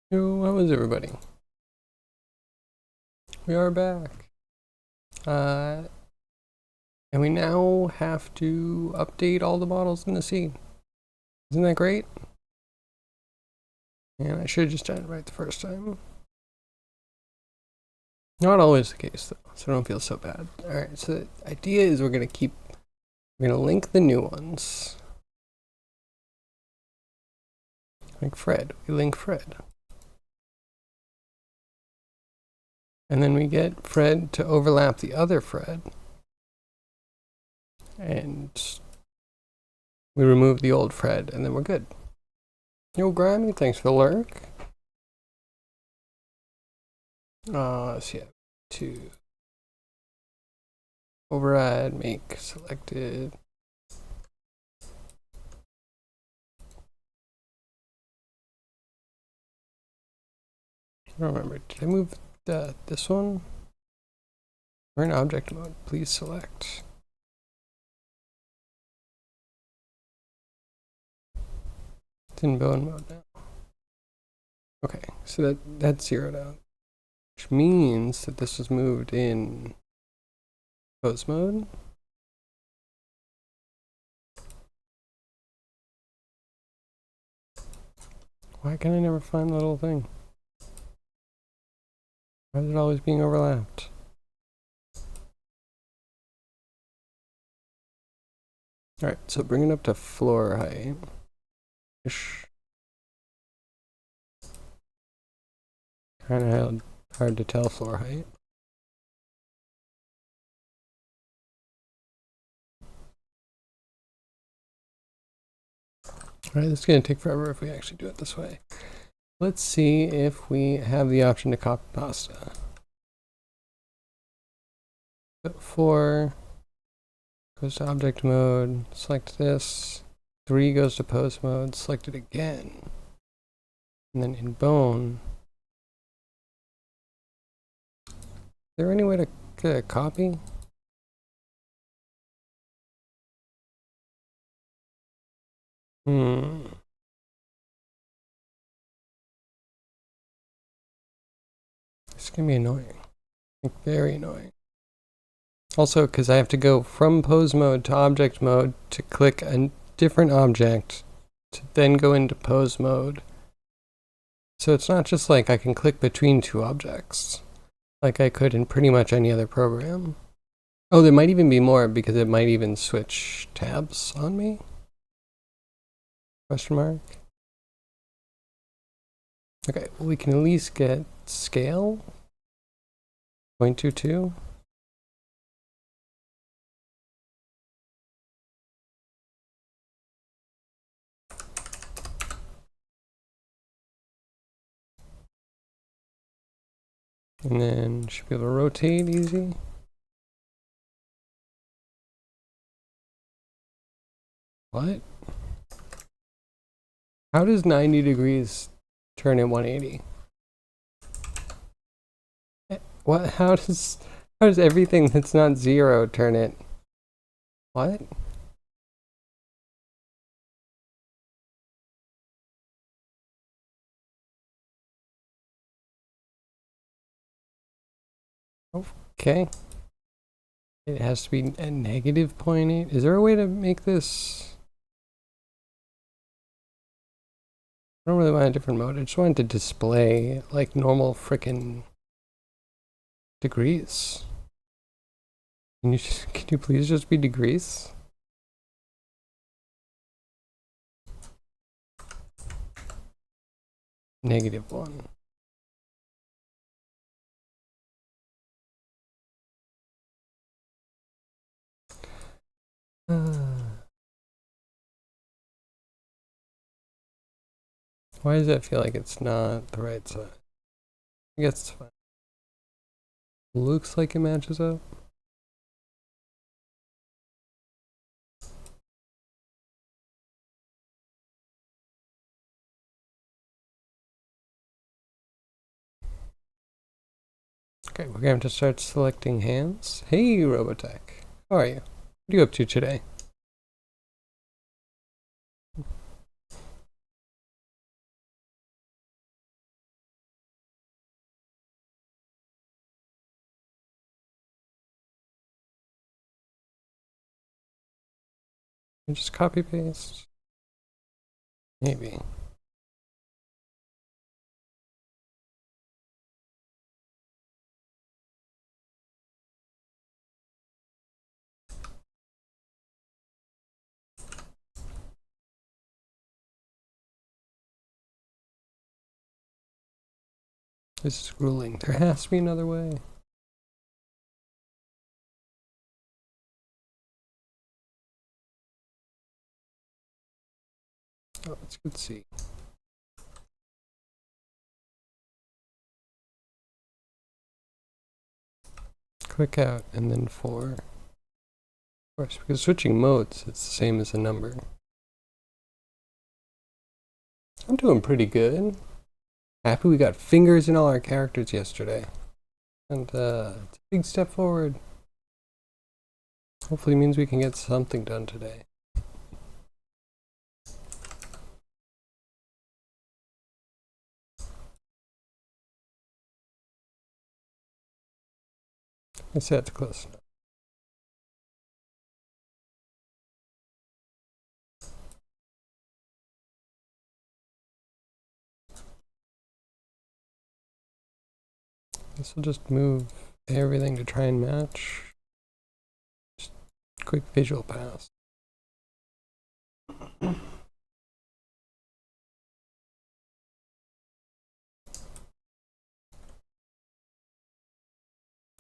Yo, how is everybody? We are back. And we now have to update all the models in the scene. Isn't that great? And I should have just done it right the first time. Not always the case though, so don't feel so bad. Alright, so the idea is we're gonna link the new ones. Like Fred, we link Fred. And then we get Fred to overlap the other Fred. And we remove the old Fred, and then we're good. Yo, Grammy, thanks for the lurk. Let's see, to override, make selected. I don't remember. Did I move this one? We're in object mode. Please select. It's in bone mode now. Okay, so that's zeroed out, which means that this was moved in pose mode. Why can I never find the little thing? Why is it always being overlapped? Alright, so bring it up to floor height. Kind of hard to tell floor height. Alright, this is going to take forever if we actually do it this way. Let's see if we have the option to copy pasta. So 4 goes to object mode, select this. 3 goes to pose mode, select it again. And then in bone, is there any way to get a copy? This can be annoying. Like, very annoying. Also, because I have to go from pose mode to object mode to click a different object to then go into pose mode. So it's not just like I can click between two objects like I could in pretty much any other program. Oh, there might even be more because it might even switch tabs on me? Question mark. Okay, well, we can at least get scale. 0.22. And then should be able to rotate easy. What? How does 90 degrees turn at 180? What? How does everything that's not 0 turn it? What? Okay. It has to be a negative 0.8. Is there a way to make this? I don't really want a different mode. I just want it to display like normal frickin' degrees. Can you please just be degrees? -1. Why does that feel like it's not the right side? I guess it's fine. Looks like it matches up. Okay, we're going to start selecting hands. Hey, Robotech. How are you? What are you up to today? Just copy paste. Maybe. This is grueling. There has to be another way. Oh, it's good to see. Click out and then 4. Of course, because switching modes, it's the same as a number. I'm doing pretty good. Happy we got fingers in all our characters yesterday. And it's a big step forward. Hopefully it means we can get something done today. I said it's close enough. This will just move everything to try and match. Just quick visual pass.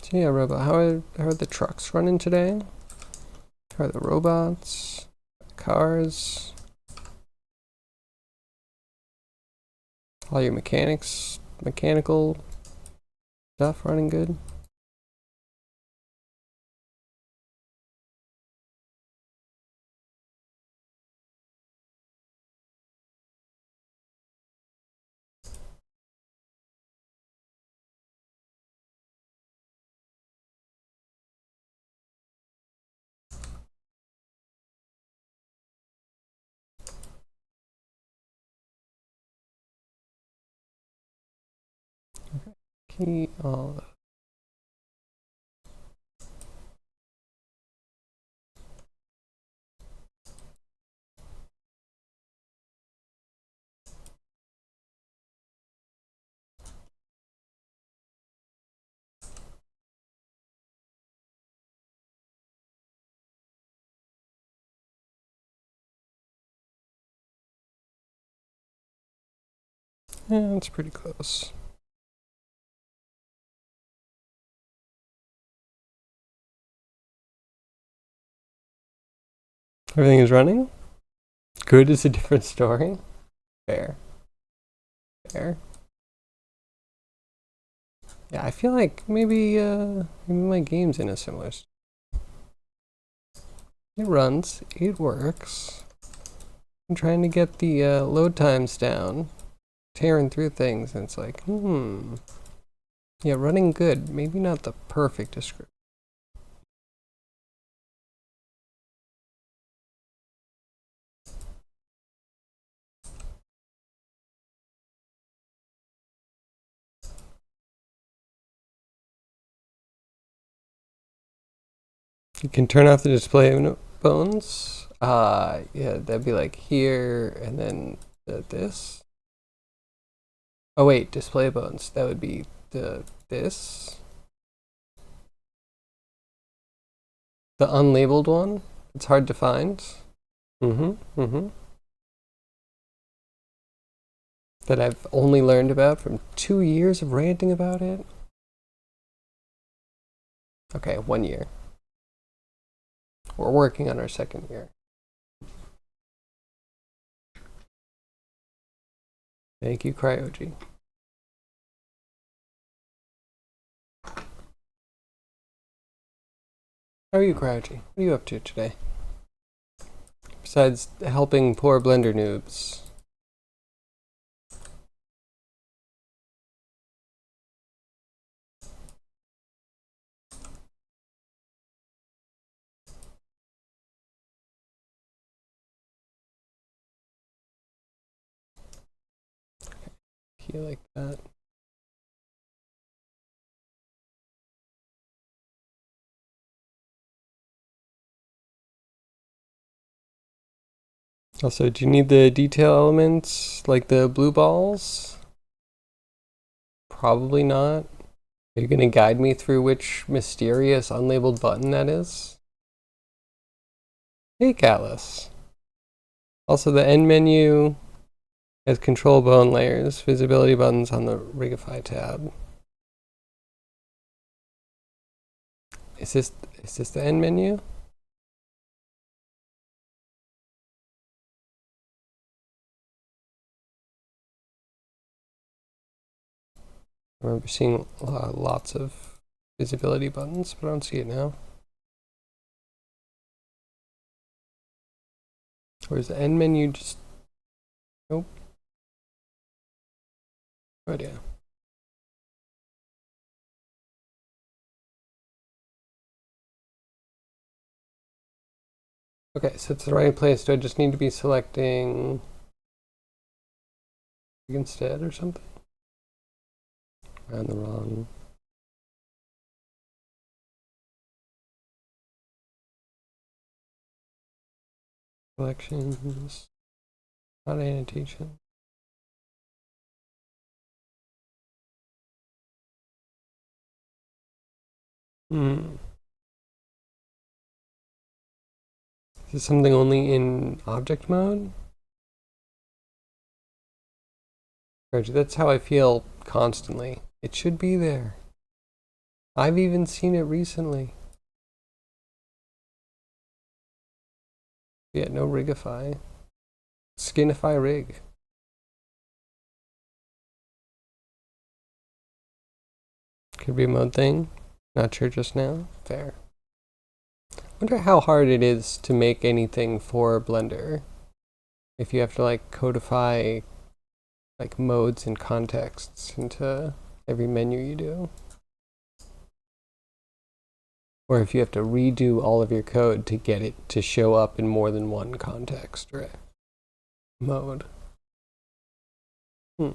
So yeah, robot, how are the trucks running today? How are the robots? Cars? All your mechanical stuff running good? Key all. Yeah, it's pretty close. Everything is running? Good is a different story. Fair. Fair. Yeah, I feel like maybe my game's in a similar state. It runs, it works. I'm trying to get the load times down, tearing through things, and it's like, yeah, running good. Maybe not the perfect description. You can turn off the display bones. Yeah, that'd be like here, and then this. Oh wait, display bones. That would be this. The unlabeled one. It's hard to find. That I've only learned about from 2 years of ranting about it. Okay, 1 year. We're working on our 2nd year. Thank you, Cryogy. How are you, Cryogy? What are you up to today? Besides helping poor Blender noobs. You like that? Also, do you need the detail elements like the blue balls? Probably not. Are you going to guide me through which mysterious unlabeled button that is? Hey, Callus. Also, the end menu has control bone layers, visibility buttons on the Rigify tab. Is this the end menu? I remember seeing lots of visibility buttons, but I don't see it now. Or is the end menu just... Nope. Oh, yeah. Okay, so it's the right place. Do I just need to be selecting instead or something? And the wrong... Selections, not annotation. Is this something only in object mode? Reggie, that's how I feel constantly. It should be there. I've even seen it recently. Yeah, no rigify. Skinify rig. Could be a mode thing. Not sure just now. Fair. Wonder how hard it is to make anything for Blender. If you have to like codify like modes and contexts into every menu you do. Or if you have to redo all of your code to get it to show up in more than one context or mode. Oh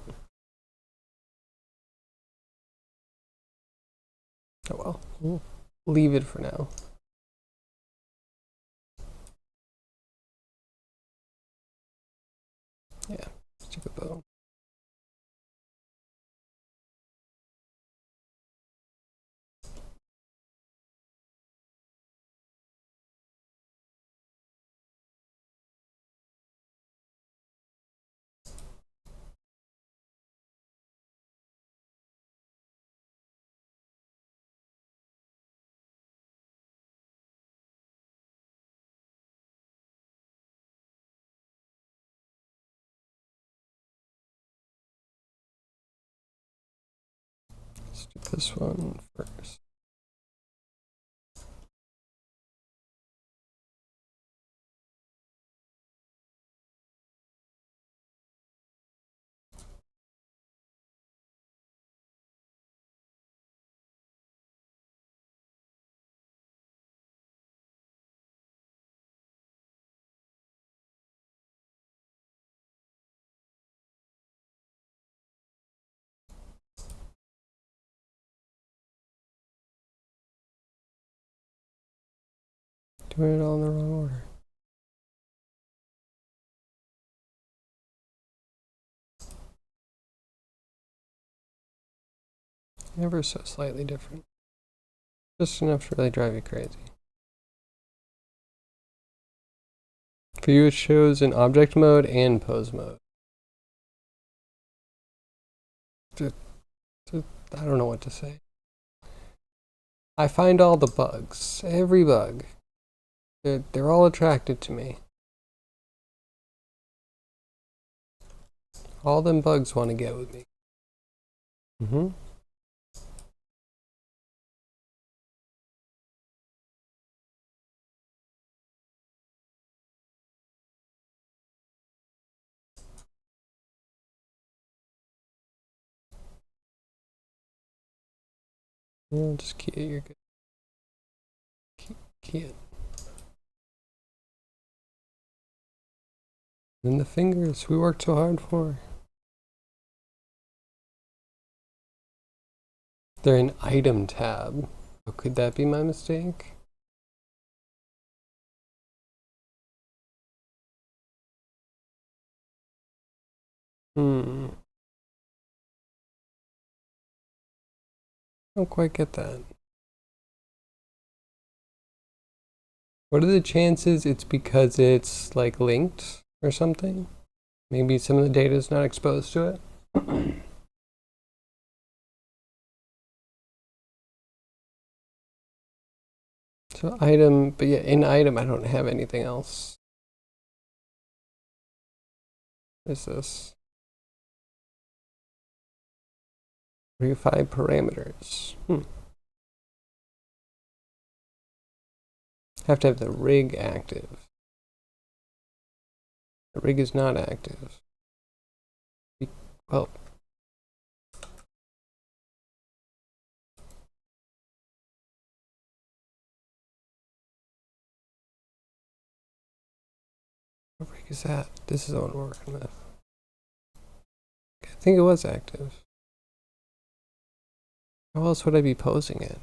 well, we'll leave it for now. Yeah, stupid bow. Let's do this one first. Doing it all in the wrong order. Ever so slightly different. Just enough to really drive you crazy. For you, it shows in object mode and pose mode. I don't know what to say. I find all the bugs, every bug. They're all attracted to me. All them bugs want to get with me. Yeah, just key it, you're good. Key it. And the fingers we worked so hard for. They're an item tab. Oh, could that be my mistake? Hmm. Don't quite get that. What are the chances it's because it's like linked or something? Maybe some of the data is not exposed to it. So item, but yeah, in item I don't have anything else. What is this? Verify parameters. Have to have the rig active. The rig is not active. Well, what rig is that? This is the one we're working with. I think it was active. How else would I be posing it?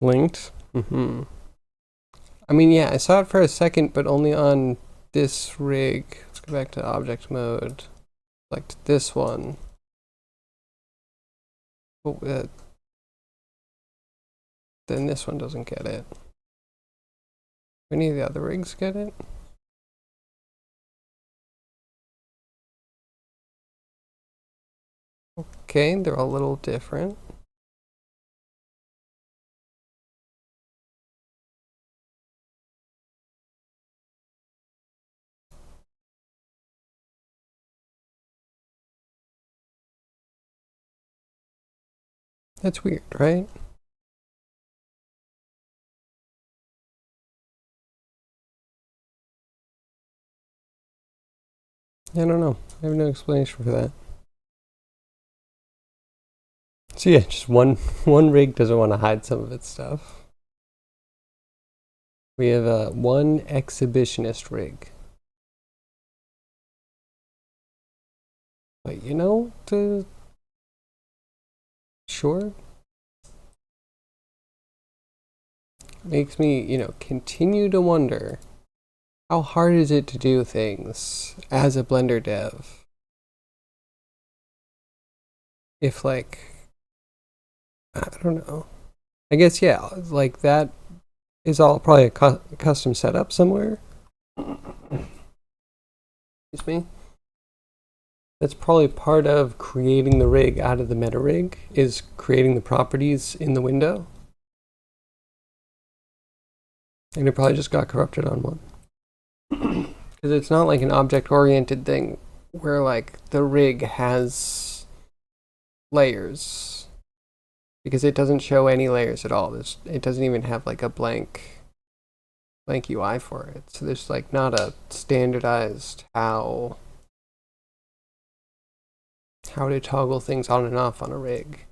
Linked? Mm-hmm. I mean, yeah, I saw it for a second, but only on this rig. Let's go back to object mode. Select this one. Oh, then this one doesn't get it. Any of the other rigs get it? Okay, they're all a little different. That's weird, right? I don't know. I have no explanation for that. So yeah, just one rig doesn't want to hide some of its stuff. We have one exhibitionist rig. But you know, sure, makes me, continue to wonder how hard is it to do things as a Blender dev? If like, I don't know. I guess yeah, like that is all probably a custom setup somewhere. Excuse me. That's probably part of creating the rig out of the meta rig, is creating the properties in the window. And it probably just got corrupted on one. Because it's not like an object-oriented thing where like the rig has layers. Because it doesn't show any layers at all. It doesn't even have like a blank UI for it. So there's like not a standardized how to toggle things on and off on a rig.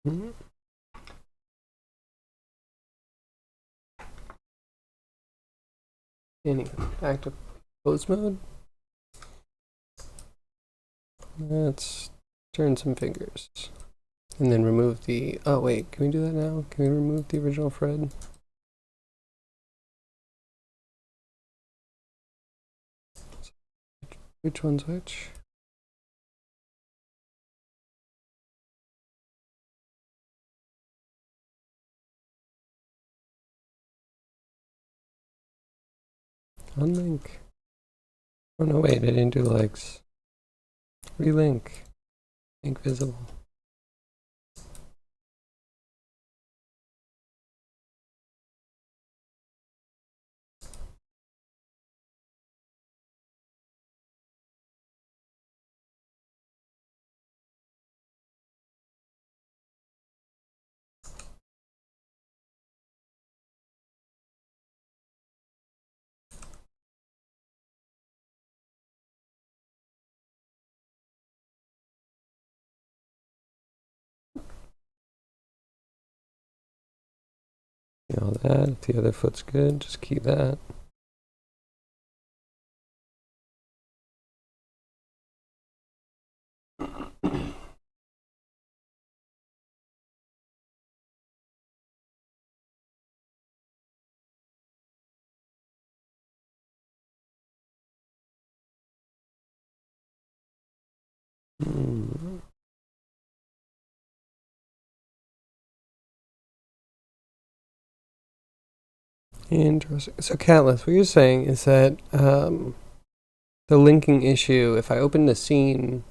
Mm-hmm. Anyway, active pose mode. Let's turn some fingers. And then remove the, oh wait, can we do that now? Can we remove the original Fred? Which one's which? Unlink. Oh no, wait, I didn't do legs. Relink. Make visible. All that. If the other foot's good, just keep that. Interesting. So, Catless, what you're saying is that the linking issue, if I open the scene,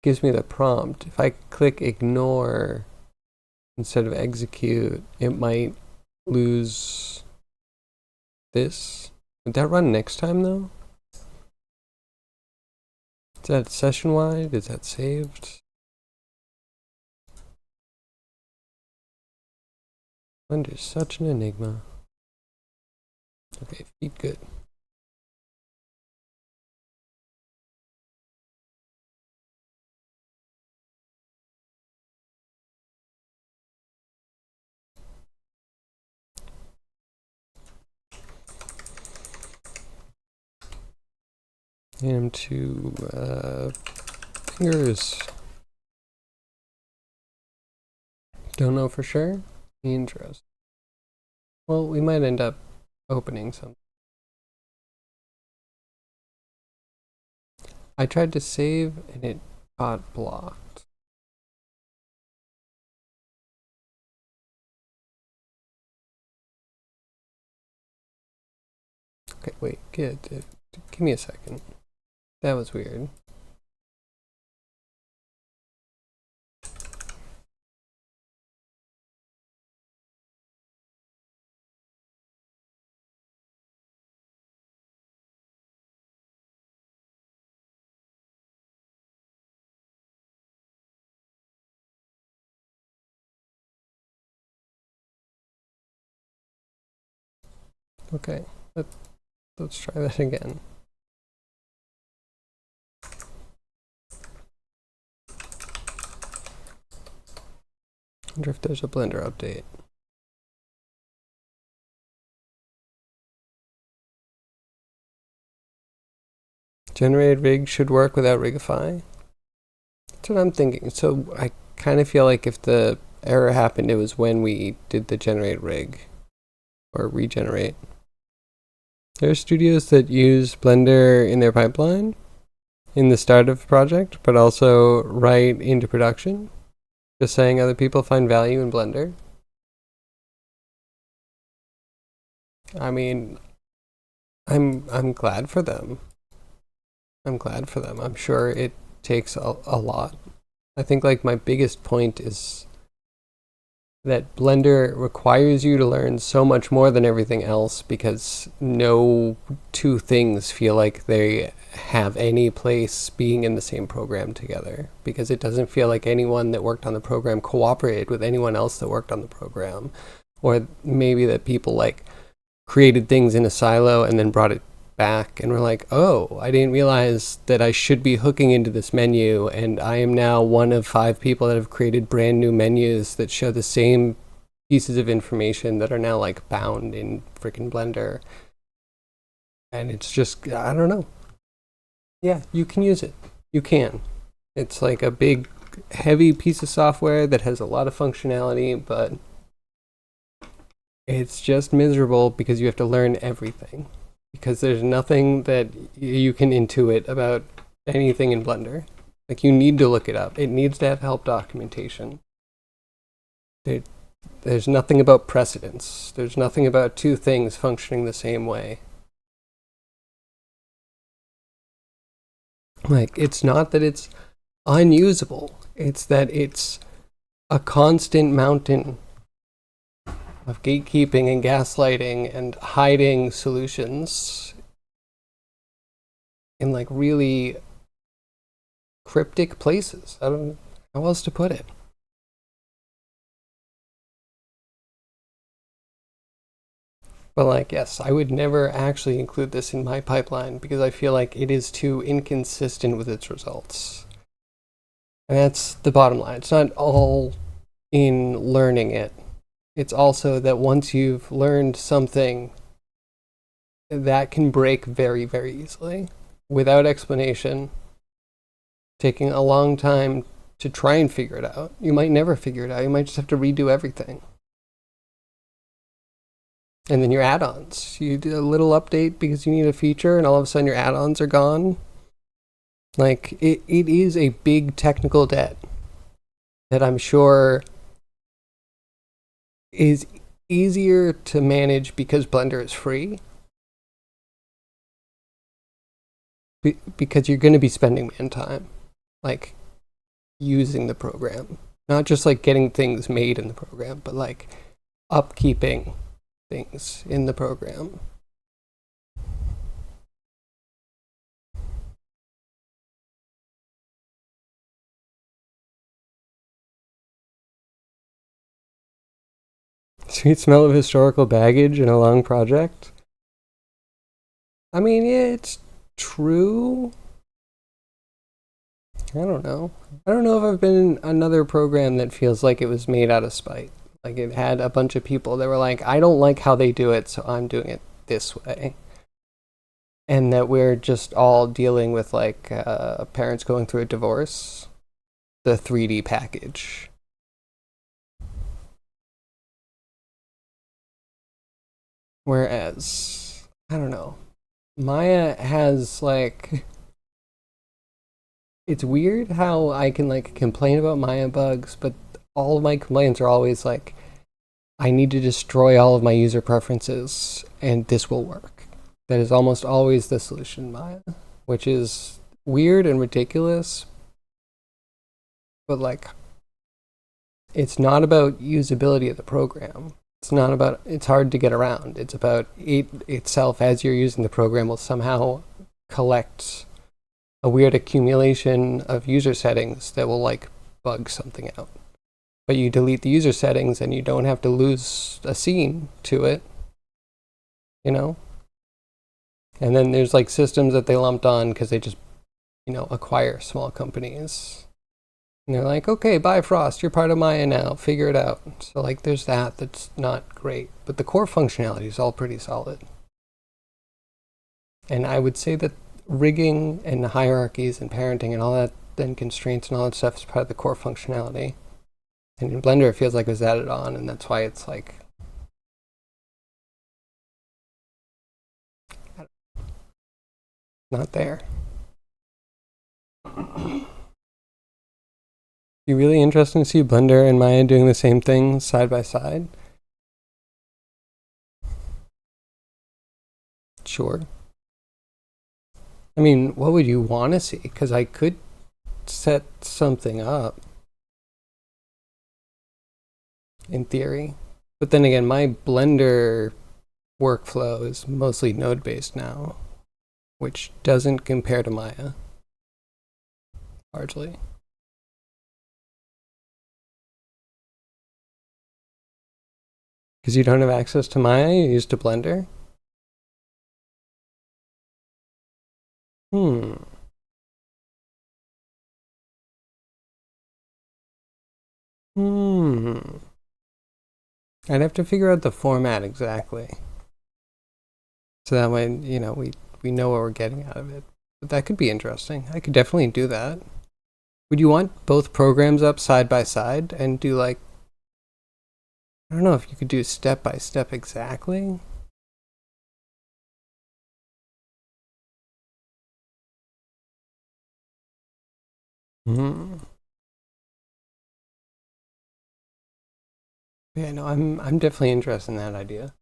gives me the prompt. If I click ignore instead of execute, it might lose this. Would that run next time, though? Is that session-wide? Is that saved? Blender's such an enigma. Okay, feed good. And to fingers. Don't know for sure. Interesting. Well, we might end up opening something. I tried to save and it got blocked. Okay, wait, give me a second. That was weird. Okay, let's try that again. I wonder if there's a Blender update. Generated rig should work without Rigify. That's what I'm thinking. So I kind of feel like if the error happened, it was when we did the generate rig or regenerate. There are studios that use Blender in their pipeline in the start of the project, but also right into production. Just saying other people find value in Blender. I mean, I'm glad for them. I'm glad for them. I'm sure it takes a lot. I think like my biggest point is that Blender requires you to learn so much more than everything else because no two things feel like they have any place being in the same program together, because it doesn't feel like anyone that worked on the program cooperated with anyone else that worked on the program, or maybe that people like created things in a silo and then brought it back and were like, oh, I didn't realize that I should be hooking into this menu, and I am now one of 5 people that have created brand new menus that show the same pieces of information that are now like bound in freaking Blender. And it's just, I don't know. Yeah, you can use it. You can. It's like a big, heavy piece of software that has a lot of functionality, but it's just miserable because you have to learn everything. Because there's nothing that you can intuit about anything in Blender. Like, you need to look it up. It needs to have help documentation. There's nothing about precedence. There's nothing about two things functioning the same way. Like, it's not that it's unusable. It's that it's a constant mountain of gatekeeping and gaslighting and hiding solutions in like really cryptic places. I don't know how else to put it. But like, yes, I would never actually include this in my pipeline because I feel like it is too inconsistent with its results. And that's the bottom line. It's not all in learning it. it's also that once you've learned something, that can break very, very easily without explanation, taking a long time to try and figure it out. You might never figure it out. You might just have to redo everything. And then your add-ons. You do a little update because you need a feature, and all of a sudden your add-ons are gone. Like, it is a big technical debt that I'm sure is easier to manage because Blender is free. Because you're going to be spending man time, like, using the program. Not just, like, getting things made in the program, but, like, upkeeping things in the program. Sweet smell of historical baggage in a long project. I mean, yeah, it's true. I don't know. I don't know if I've been in another program that feels like it was made out of spite. Like it had a bunch of people that were like, I don't like how they do it, so I'm doing it this way. And that we're just all dealing with like parents going through a divorce. The 3D package. Whereas, I don't know. Maya has like, it's weird how I can like complain about Maya bugs, but all of my complaints are always like, I need to destroy all of my user preferences and this will work. That is almost always the solution in Maya, which is weird and ridiculous, but like, it's not about usability of the program. It's not about, it's hard to get around. It's about it itself as you're using the program will somehow collect a weird accumulation of user settings that will like bug something out. But you delete the user settings and you don't have to lose a scene to it, you know? And then there's like systems that they lumped on because they just, you know, acquire small companies. And they're like, okay, Bifrost, you're part of Maya now, figure it out. So like there's that's not great. But the core functionality is all pretty solid. And I would say that rigging and hierarchies and parenting and all that, then constraints and all that stuff is part of the core functionality. And in Blender, it feels like it was added on, and that's why it's like not there. Be really interesting to see Blender and Maya doing the same thing side by side. Sure. I mean, what would you want to see? Because I could set something up in theory. But then again, my Blender workflow is mostly node-based now, which doesn't compare to Maya, largely. Because you don't have access to Maya, you're used to Blender? I'd have to figure out the format exactly. So that way, you know, we know what we're getting out of it. But that could be interesting. I could definitely do that. Would you want both programs up side by side and do like, I don't know if you could do step by step exactly. Yeah, no, I'm definitely interested in that idea.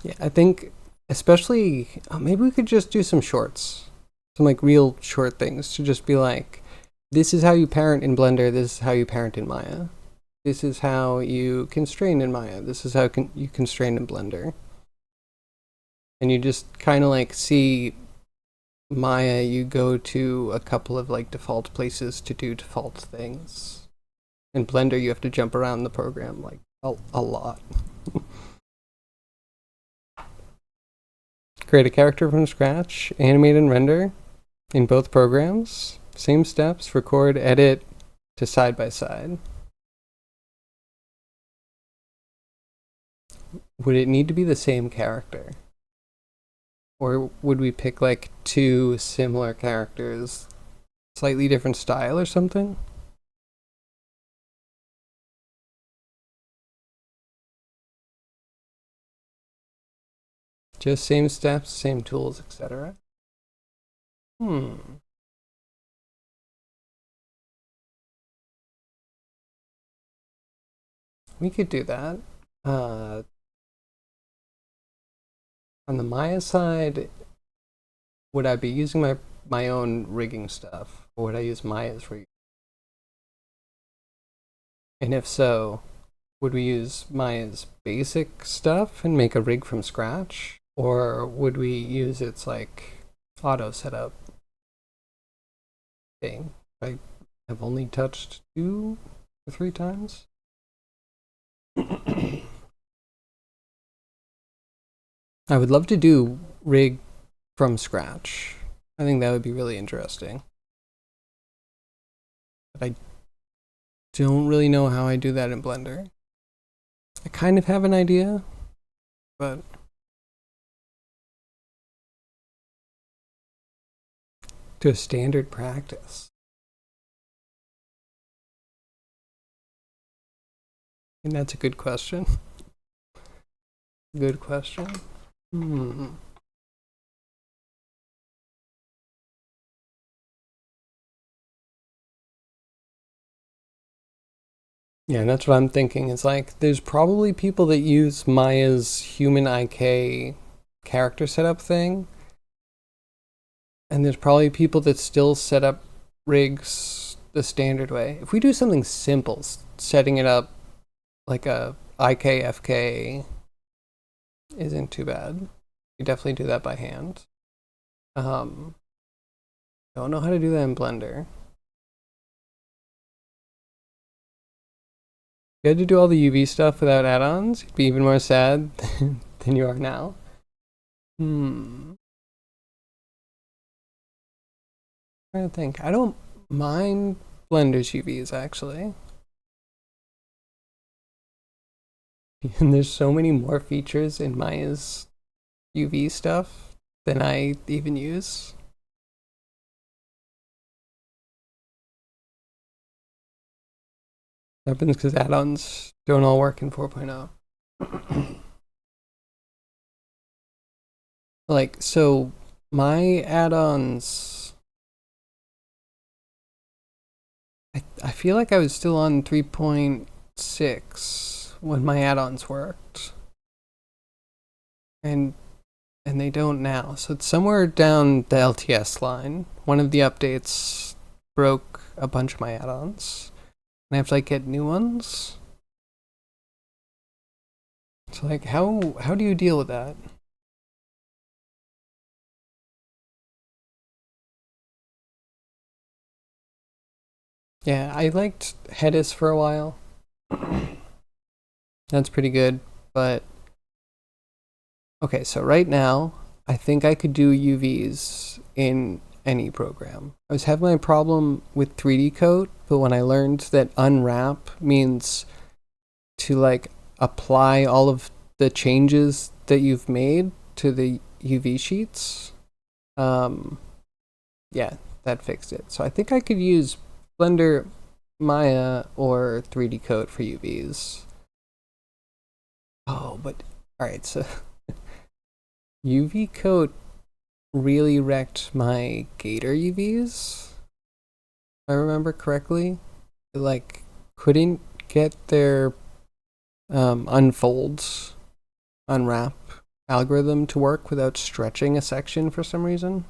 Yeah, I think especially maybe we could just do some shorts, some like real short things to just be like, this is how you parent in Blender. This is how you parent in Maya. This is how you constrain in Maya. This is how you constrain in Blender. And you just kind of like see Maya, you go to a couple of like default places to do default things. In Blender, you have to jump around the program like a lot. Create a character from scratch, animate and render in both programs. Same steps, record, edit to side by side. Would it need to be the same character? Or would we pick like two similar characters, slightly different style or something? Just same steps, same tools, etc. We could do that. On the Maya side, would I be using my own rigging stuff, or would I use Maya's rigging? And if so, would we use Maya's basic stuff and make a rig from scratch, or would we use its like auto setup thing? I have only touched 2 or 3 times. I would love to do rig from scratch. I think that would be really interesting. But I don't really know how I do that in Blender. I kind of have an idea, but to a standard practice. And that's a good question. Good question. Yeah, and that's what I'm thinking. It's like there's probably people that use Maya's human IK character setup thing. And there's probably people that still set up rigs the standard way. If we do something simple, setting it up like a IKFK isn't too bad. You definitely do that by hand. Don't know how to do that in Blender. You had to do all the UV stuff without add-ons, you'd be even more sad than you are now. I'm trying to think. I don't mind Blender's UVs actually. And there's so many more features in Maya's UV stuff than I even use. Happens because add-ons don't all work in 4.0. Like, so my add-ons, I feel like I was still on 3.6 when my add-ons worked. And they don't now. So it's somewhere down the LTS line. One of the updates broke a bunch of my add-ons. And I have to like get new ones. So like how do you deal with that? Yeah, I liked Hedis for a while. That's pretty good, but okay, so right now I think I could do UVs in any program. I was having my problem with 3D Coat, but when I learned that unwrap means to like apply all of the changes that you've made to the UV sheets, yeah, that fixed it. So I think I could use Blender, Maya, or 3D Coat for UVs. Oh, but alright, so UV Coat really wrecked my Gator UVs, if I remember correctly. Like, couldn't get their unfolds, unwrap algorithm to work without stretching a section for some reason.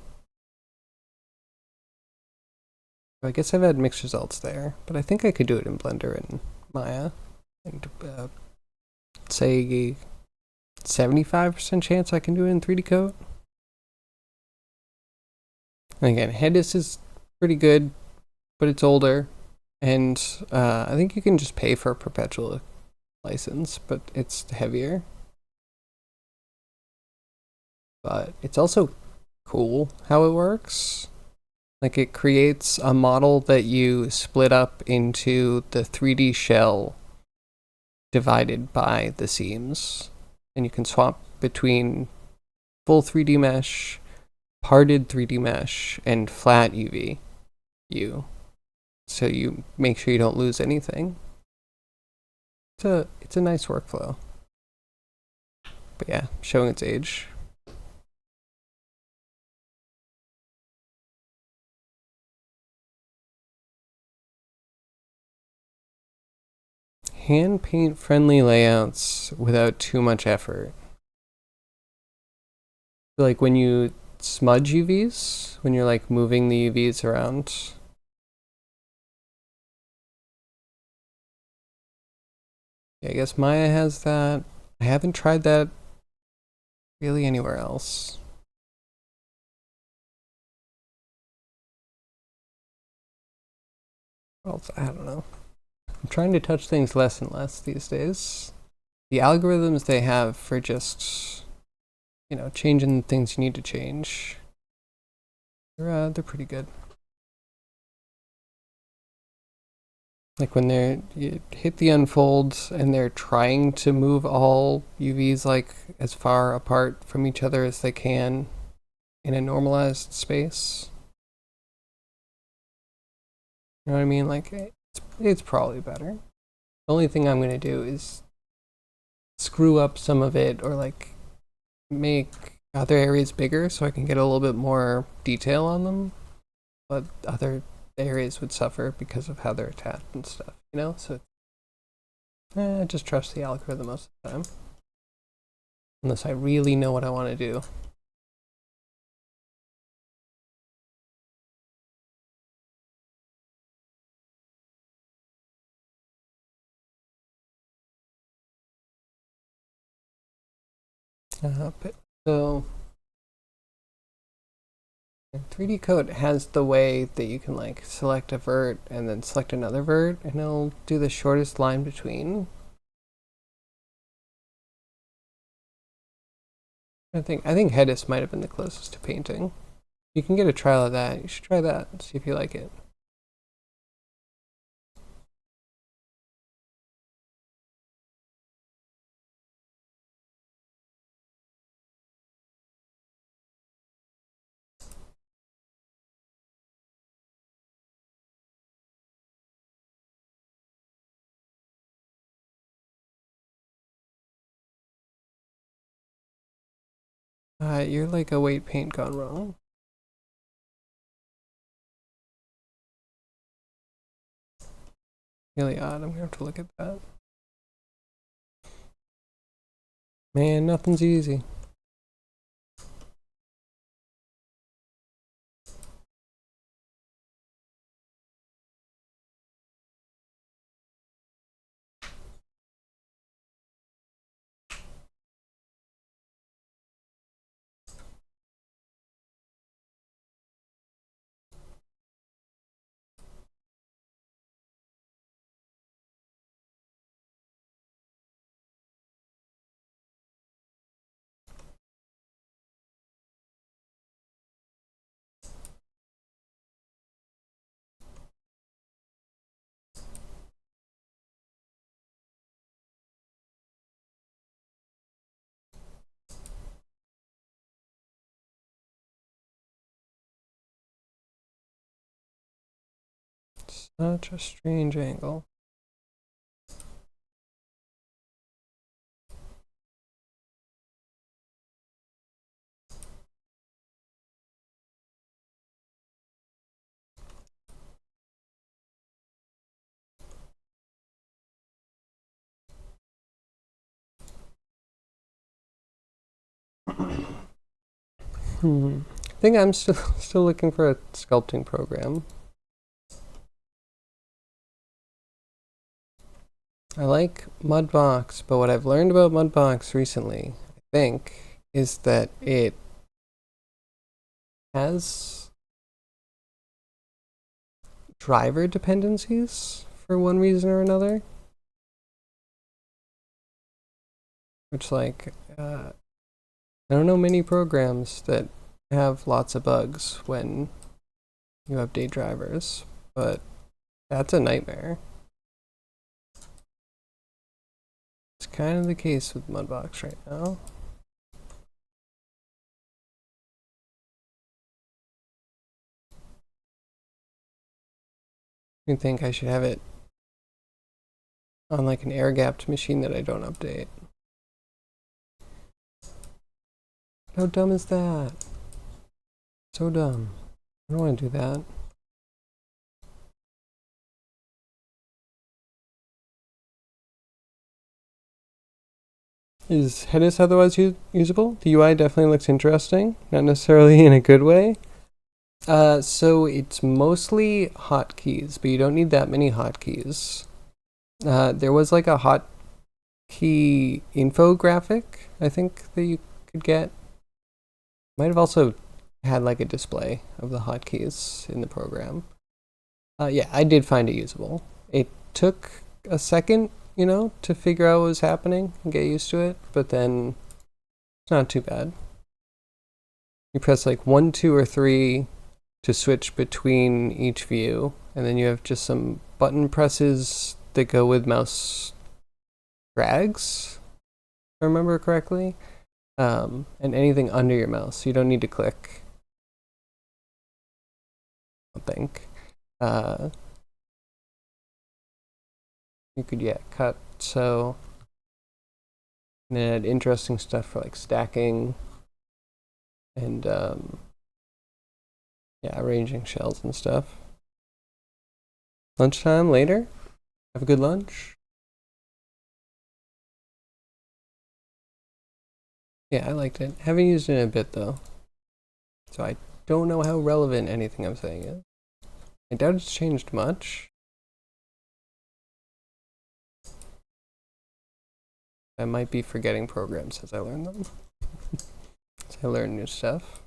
I guess I've had mixed results there, but I think I could do it in Blender and Maya. And say 75% chance I can do it in 3D Coat. And again, Hedis is pretty good, but it's older. And I think you can just pay for a perpetual license, but it's heavier. But it's also cool how it works. Like it creates a model that you split up into the 3D shell divided by the seams. And you can swap between full 3D mesh, parted 3D mesh, and flat UV. So you make sure you don't lose anything. It's a nice workflow. But yeah, showing its age. Hand paint friendly layouts without too much effort. Like when you smudge UVs, when you're like moving the UVs around. Yeah, I guess Maya has that. I haven't tried that really anywhere else. Well, I don't know. I'm trying to touch things less and less these days. The algorithms they have for just, changing the things you need to change, they're pretty good. Like when you hit the unfold and they're trying to move all UVs like as far apart from each other as they can in a normalized space. You know what I mean? Like it's probably better. The only thing I'm gonna do is screw up some of it or like make other areas bigger so I can get a little bit more detail on them, but other areas would suffer because of how they're attached and stuff, So I just trust the algorithm most of the time, unless I really know what I want to do. So 3D Coat has the way that you can like select a vert and then select another vert, and it'll do the shortest line between. I think Hedis might have been the closest to painting. You can get a trial of that. You should try that and see if you like it. You're like a weight paint gone wrong. Really odd. I'm gonna have to look at that. Man, nothing's easy. Such a strange angle. I think I'm still looking for a sculpting program. I like Mudbox, but what I've learned about Mudbox recently, I think, is that it has driver dependencies for one reason or another. Which, like, I don't know many programs that have lots of bugs when you update drivers, but that's a nightmare. It's kind of the case with Mudbox right now. You think I should have it on like an air-gapped machine that I don't update. How dumb is that? So dumb. I don't want to do that. Is Hedis otherwise usable? The UI definitely looks interesting, not necessarily in a good way. So it's mostly hotkeys, but you don't need that many hotkeys. There was like a hotkey infographic, I think, that you could get. Might have also had like a display of the hotkeys in the program. Yeah, I did find it usable. It took a second, to figure out what was happening and get used to it, but then it's not too bad. You press like 1, 2, or 3 to switch between each view, and then you have just some button presses that go with mouse drags, if I remember correctly, and anything under your mouse. So you don't need to click, I don't think. You could, cut, so, and it had interesting stuff for like stacking and, arranging shells and stuff. Lunchtime later? Have a good lunch? Yeah, I liked it. Haven't used it in a bit though, so I don't know how relevant anything I'm saying is. I doubt it's changed much. I might be forgetting programs as I learn them. As I learn new stuff.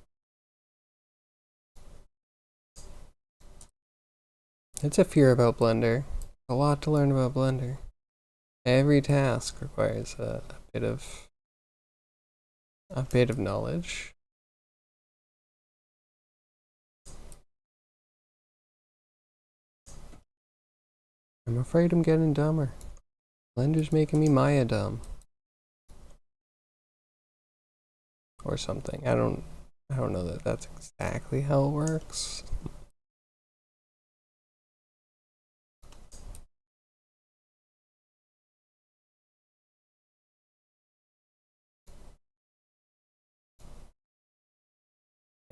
It's a fear about Blender. A lot to learn about Blender. Every task requires a bit of knowledge. I'm afraid I'm getting dumber. Blender's making me Maya dumb. Or something. I don't know that that's exactly how it works.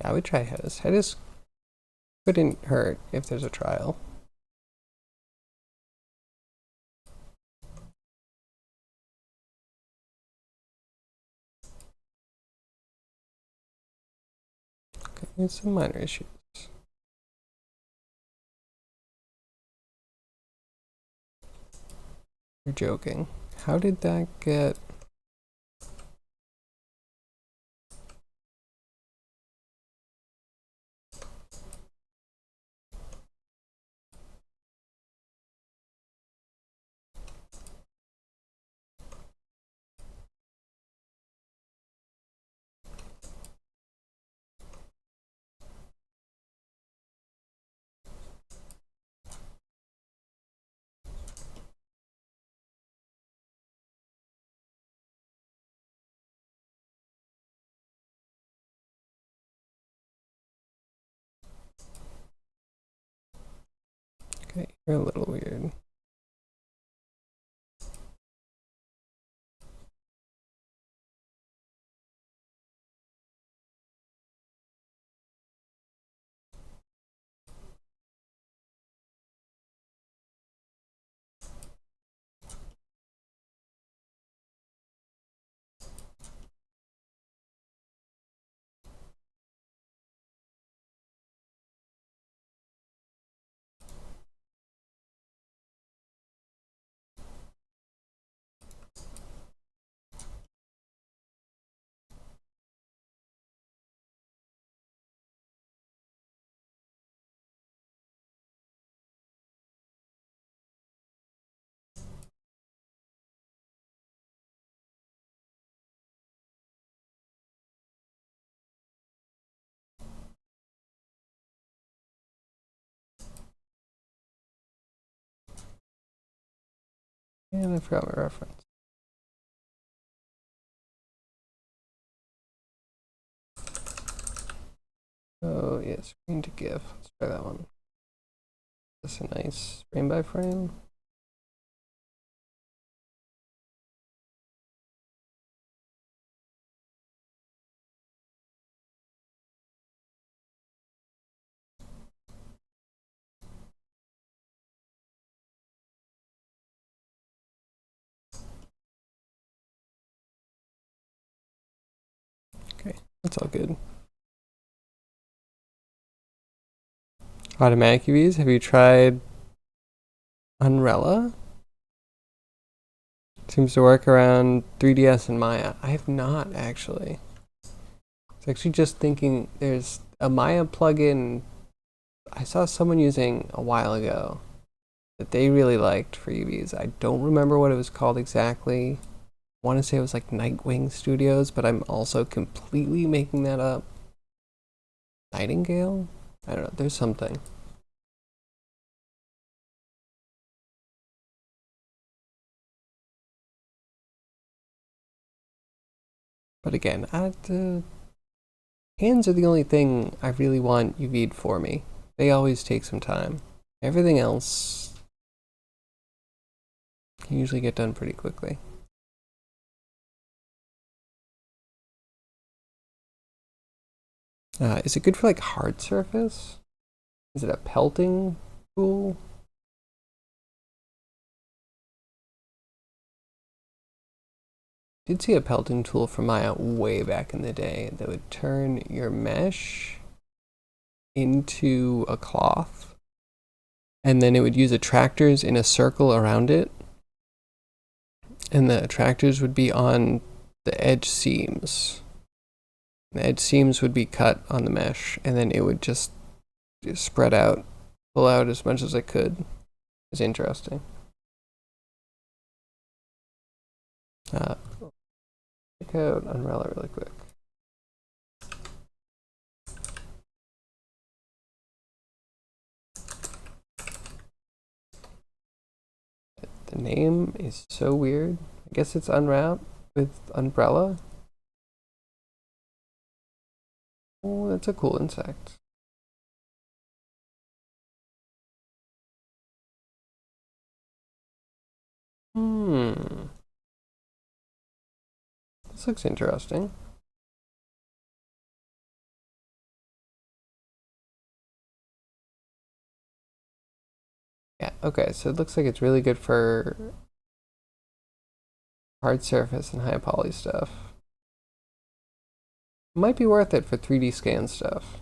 Yeah, I would try Hedis. Hedis couldn't hurt if there's a trial. Okay, there's some minor issues. You're joking. How did that get... Okay, you're a little weird. And I forgot my reference. Oh yeah, screen to GIF. Let's try that one. That's a nice frame by frame. Okay, that's all good. Automatic UVs, have you tried Unrella? Seems to work around 3DS and Maya. I have not actually. It's actually just thinking there's a Maya plugin I saw someone using a while ago that they really liked for UVs. I don't remember what it was called exactly. I want to say it was like Nightwing Studios, but I'm also completely making that up. Nightingale? I don't know. There's something. But again, the hands are the only thing I really want UV'd for me. They always take some time. Everything else can usually get done pretty quickly. Is it good for like hard surface? Is it a pelting tool? Did see a pelting tool from Maya way back in the day that would turn your mesh into a cloth, and then it would use attractors in a circle around it, and the attractors would be on the edge seams. The edge seams would be cut on the mesh, and then it would just spread out, pull out as much as it could. It's interesting. Check out Unrella really quick. The name is so weird. I guess it's Unwrap with umbrella. Oh, that's a cool insect. This looks interesting. Yeah, okay, so it looks like it's really good for hard surface and high poly stuff. Might be worth it for 3D scan stuff.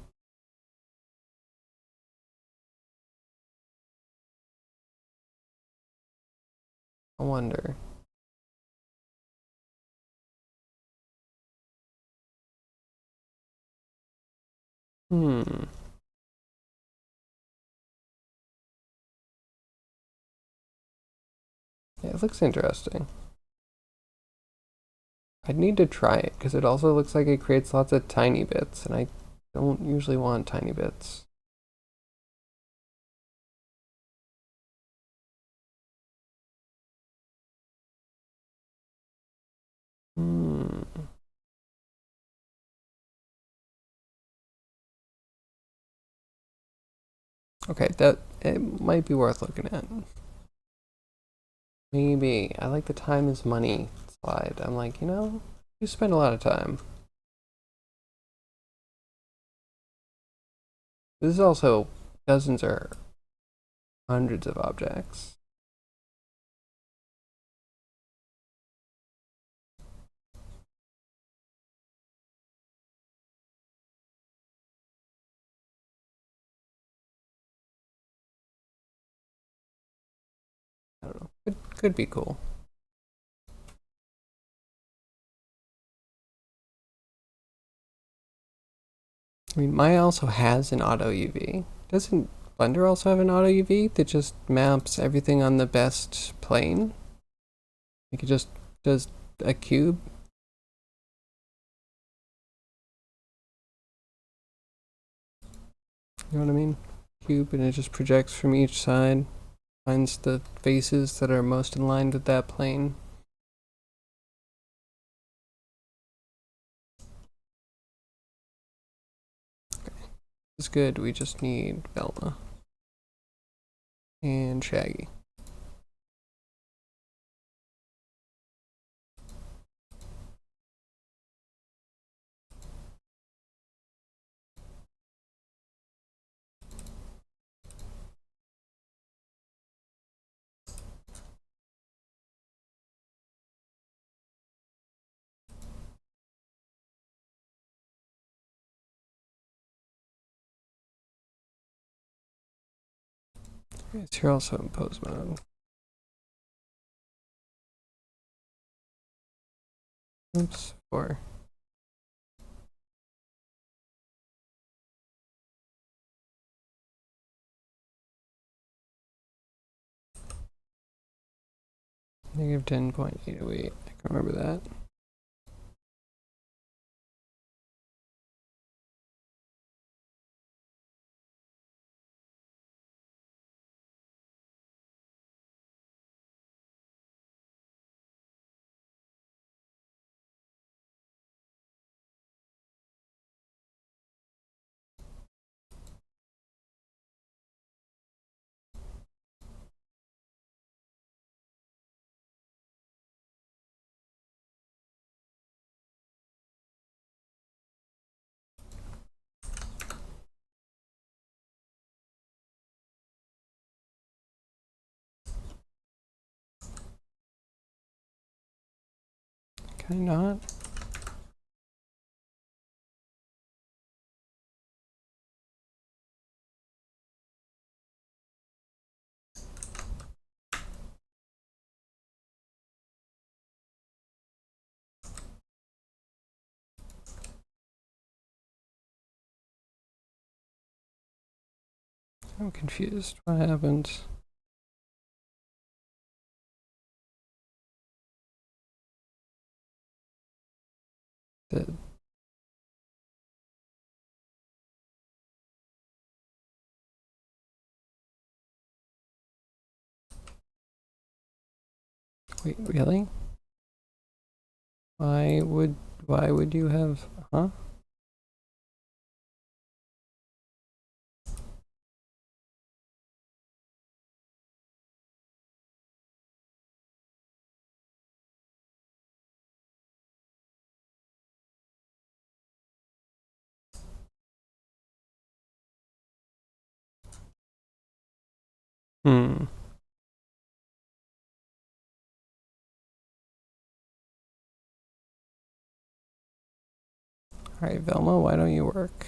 I wonder. Hmm. Yeah, it looks interesting. I'd need to try it because it also looks like it creates lots of tiny bits, and I don't usually want tiny bits. Hmm. Okay, that it might be worth looking at. Maybe. I like the time is money slide. I'm like, you spend a lot of time. This is also dozens or hundreds of objects. I don't know. Could be cool. I mean, Maya also has an auto UV. Doesn't Blender also have an auto UV that just maps everything on the best plane? Like it just does a cube? You know what I mean? Cube, and it just projects from each side. Finds the faces that are most in line with that plane. Okay, this is good. We just need Velma and Shaggy. Okay, so you're also in pose mode. Oops, 4. Negative 10.808. I can remember that. Can I not? I'm confused. What happened? The Wait, really? Why would you have, huh? Hmm. Alright, Velma, why don't you work?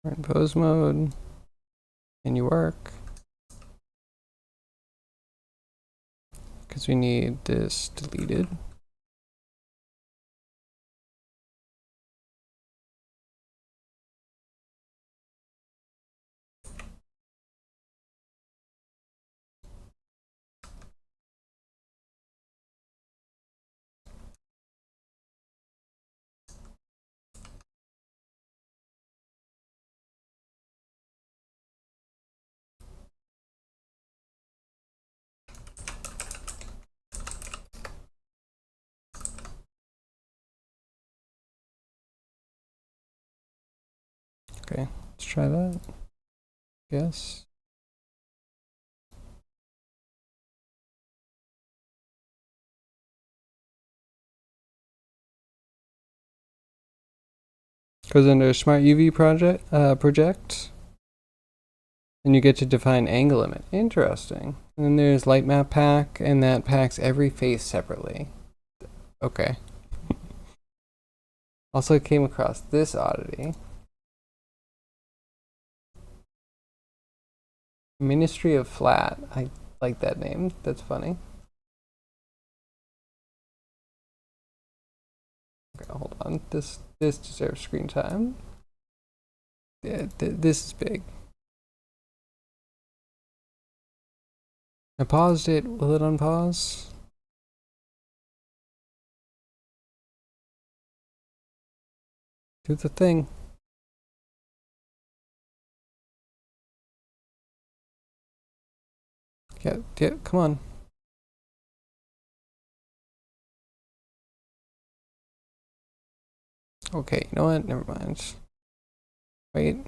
We're in pose mode. Can you work? Because we need this deleted. Okay, let's try that. Yes. Goes under Smart UV project. And you get to define angle limit. Interesting. And then there's light map pack, and that packs every face separately. Okay. Also came across this oddity. Ministry of Flat. I like that name. That's funny. Okay, hold on. This deserves screen time. Yeah, this is big. I paused it. Will it unpause? Do the thing. Yeah, come on. Okay, you know what? Never mind. Wait.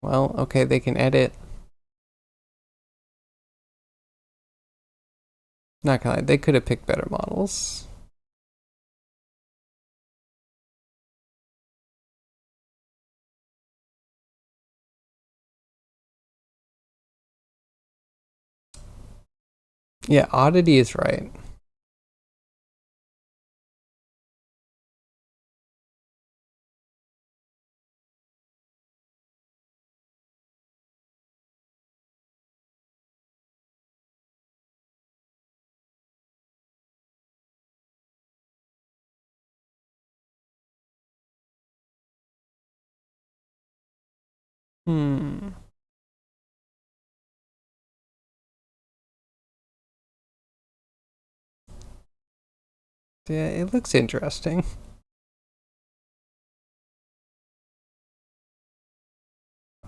Well, okay, they can edit. Not gonna lie, they could have picked better models. Yeah, oddity is right. Hmm. Yeah, it looks interesting.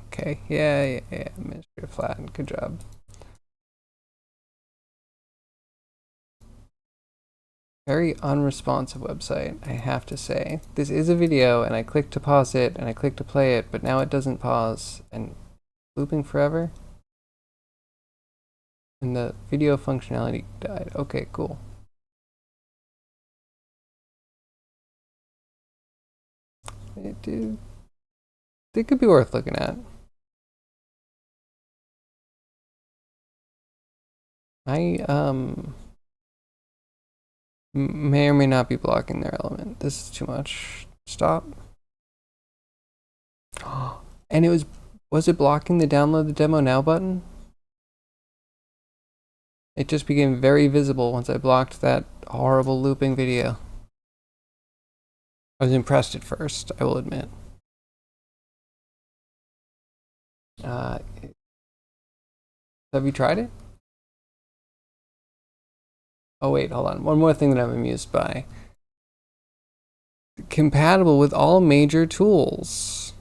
Okay, yeah. Administrative flatten. Good job. Very unresponsive website, I have to say. This is a video, and I click to pause it, and I click to play it, but now it doesn't pause, and looping forever? And the video functionality died. Okay, cool. It could be worth looking at. I, may or may not be blocking their element. This is too much. Stop. And was it blocking the download the demo now button? It just became very visible once I blocked that horrible looping video. I was impressed at first, I will admit. Have you tried it? Oh wait, hold on. One more thing that I'm amused by. Compatible with all major tools.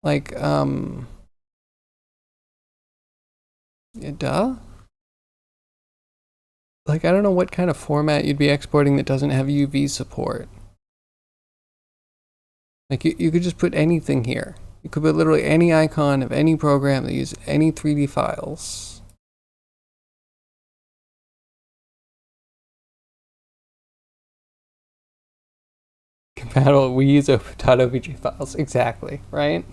Like, duh? Like, I don't know what kind of format you'd be exporting that doesn't have UV support. Like, you could just put anything here. You could put literally any icon of any program that uses any 3D files. Compatible, we use .obj files. Exactly, right?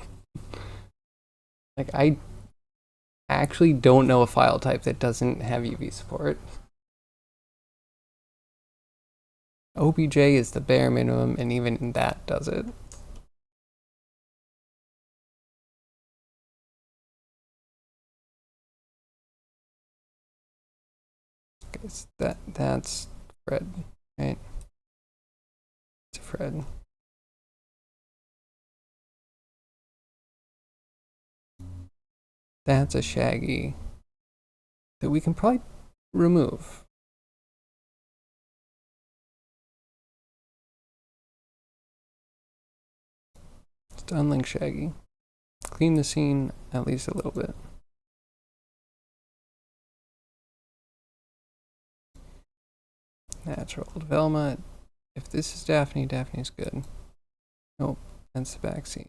Like, I actually don't know a file type that doesn't have UV support. OBJ is the bare minimum, and even that does it. Okay, so that's Fred, right? It's Fred. That's a Shaggy that we can probably remove. Let's unlink Shaggy. Clean the scene at least a little bit. Natural Velma. If this is Daphne, Daphne's good. Nope, that's the back scene.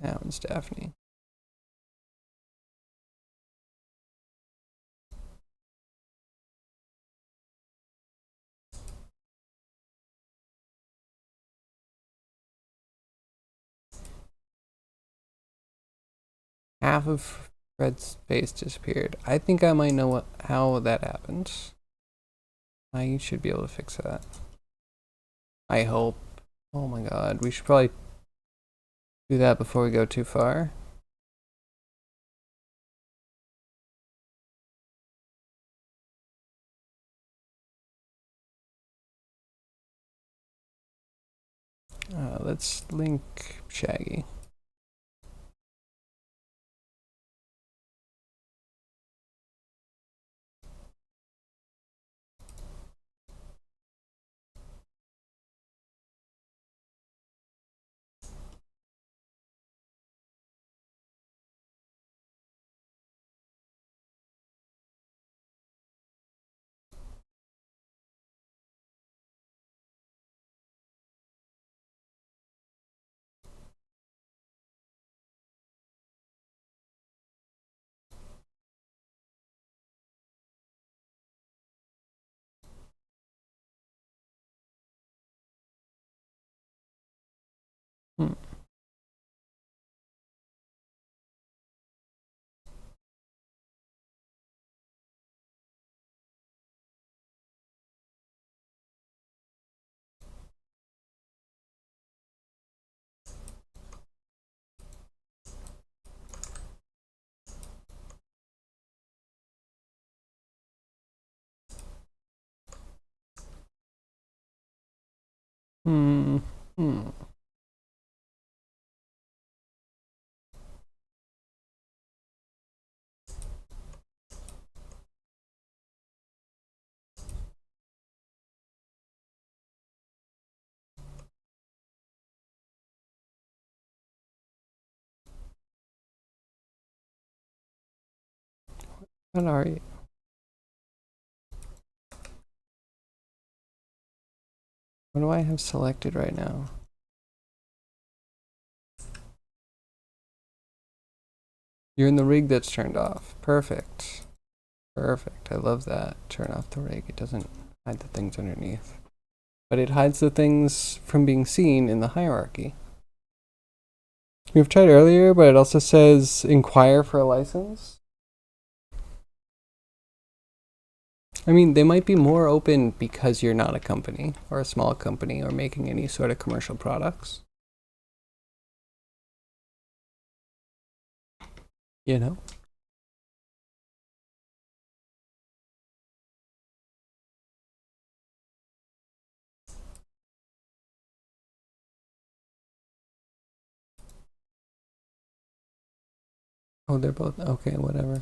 That one's Daphne. Half of Fred's face disappeared. I think I might know how that happens. I should be able to fix that. I hope. Oh my god, we should probably do that before we go too far. Let's link Shaggy. Hmm. Hmm. What are you? What do I have selected right now? You're in the rig that's turned off. Perfect. Perfect. I love that. Turn off the rig. It doesn't hide the things underneath. But it hides the things from being seen in the hierarchy. We've tried earlier, but it also says inquire for a license. I mean, they might be more open because you're not a company or a small company or making any sort of commercial products. You know? Oh, they're both okay, whatever.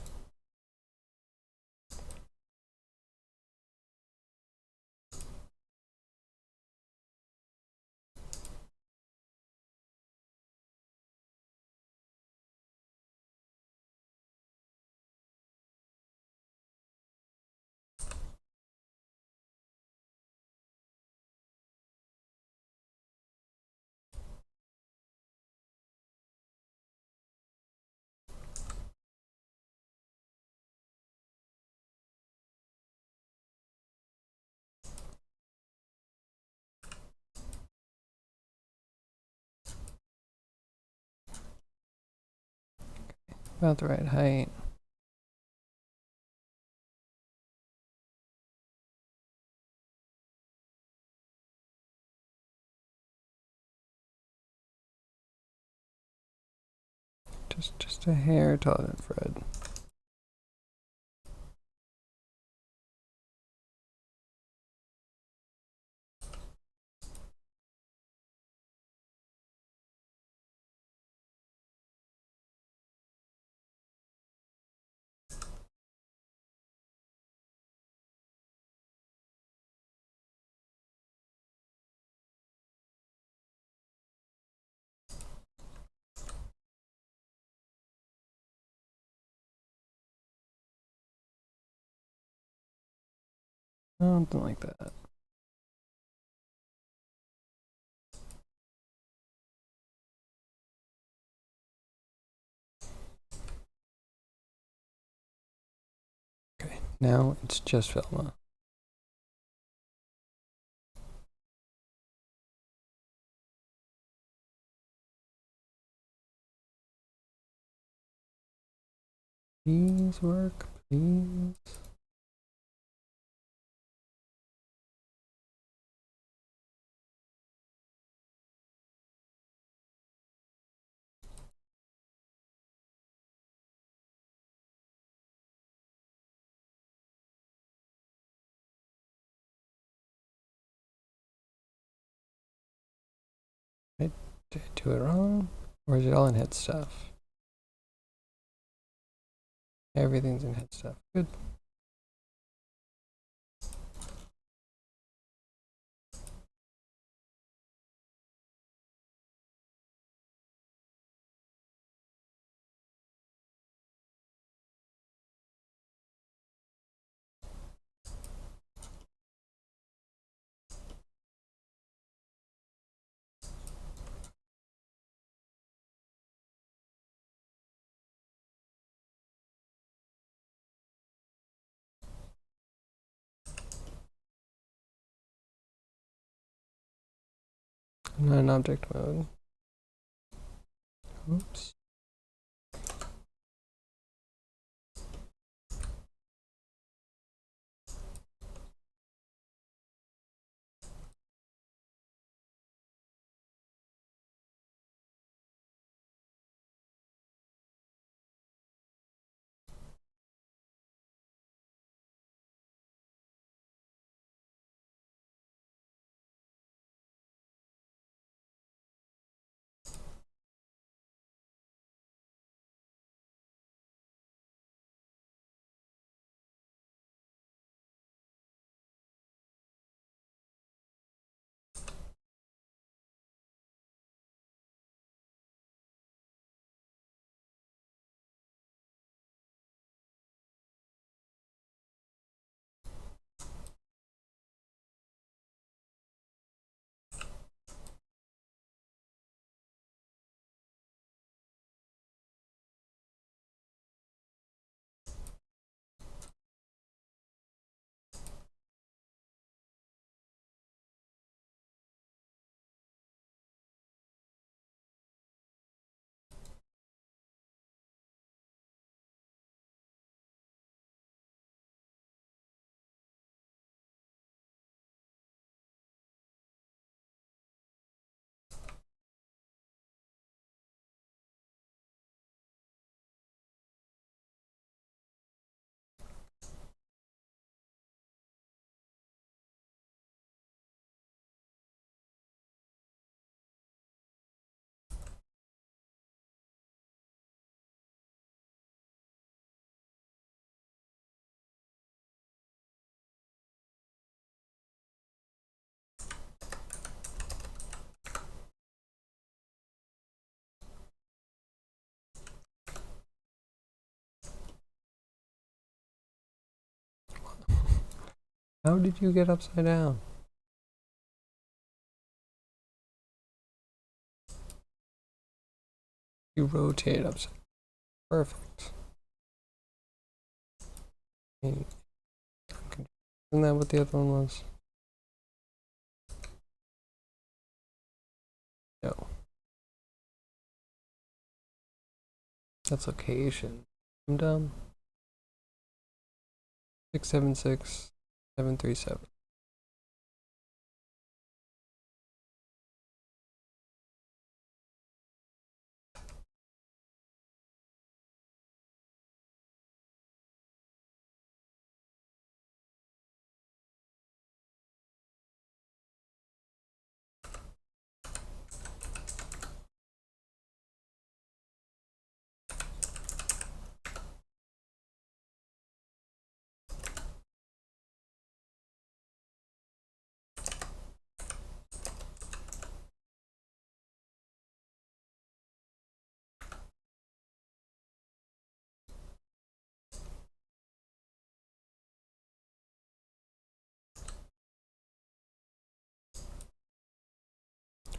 About the right height. Just a hair taller than Fred. Something like that. Okay, now it's just Velma. Please work, please. Did I do it wrong? Or is it all in head stuff? Everything's in head stuff. Good. I'm not in object mode. Oops. How did you get upside down? You rotate upside. Perfect. Isn't that what the other one was? No. That's location. I'm dumb. 676 737.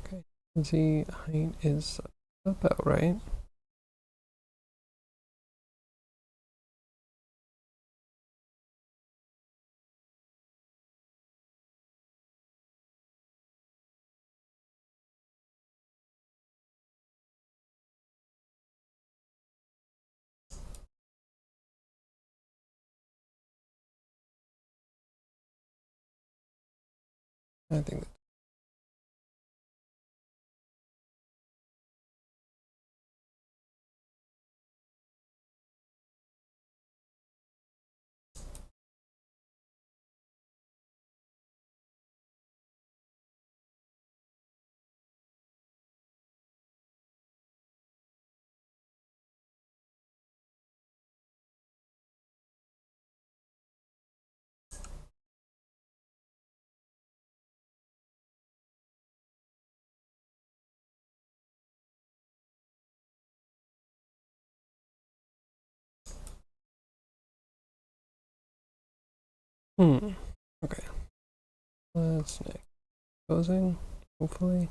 Okay. The height is about right. I think that. Okay. Let's next. Closing, hopefully.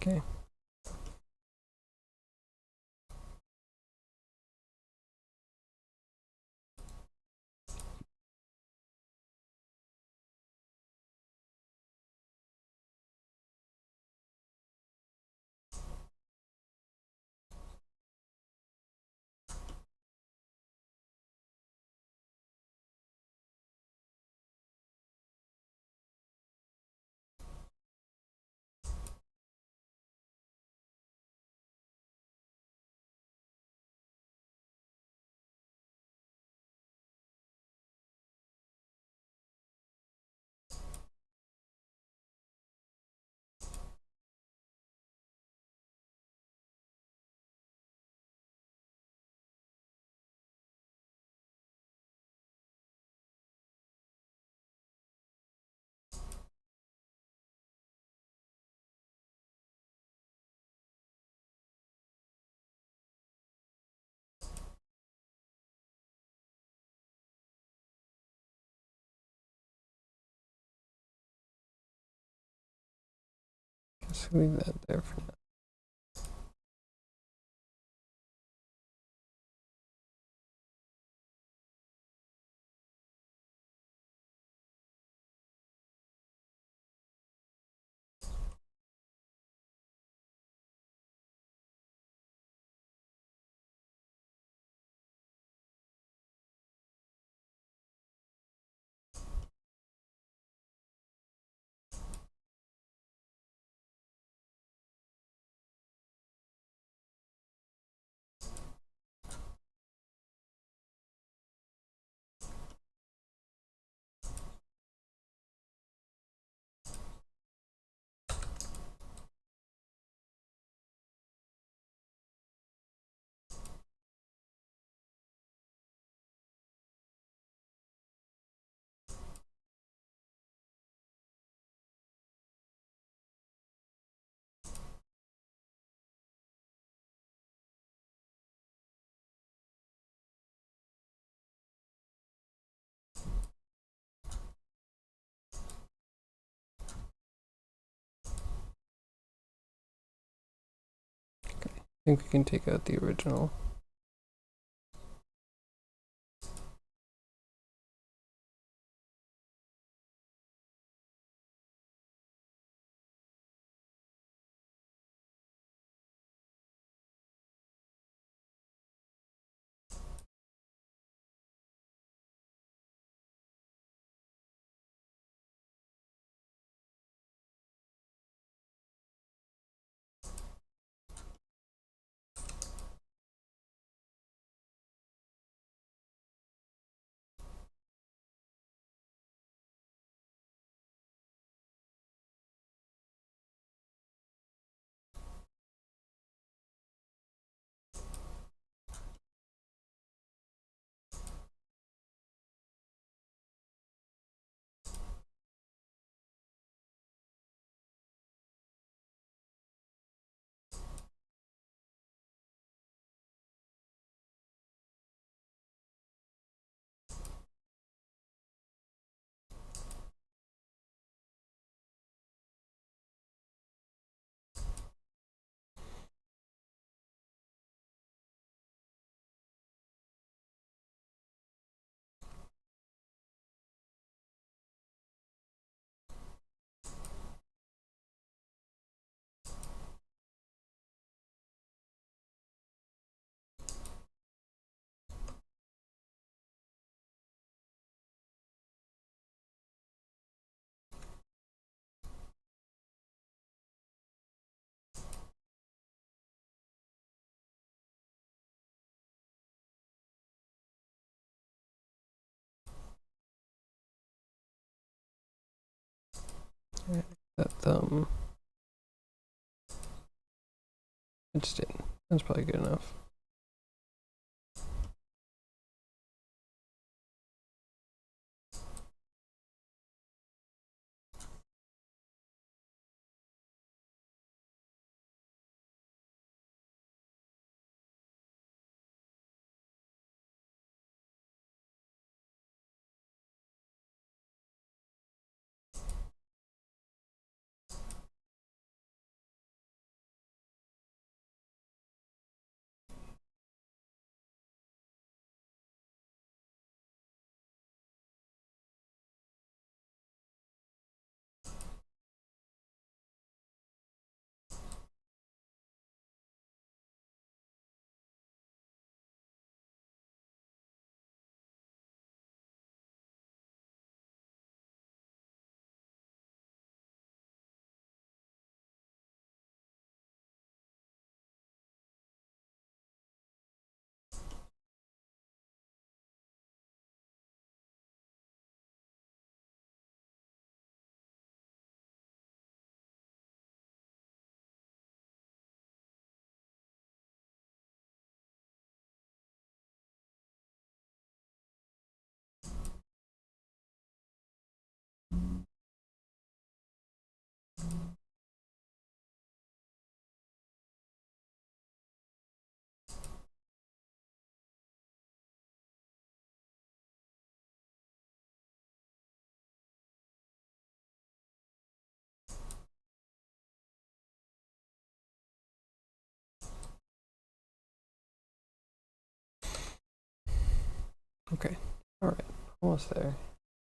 Okay. Guess leave that there for now. I think we can take out the original. That thumb. I just didn't. That's probably good enough. Okay, alright, almost there.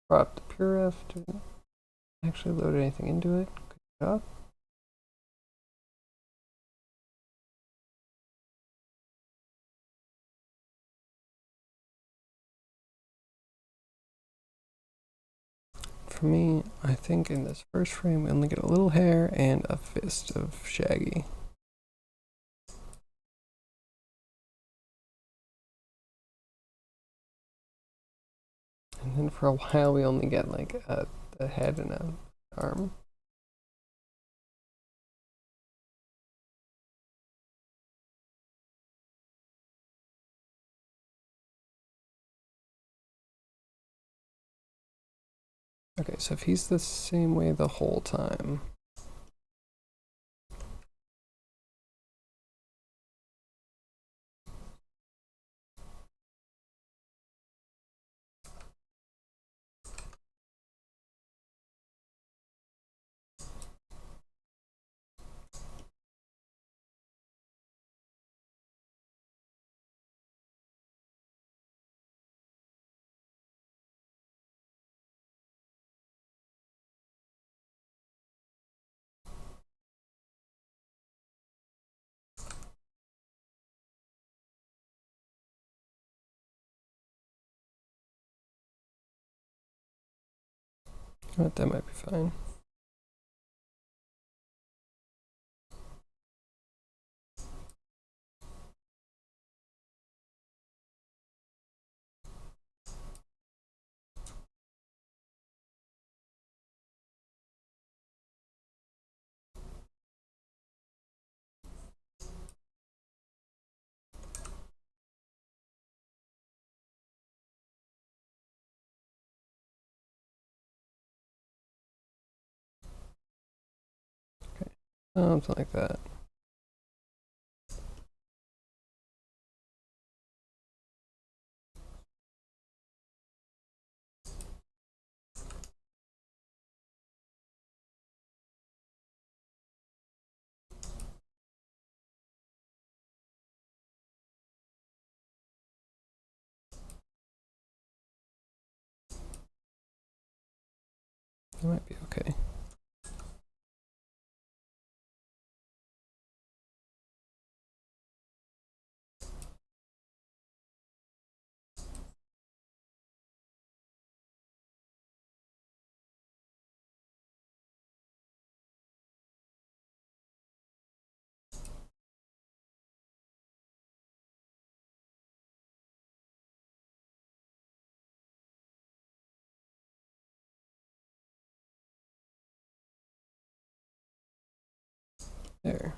Brought up the puref, didn't actually load anything into it. Good job. For me, I think in this first frame we only get a little hair and a fist of Shaggy. And then for a while we only get like a head and an arm. Okay, so if he's the same way the whole time, that might be fine. Something like that. That might be okay. There.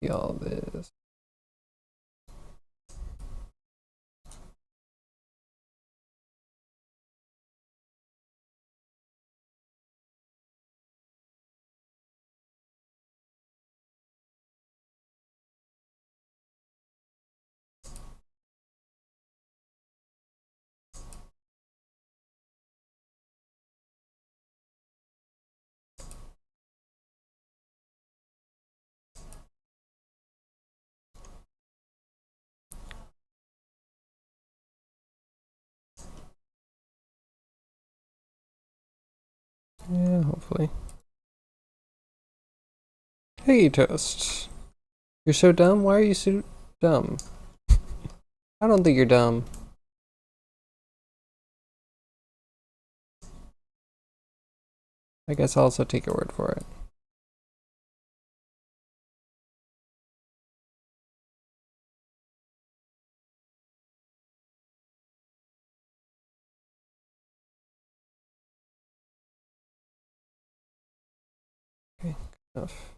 See all this. Yeah, hopefully. Hey, Toast. You're so dumb? Why are you so dumb? I don't think you're dumb. I guess I'll also take your word for it. Okay, enough.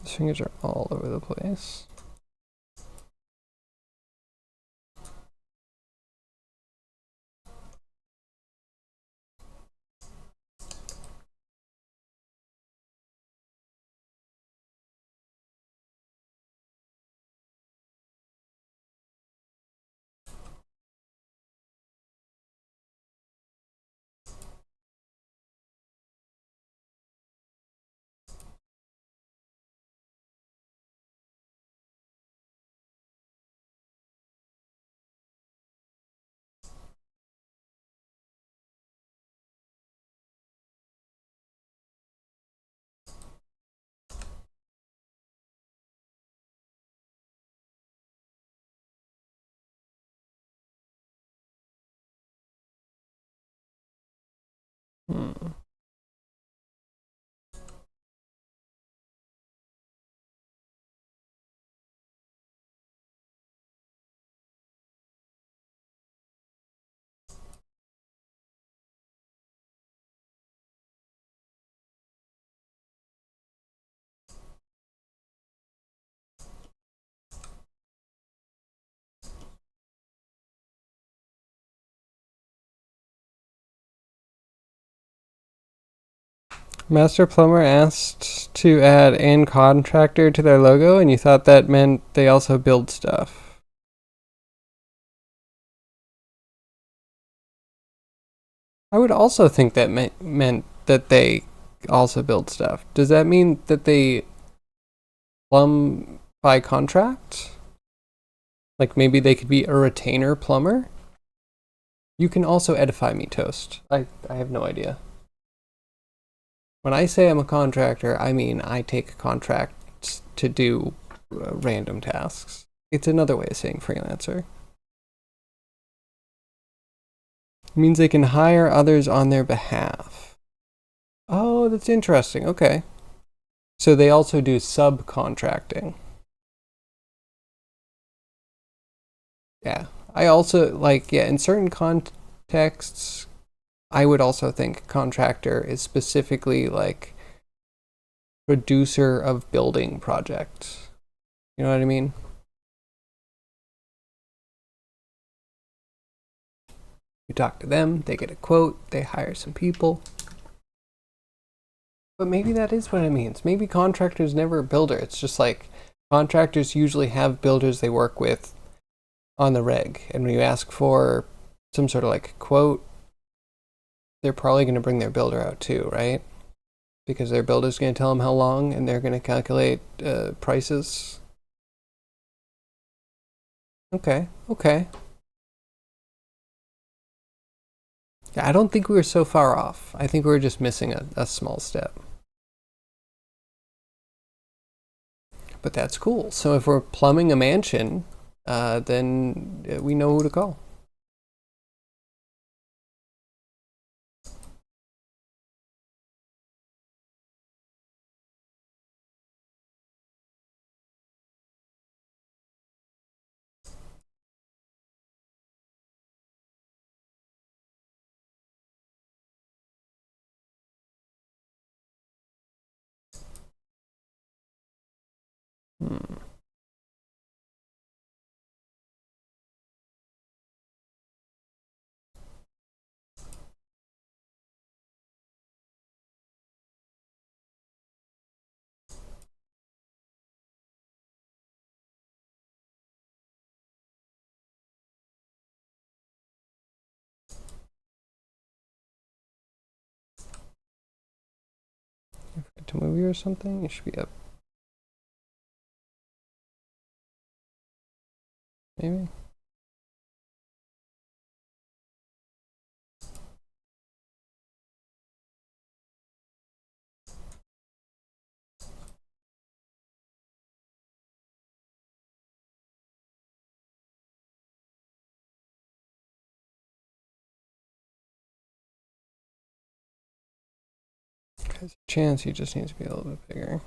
His fingers are all over the place. Hmm. Master Plumber asked to add "and contractor" to their logo, and you thought that meant they also build stuff. I would also think that meant that they also build stuff. Does that mean that they plumb by contract? Like maybe they could be a retainer plumber? You can also edify me, Toast. I have no idea. When I say I'm a contractor, I mean I take contracts to do random tasks. It's another way of saying freelancer. It means they can hire others on their behalf. Oh, that's interesting. Okay. So they also do subcontracting. Yeah. I also like, yeah, in certain contexts, I would also think contractor is specifically like producer of building projects. You know what I mean? You talk to them, they get a quote, they hire some people. But maybe that is what it means. Maybe contractor's never a builder. It's just like contractors usually have builders they work with on the reg. And when you ask for some sort of like quote, they're probably going to bring their builder out too, right? Because their builder's going to tell them how long and they're going to calculate prices. Okay, okay. Yeah, I don't think we were so far off. I think we were just missing a small step. But that's cool. So if we're plumbing a mansion, then we know who to call. Hmm. To movie or something? It should be up. Maybe? There's a chance he just needs to be a little bit bigger.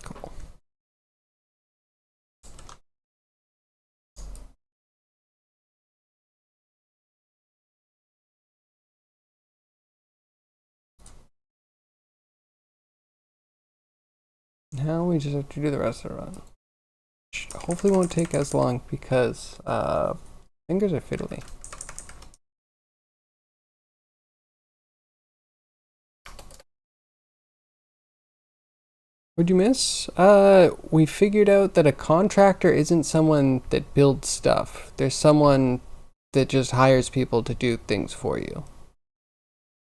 Cool. Now we just have to do the rest of the run. Which hopefully won't take as long because fingers are fiddly. What'd you miss? We figured out that a contractor isn't someone that builds stuff. There's someone that just hires people to do things for you.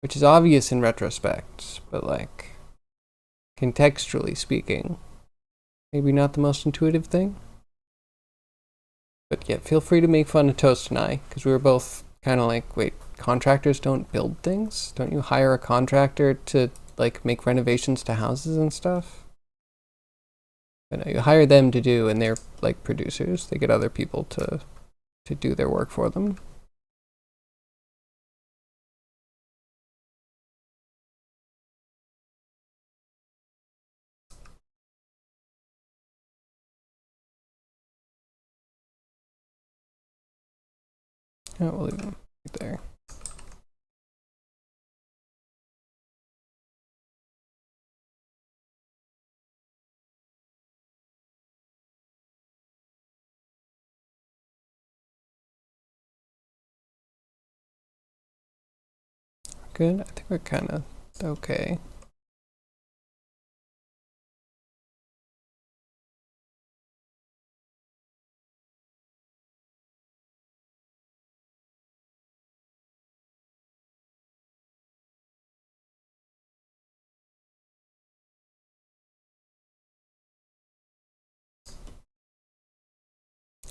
Which is obvious in retrospect, but like, contextually speaking, maybe not the most intuitive thing. But yeah, feel free to make fun of Toast and I, because we were both kind of like, wait, contractors don't build things? Don't you hire a contractor to like make renovations to houses and stuff? But no, you hire them to do, and they're like producers. They get other people to do their work for them. Yeah, we'll leave them right there. Good. I think we're kind of okay.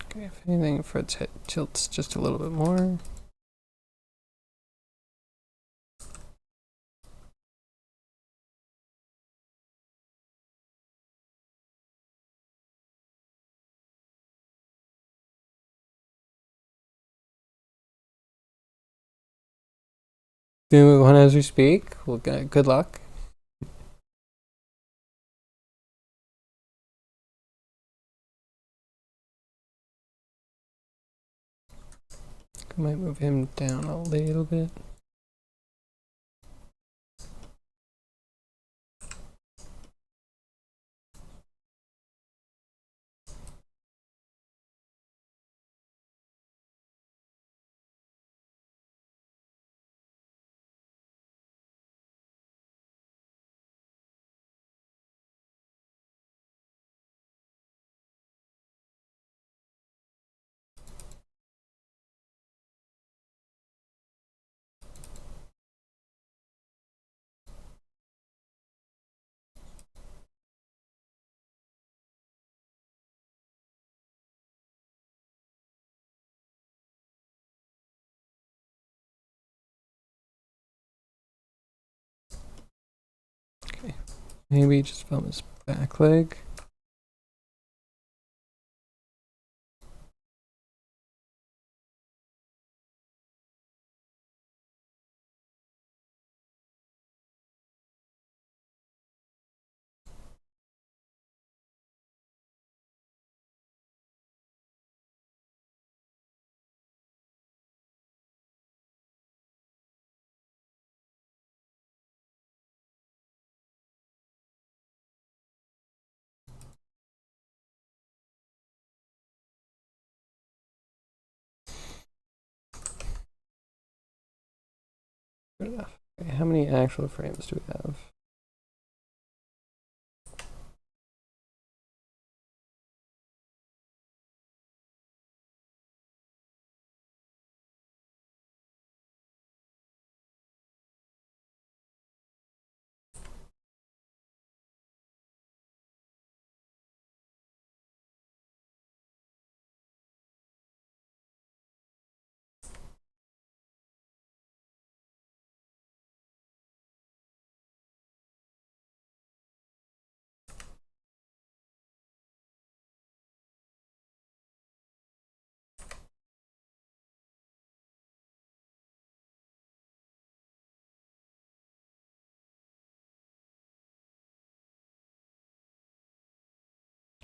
Okay, if anything, Fred's head tilts just a little bit more. Doing one as we speak. Well, good luck. I might move him down a little bit. Okay, maybe just film his back leg. Good enough. Okay, how many actual frames do we have?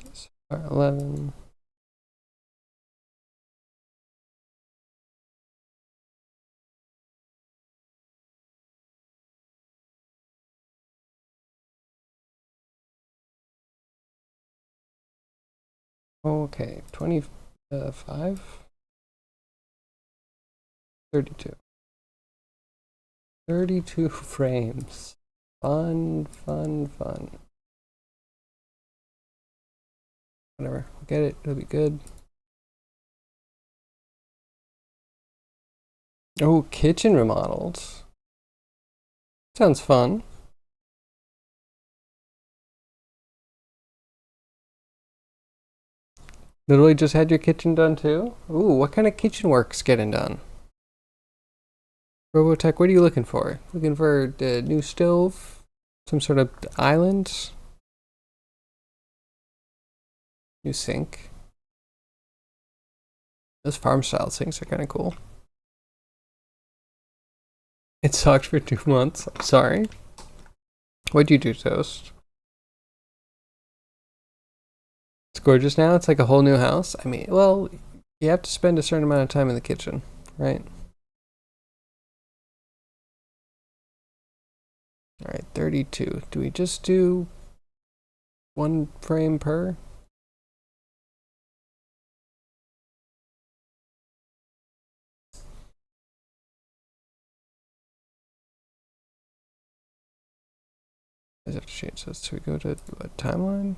Yes. 11. Okay, 25. 32. 32 frames. Fun, fun, fun. Whatever. We'll get it. It'll be good. Oh, kitchen remodels. Sounds fun. Literally just had your kitchen done too? Ooh, what kind of kitchen work's getting done? Robotech, what are you looking for? Looking for a new stove? Some sort of island? New sink? Those farm style sinks are kind of cool. It sucked for 2 months. I'm sorry. What'd you do, Toast? It's gorgeous now. It's like a whole new house. I mean, well, you have to spend a certain amount of time in the kitchen, right? All right, 32. Do we just do 1 frame per? I have to change this. So we go to a timeline.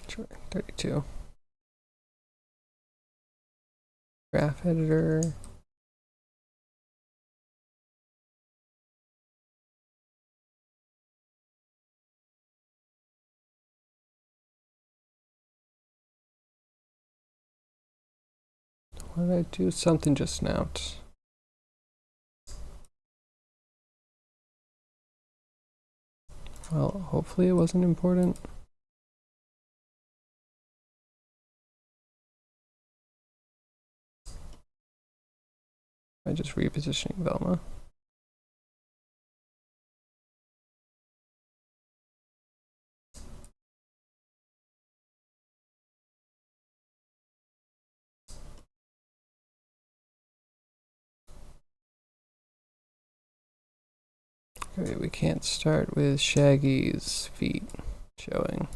Sure, 32. Graph editor. Why did I do something just now? Well, hopefully it wasn't important. By just repositioning Velma. Okay, we can't start with Shaggy's feet showing.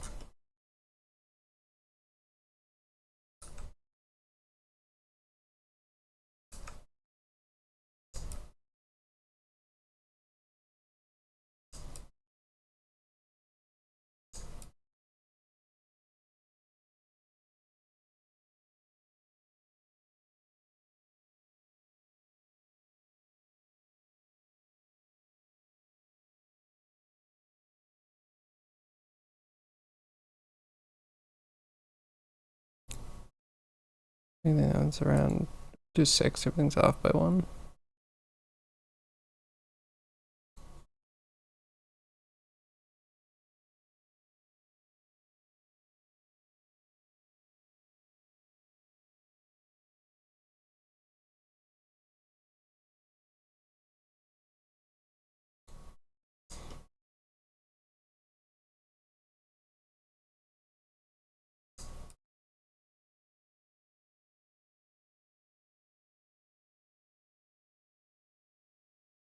Everything else around just 6, everything's off by 1.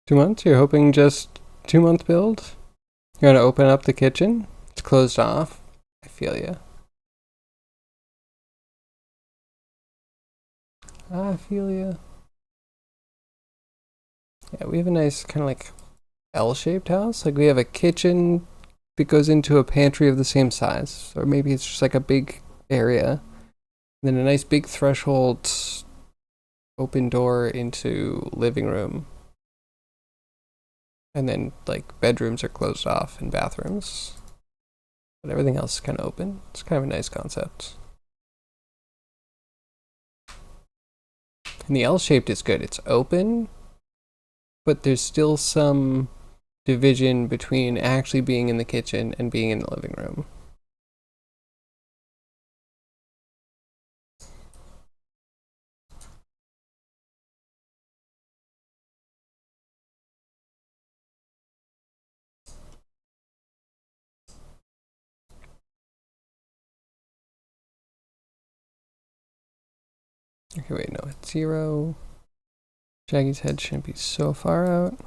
$2 months? You're hoping just 2-month build? You're gonna open up the kitchen? It's closed off. I feel ya. I feel ya. Yeah, we have a nice kind of like L-shaped house. Like we have a kitchen that goes into a pantry of the same size, or maybe it's just like a big area. And then a nice big threshold, open door into living room. And then like bedrooms are closed off and bathrooms. But everything else is kind of open. It's kind of a nice concept. And the L-shaped is good. It's open, but there's still some division between actually being in the kitchen and being in the living room. Okay, wait, no, it's 0. Shaggy's head shouldn't be so far out.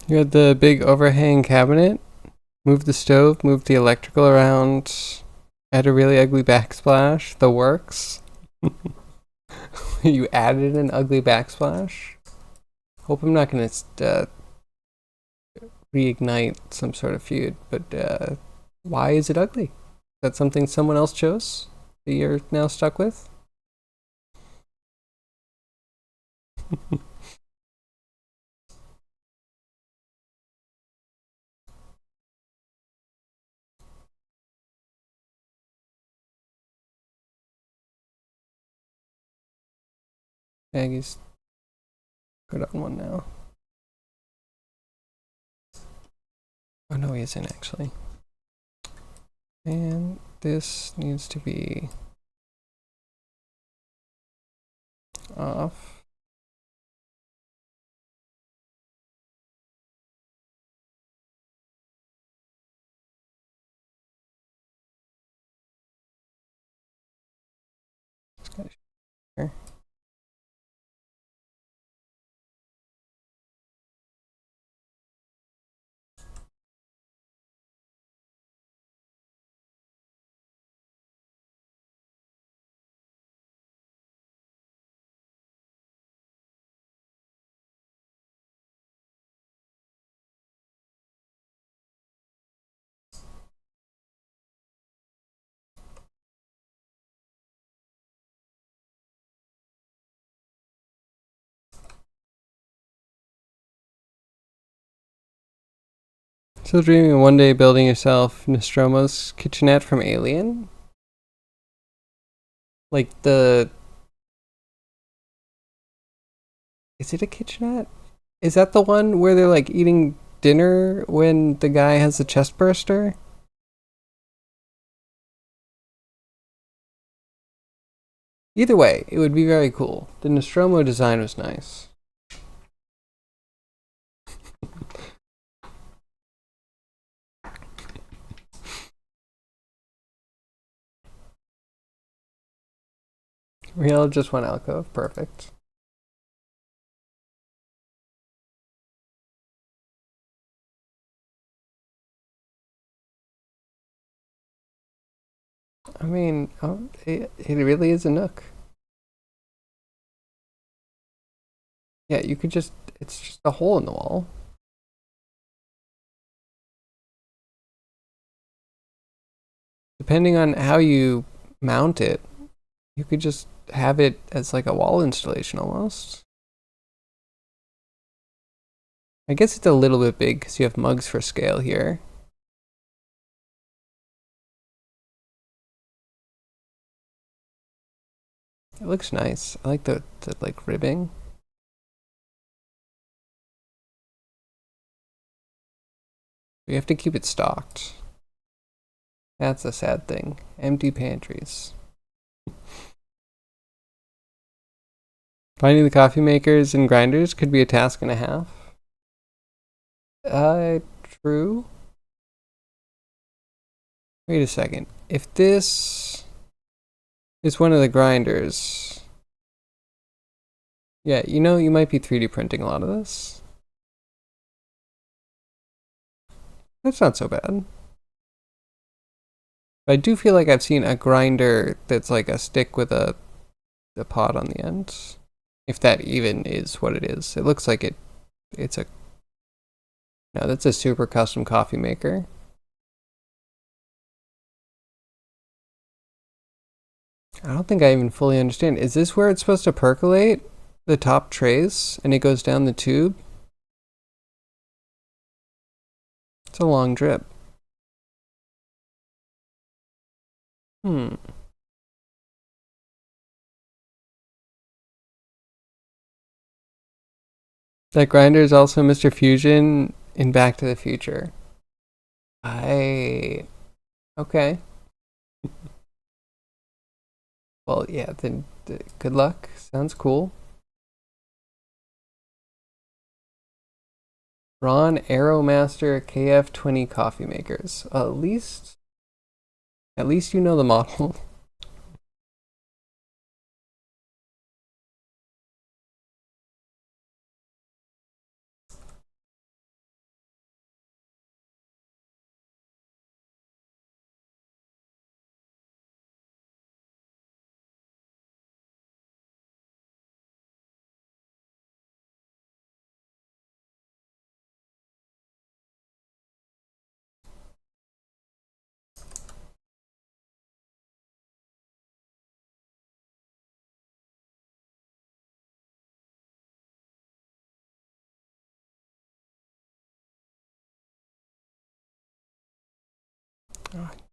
You had the big overhang cabinet. Move the stove, move the electrical around, add a really ugly backsplash. The works. You added an ugly backsplash. Hope I'm not gonna reignite some sort of feud, but why is it ugly? Is that something someone else chose that you're now stuck with? Maggie's good on 1 now. Oh no, he isn't actually. And this needs to be off. Here. Still dreaming of one day building yourself Nostromo's kitchenette from Alien? Like the... Is it a kitchenette? Is that the one where they're like eating dinner when the guy has a chest burster? Either way, it would be very cool. The Nostromo design was nice. Real just one alcove, perfect. I mean, oh, it really is a nook. Yeah, you could just, it's just a hole in the wall. Depending on how you mount it, you could just have it as like a wall installation almost. I guess it's a little bit big because you have mugs for scale here. It looks nice. I like the like ribbing. We have to keep it stocked. That's a sad thing. Empty pantries. Finding the coffee makers and grinders could be a task and a half. True. Wait a second. If this is one of the grinders, yeah, you know, you might be 3D printing a lot of this. That's not so bad. But I do feel like I've seen a grinder that's like a stick with a pod on the end. If that even is what it is. It looks like it's a... No, that's a super custom coffee maker. I don't think I even fully understand. Is this where it's supposed to percolate? The top trays? And it goes down the tube? It's a long drip. Hmm. That grinder is also Mr. Fusion in Back to the Future. I... Okay. Well, yeah, then good luck. Sounds cool. Ron Aeromaster KF20 coffee makers. At least you know the model.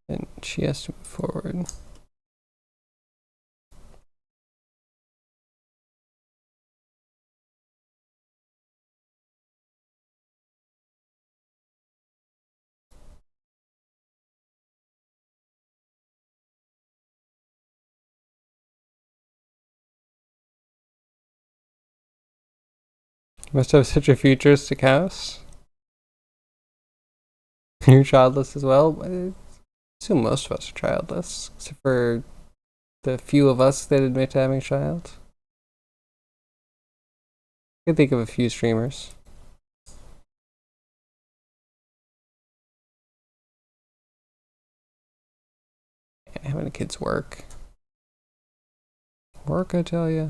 And she has to move forward. Must have such a futuristic house. You're childless as well? I assume most of us are childless, except for the few of us that admit to having a child. I can think of a few streamers. Having the kids work. Work, I tell ya.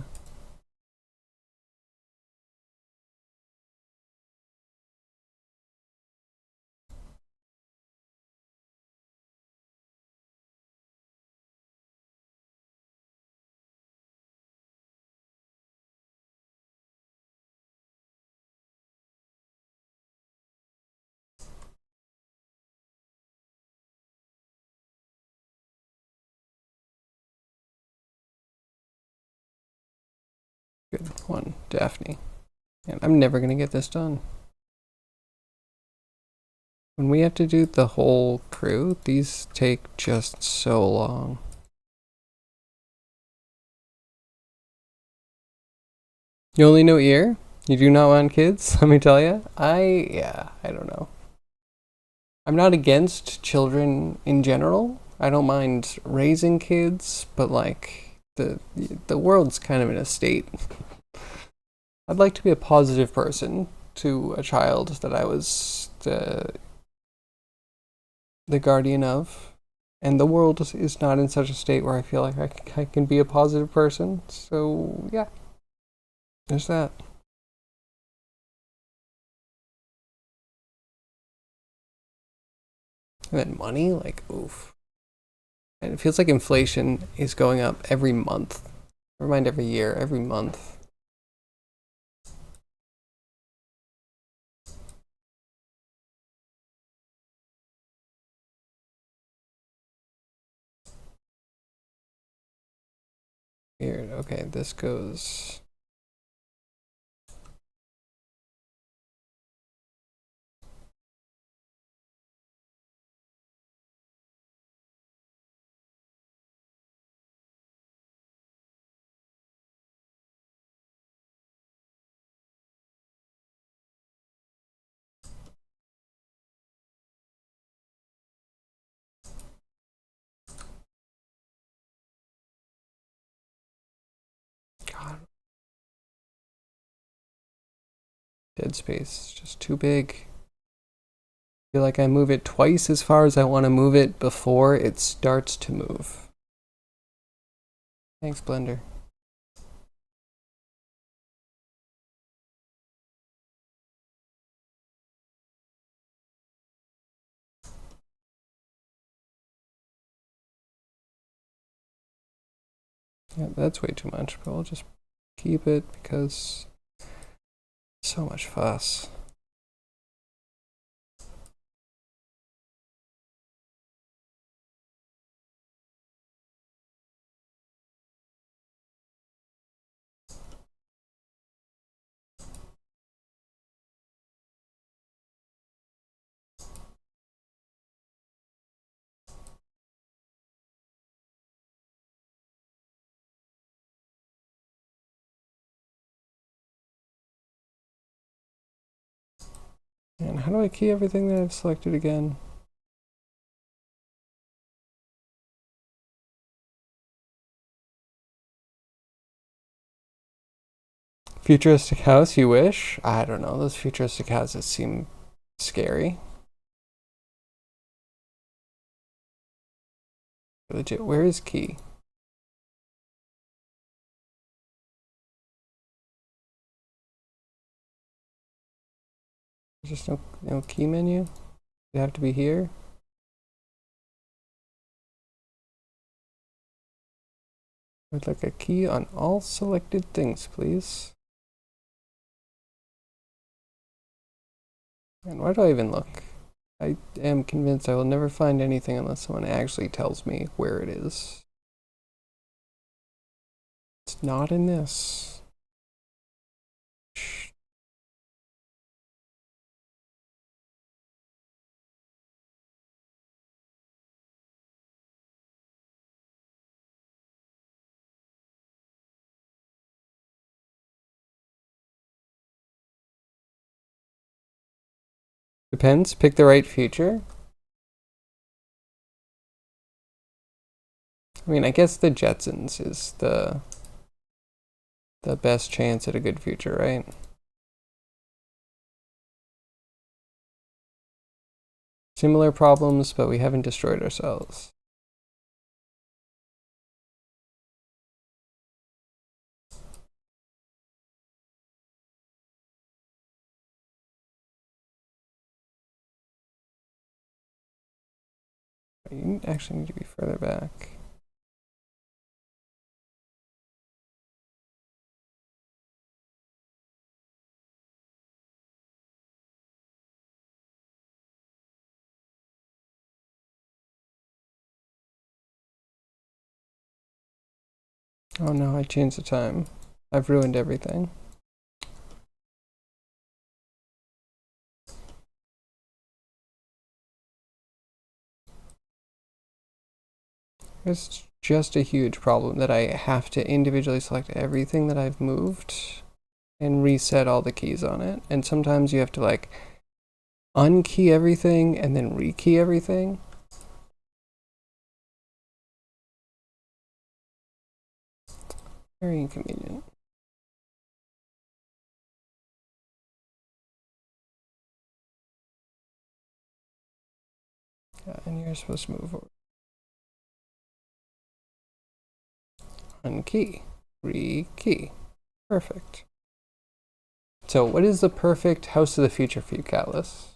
Good one, Daphne. And I'm never gonna get this done. When we have to do the whole crew, these take just so long. You only know ear? You do not want kids? Let me tell you. I don't know. I'm not against children in general. I don't mind raising kids, but like the world's kind of in a state. I'd like to be a positive person to a child that I was the guardian of, and the world is not in such a state where I feel like I can be a positive person. So yeah, there's that. And then money, like oof. And it feels like inflation is going up every month. Never mind every year, every month. Weird. Okay, this goes. God, dead space. Just too big. I feel like I move it twice as far as I want to move it before it starts to move. Thanks, Blender. Yeah, that's way too much, but I'll just keep it because so much fuss. And how do I key everything that I've selected again? Futuristic house, you wish? I don't know. Those futuristic houses seem scary. Legit, where is key? There's just no key menu? You have to be here? I'd like a key on all selected things, please. And why do I even look? I am convinced I will never find anything unless someone actually tells me where it is. It's not in this. Shh. Depends. Pick the right future. I mean, I guess the Jetsons is the best chance at a good future, right? Similar problems, but we haven't destroyed ourselves. You actually need to be further back. Oh no, I changed the time. I've ruined everything. It's just a huge problem that I have to individually select everything that I've moved and reset all the keys on it. And sometimes you have to like unkey everything and then rekey everything. Very inconvenient. Yeah, and you're supposed to move over. Unkey, rekey. Perfect. So what is the perfect house of the future for you, Catalyst?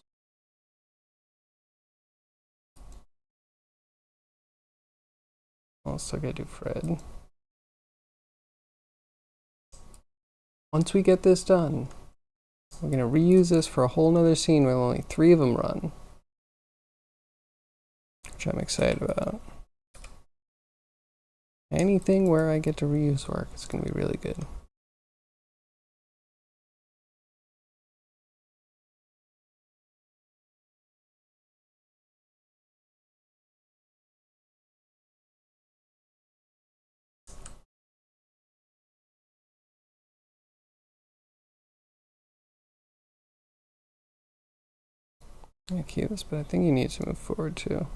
I'll still gotta do Fred. Once we get this done, we're gonna reuse this for a whole nother scene where only 3 of them run. Which I'm excited about. Anything where I get to reuse work is gonna be really good. I key this, but I think you need to move forward too.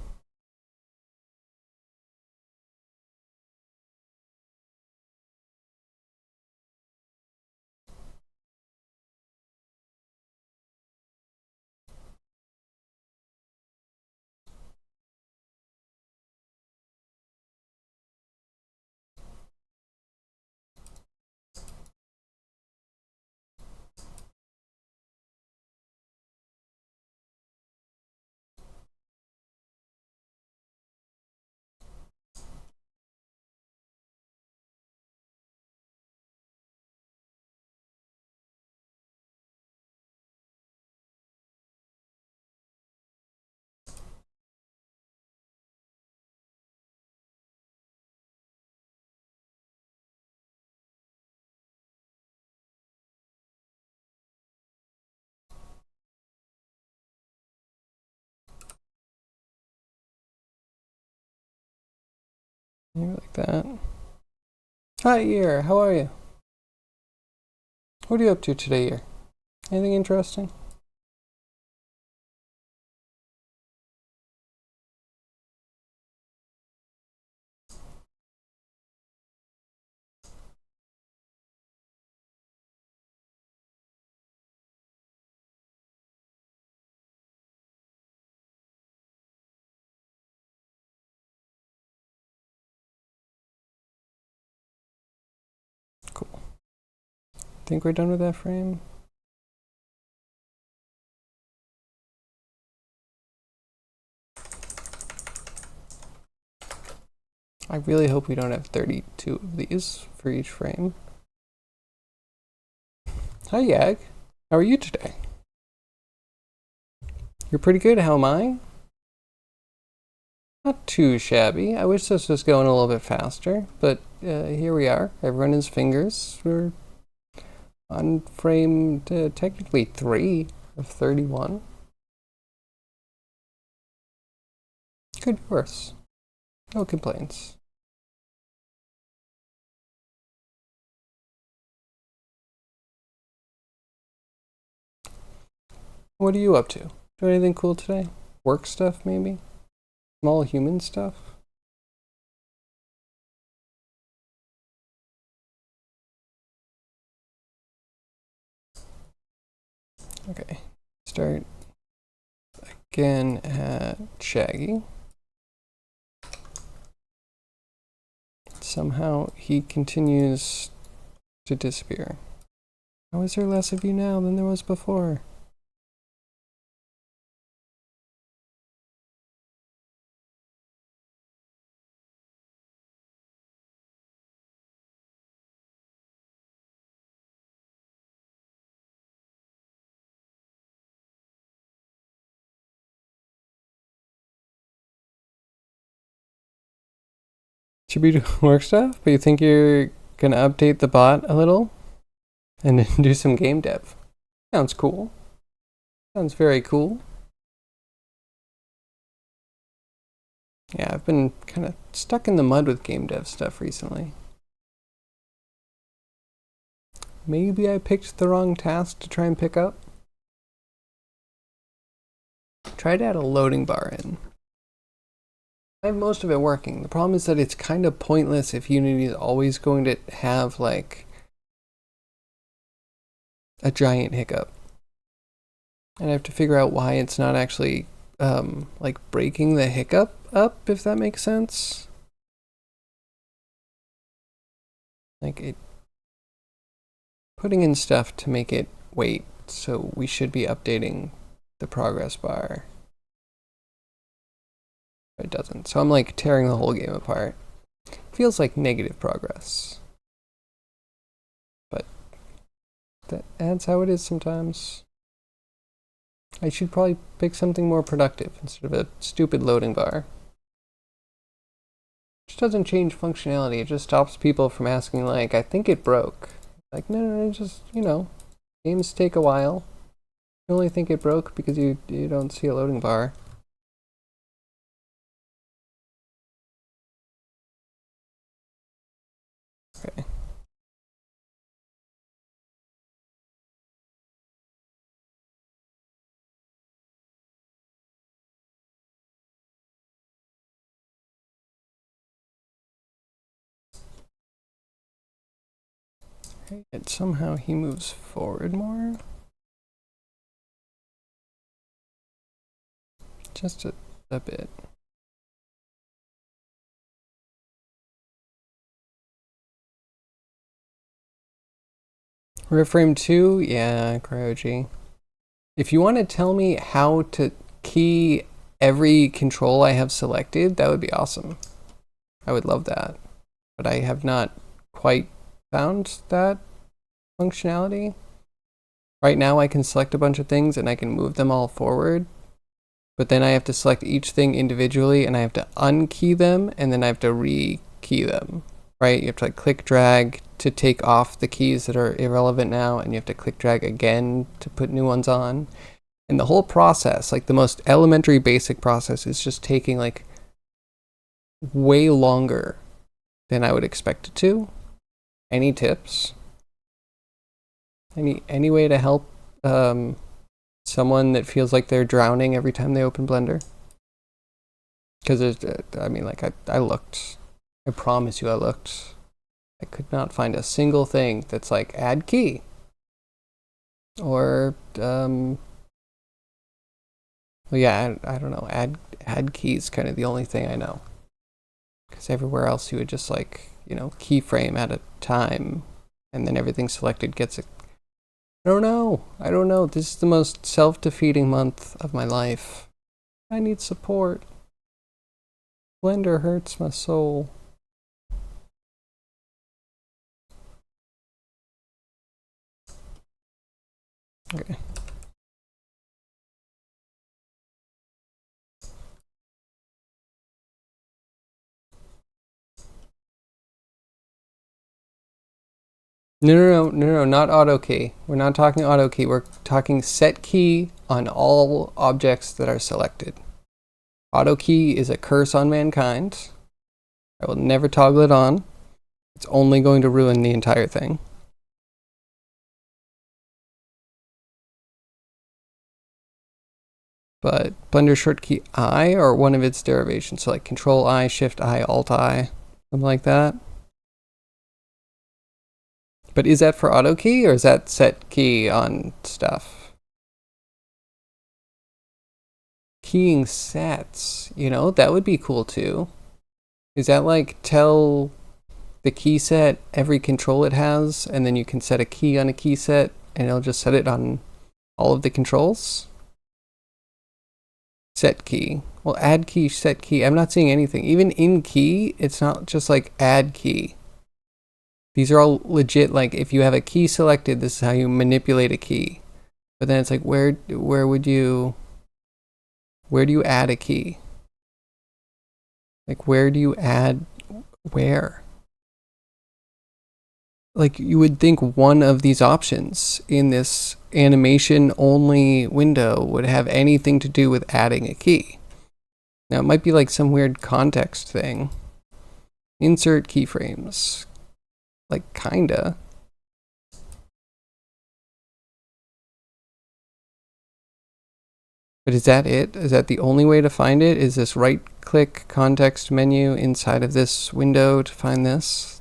Maybe like that. Hi, Ear. How are you? What are you up to today, Ear? Anything interesting? Cool. Think we're done with that frame? I really hope we don't have 32 of these for each frame. Hi, Yag. How are you today? You're pretty good. How am I? Not too shabby. I wish this was going a little bit faster, but here we are. Everyone has fingers. We're on frame technically 3 of 31. Could be worse. No complaints. What are you up to? Do anything cool today? Work stuff, maybe? Small human stuff? Okay. Start again at Shaggy. Somehow he continues to disappear. How is there less of you now than there was before? Should be doing work stuff, but you think you're gonna update the bot a little and then do some game dev? Sounds cool. Sounds very cool. Yeah, I've been kind of stuck in the mud with game dev stuff recently. Maybe I picked the wrong task to try and pick up. Try to add a loading bar in. I have most of it working. The problem is that it's kind of pointless if Unity is always going to have like a giant hiccup. And I have to figure out why it's not actually like breaking the hiccup up, if that makes sense. Like it putting in stuff to make it wait, so we should be updating the progress bar. It doesn't. So I'm like tearing the whole game apart. Feels like negative progress. But that's how it is sometimes. I should probably pick something more productive instead of a stupid loading bar. Which doesn't change functionality, it just stops people from asking like, I think it broke. Like, no, just, you know, games take a while. You only think it broke because you don't see a loading bar. Okay. And somehow he moves forward more. Just a bit. Reframe 2? Yeah, Cryogy. If you want to tell me how to key every control I have selected, that would be awesome. I would love that. But I have not quite found that functionality. Right now I can select a bunch of things and I can move them all forward. But then I have to select each thing individually and I have to unkey them and then I have to re-key them. Right? You have to like click drag to take off the keys that are irrelevant now, and you have to click drag again to put new ones on. And the whole process, like the most elementary basic process, is just taking like way longer than I would expect it to. Any tips? Any way to help someone that feels like they're drowning every time they open Blender? Because I mean, like I looked. I promise you I looked. I could not find a single thing that's like add key. Or, well, yeah, I don't know. Add key is kind of the only thing I know. Because everywhere else you would just like, you know, keyframe at a time and then everything selected gets it. I don't know. This is the most self-defeating month of my life. I need support. Blender hurts my soul. Okay. No, not auto key. We're not talking auto key. We're talking set key on all objects that are selected. Auto key is a curse on mankind. I will never toggle it on. It's only going to ruin the entire thing. But Blender shortcut I or one of its derivations, so like Control I, Shift I, Alt I, something like that. But is that for auto key or is that set key on stuff? Keying sets, you know, that would be cool too. Is that like tell the key set every control it has, and then you can set a key on a key set and it'll just set it on all of the controls? Set key. Well, add key, set key. I'm not seeing anything. Even in key, it's not just like add key. These are all legit, like if you have a key selected, this is how you manipulate a key. But then it's like where do you add a key? Like where do you add where? Like you would think one of these options in this animation only window would have anything to do with adding a key. Now it might be like some weird context thing. Insert keyframes. Like kinda. But is that it? Is that the only way to find it? Is this right click context menu inside of this window to find this?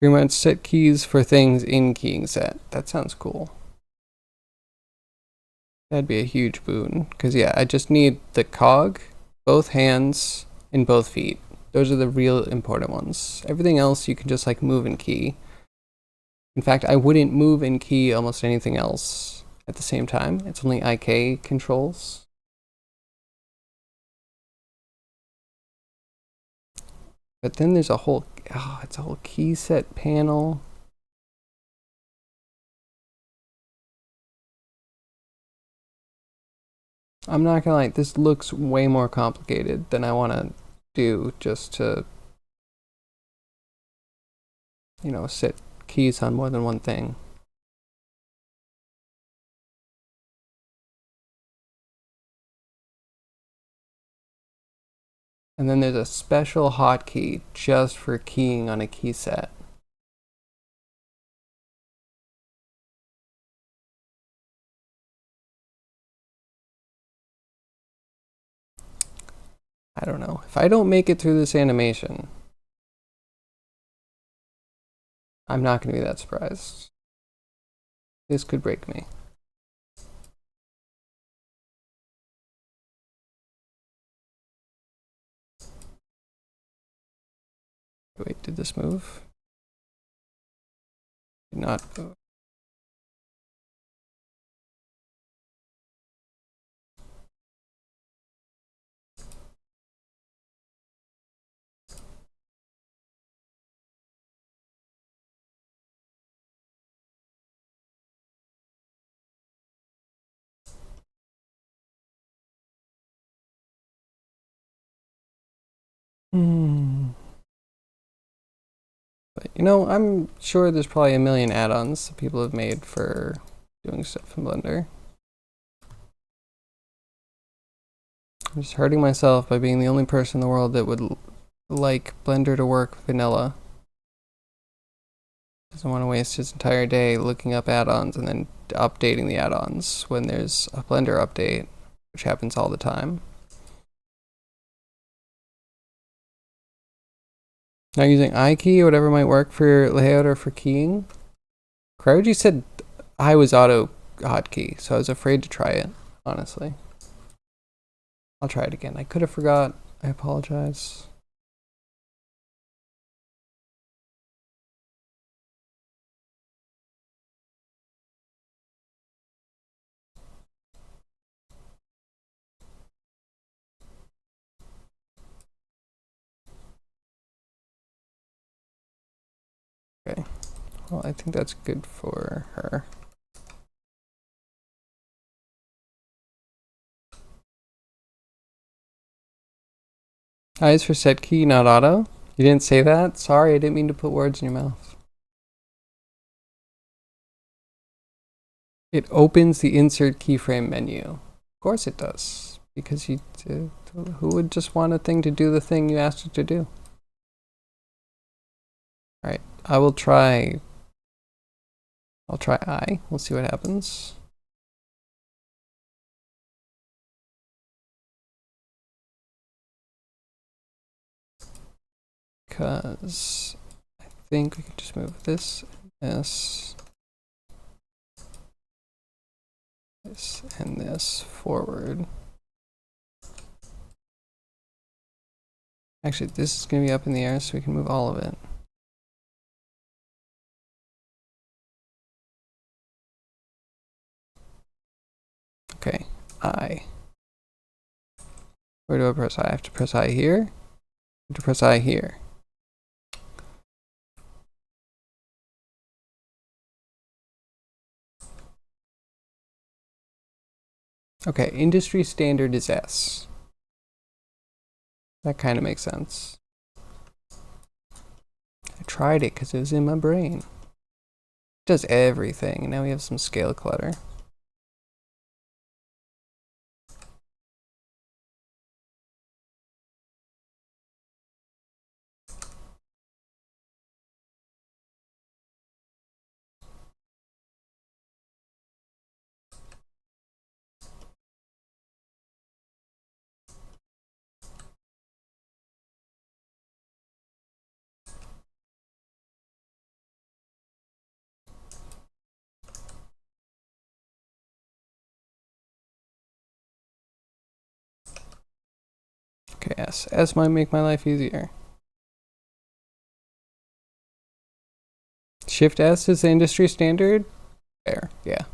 Pretty much set keys for things in keying set. That sounds cool. That'd be a huge boon. Because yeah, I just need the cog, both hands, and both feet. Those are the real important ones. Everything else you can just like move and key. In fact, I wouldn't move and key almost anything else at the same time. It's only IK controls. But then there's a whole, it's a whole key set panel. I'm not gonna lie, this looks way more complicated than I want to do just to, you know, set keys on more than one thing. And then there's a special hotkey just for keying on a key set. I don't know. If I don't make it through this animation, I'm not going to be that surprised. This could break me. Wait, did this move? Did not move. But you know, I'm sure there's probably a million add-ons that people have made for doing stuff in Blender. I'm just hurting myself by being the only person in the world that would like Blender to work vanilla. Doesn't want to waste his entire day looking up add-ons and then updating the add-ons when there's a Blender update, which happens all the time. Now using I key or whatever might work for layout or for keying. Cryogy said I was auto hotkey, so I was afraid to try it, honestly. I'll try it again. I could have forgot. I apologize. Okay. Well, I think that's good for her. I is for set key, not auto. You didn't say that? Sorry, I didn't mean to put words in your mouth. It opens the insert keyframe menu. Of course it does. Because who would just want a thing to do the thing you asked it to do? Alright, I'll try I. We'll see what happens. Because I think we can just move this, this and this forward. Actually, this is going to be up in the air, so we can move all of it. Okay, I. Where do I press I? I have to press I here? I have to press I here. Okay, industry standard is S. That kind of makes sense. I tried it because it was in my brain. It does everything, and now we have some scale clutter. Okay, S. S might make my life easier. Shift S is the industry standard? There, yeah.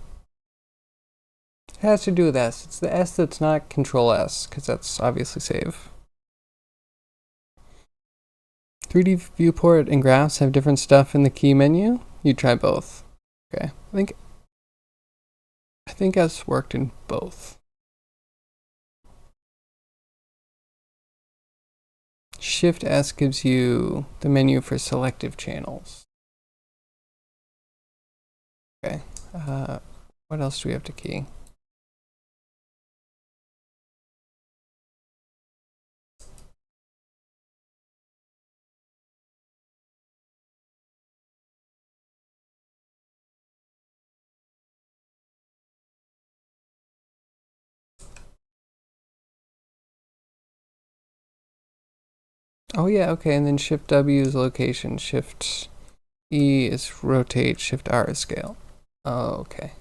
It has to do with S. It's the S that's not Control S, because that's obviously save. 3D viewport and graphs have different stuff in the key menu. You try both. Okay, I think S worked in both. Shift S gives you the menu for selective channels. Okay, what else do we have to key? Oh yeah, okay, and then Shift W is location, Shift E is rotate, Shift R is scale. Oh, okay.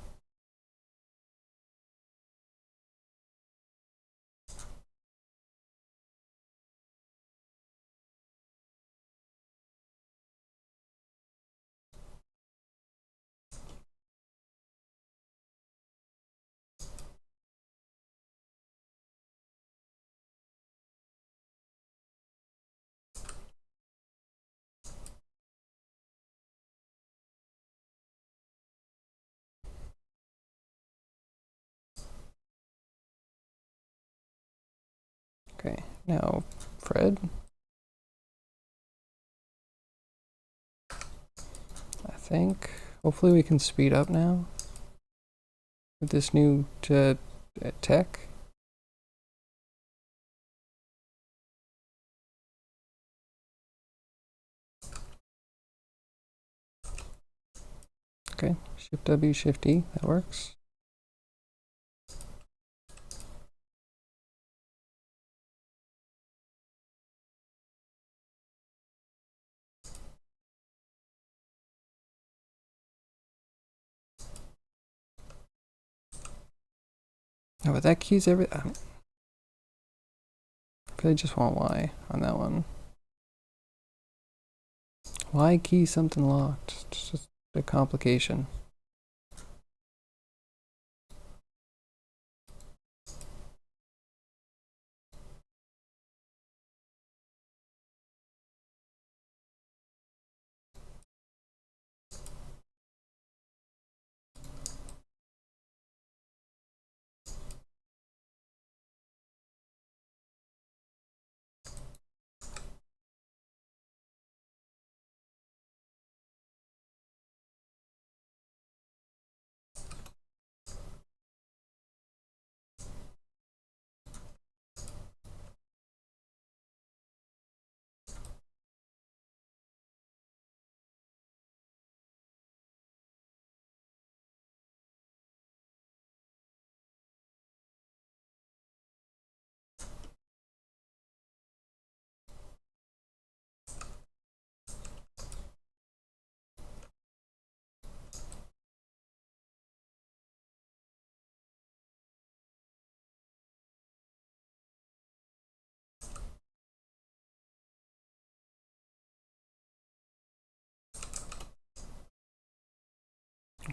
Okay, now Fred. I think hopefully we can speed up now with this new tech. Okay, Shift W, Shift E, that works. No, but that key's everything. I really just want Y on that one. Why key something locked? It's just a complication.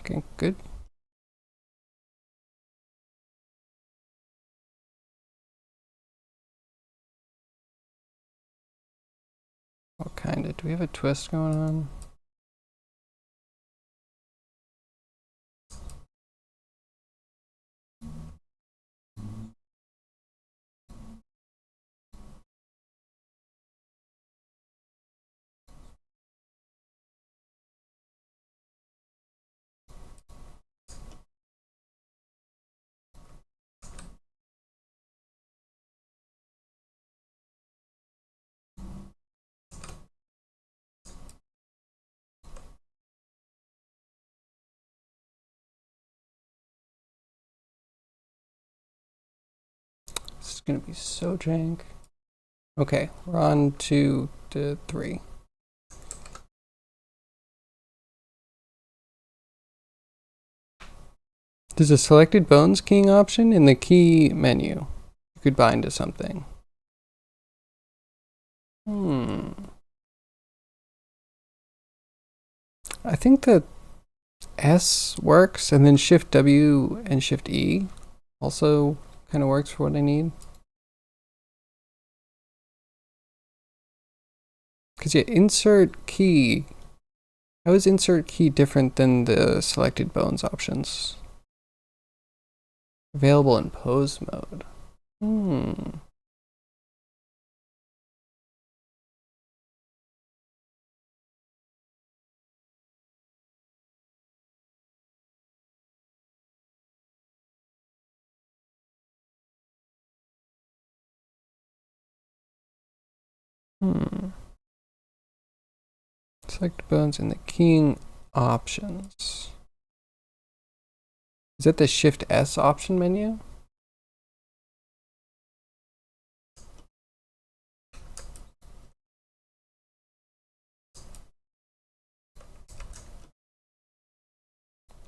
Okay, good. What kind of, do we have a twist going on? This is gonna be so jank. Okay, we're on to 3. There's a selected bones keying option in the key menu. You could bind to something. I think that S works, and then Shift W and Shift E also kind of works for what I need. Because yeah, insert key. How is insert key different than the selected bones options? Available in pose mode. Select bones in the keying options. Is that the Shift S option menu?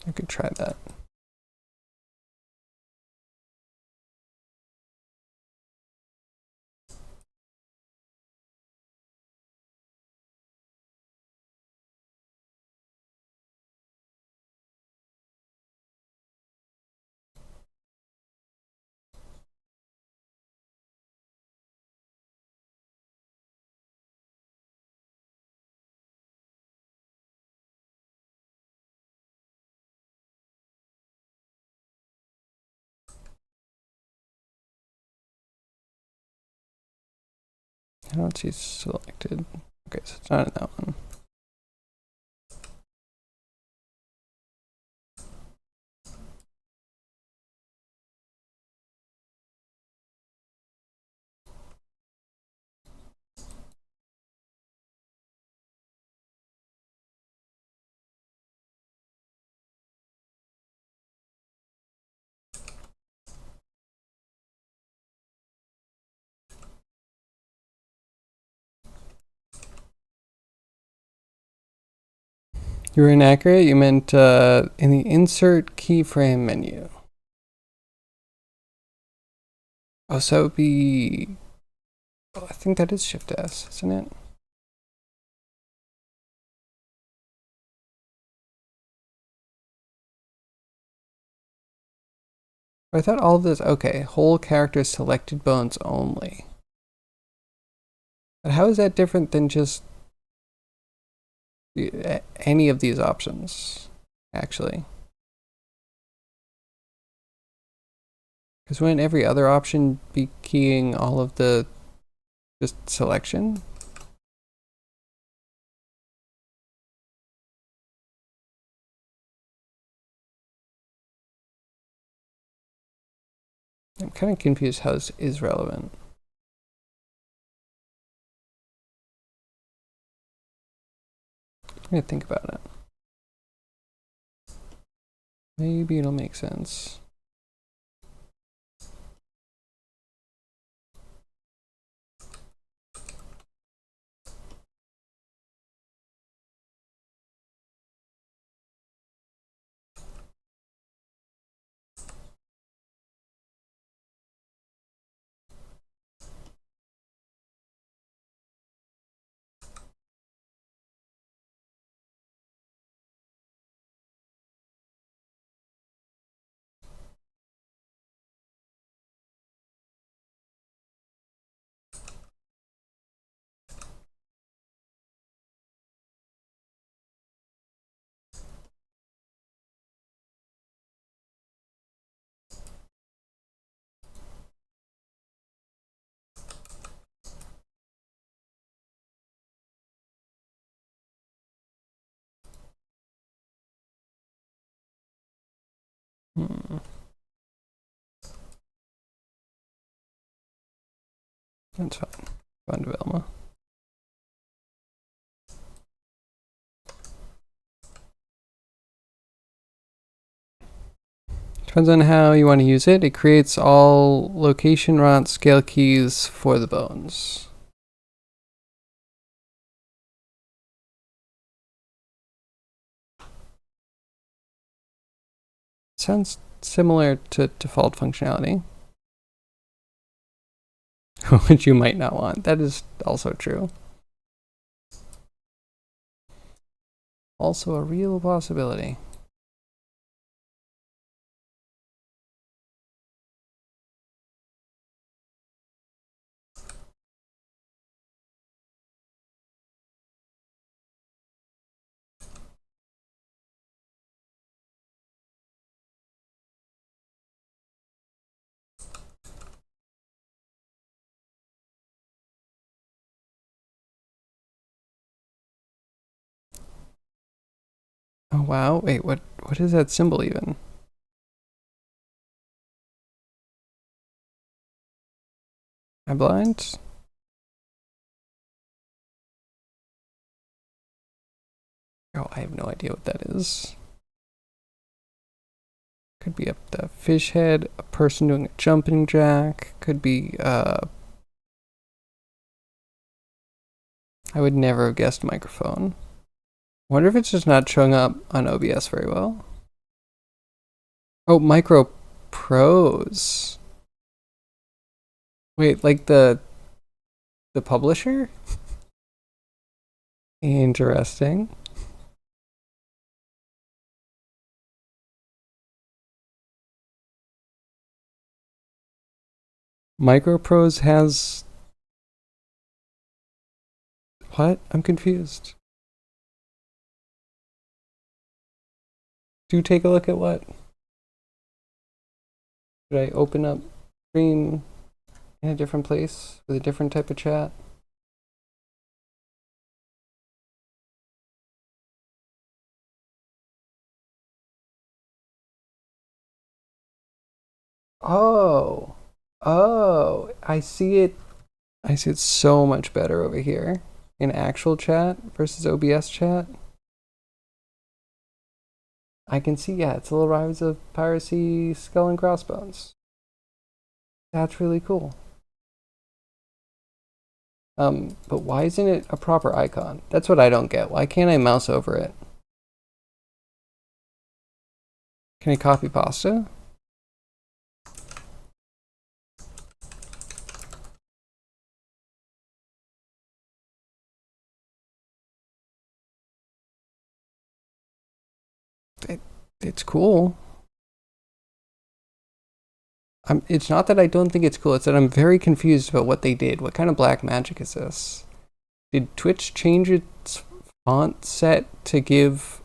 I could try that. I don't see selected. Okay, so it's not in that one. You were inaccurate. You meant in the insert keyframe menu. Oh, so it would be. Oh, I think that is Shift S, isn't it? I thought all of this. Okay, whole character selected bones only. But how is that different than just any of these options, actually? Because wouldn't every other option be keying all of the just selection? I'm kind of confused how this is relevant. I'm gonna think about it. Maybe it'll make sense. Hmm. That's fine. Fun to Velma. Depends on how you want to use it. It creates all location rot scale keys for the bones. Sounds similar to default functionality. Which you might not want. That is also true. Also a real possibility. Oh wow, wait, what is that symbol even? Am I blind? Oh, I have no idea what that is. Could be the fish head, a person doing a jumping jack, could be I would never have guessed microphone. Wonder if it's just not showing up on OBS very well. Oh, micro pros. Wait, like the publisher? Interesting. Microprose has what? I'm confused. Do take a look at what? Should I open up screen in a different place with a different type of chat? Oh. Oh, I see it. I see it so much better over here in actual chat versus OBS chat. I can see, yeah, it's a little Rise of Piracy Skull and Crossbones. That's really cool. But why isn't it a proper icon? That's what I don't get. Why can't I mouse over it? Can I copy pasta? It's cool. It's not that I don't think it's cool, it's that I'm very confused about what they did. What kind of black magic is this? Did Twitch change its font set to give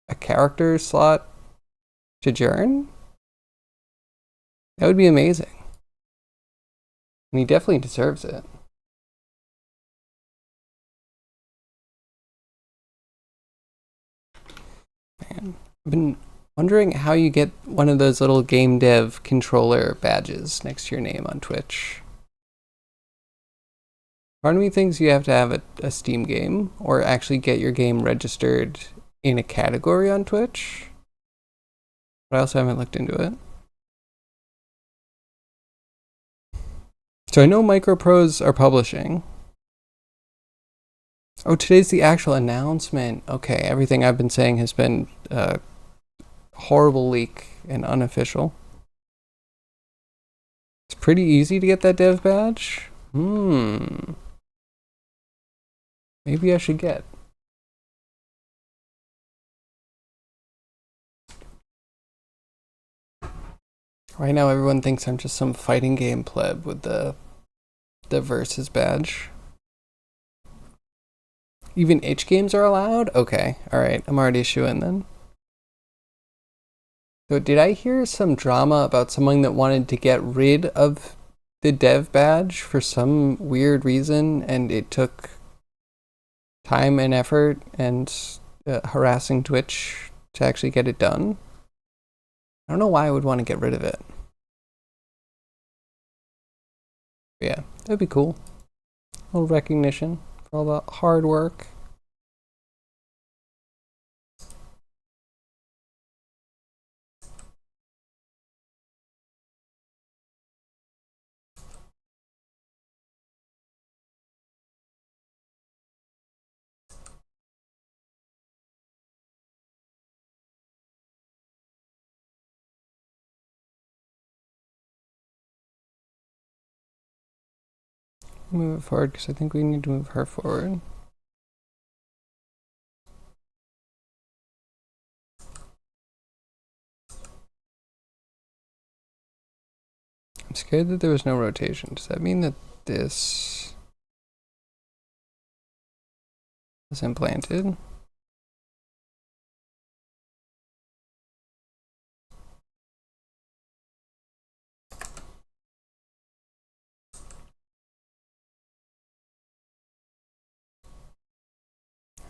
a character slot to Jern? That would be amazing. And he definitely deserves it. Man, I've been wondering how you get one of those little game dev controller badges next to your name on Twitch. Part of me thinks you have to have a Steam game or actually get your game registered in a category on Twitch. But I also haven't looked into it. So I know Micropros are publishing. Oh, today's the actual announcement. Okay, everything I've been saying has been horrible leak and unofficial. It's pretty easy to get that dev badge. Maybe I should get. Right now everyone thinks I'm just some fighting game pleb with the versus badge. Even itch games are allowed? Okay, alright, I'm already shoo-in then. So did I hear some drama about someone that wanted to get rid of the dev badge for some weird reason, and it took time and effort and harassing Twitch to actually get it done? I don't know why I would want to get rid of it. But yeah, that'd be cool. A little recognition for all the hard work. Move it forward because I think we need to move her forward. I'm scared that there was no rotation. Does that mean that this was implanted?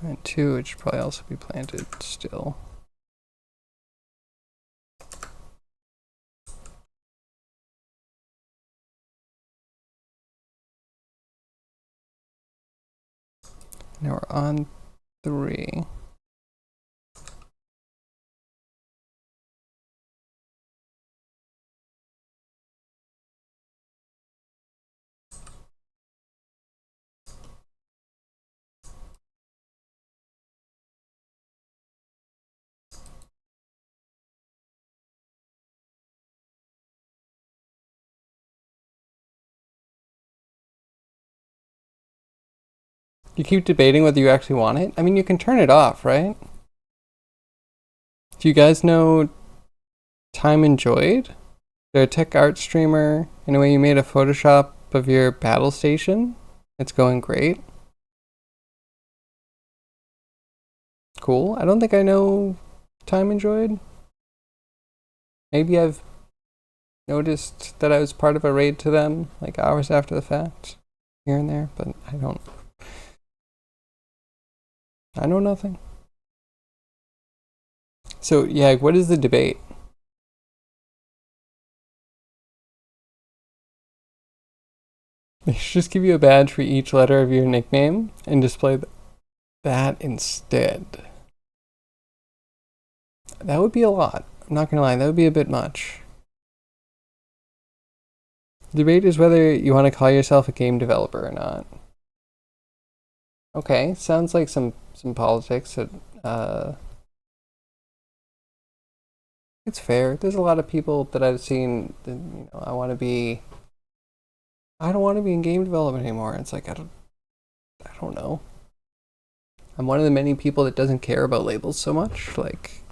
And 2, it should probably also be planted still. Now we're on 3. You keep debating whether you actually want it? I mean, you can turn it off, right? Do you guys know Time Enjoyed? They're a tech art streamer. Anyway, you made a Photoshop of your battle station. It's going great. Cool. I don't think I know Time Enjoyed. Maybe I've noticed that I was part of a raid to them, like hours after the fact, here and there, but I know nothing. So yeah, what is the debate? They should just give you a badge for each letter of your nickname and display that instead. That would be a lot. I'm not gonna lie, that would be a bit much. The debate is whether you want to call yourself a game developer or not. Okay, sounds like some politics that it's fair. There's a lot of people that I've seen that, you know, I don't want to be in game development anymore. It's like I don't know. I'm one of the many people that doesn't care about labels so much. Like,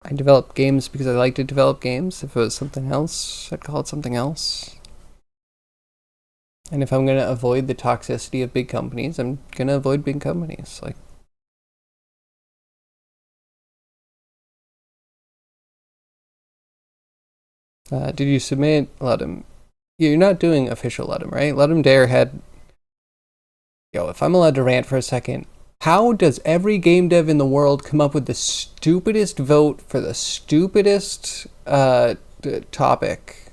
I develop games because I like to develop games. If it was something else, I'd call it something else. And if I'm gonna avoid the toxicity of big companies, I'm gonna avoid big companies. Like, did you submit Ludum? You're not doing official Ludum, right? Ludum Dare had. Yo, if I'm allowed to rant for a second, how does every game dev in the world come up with the stupidest vote for the stupidest topic?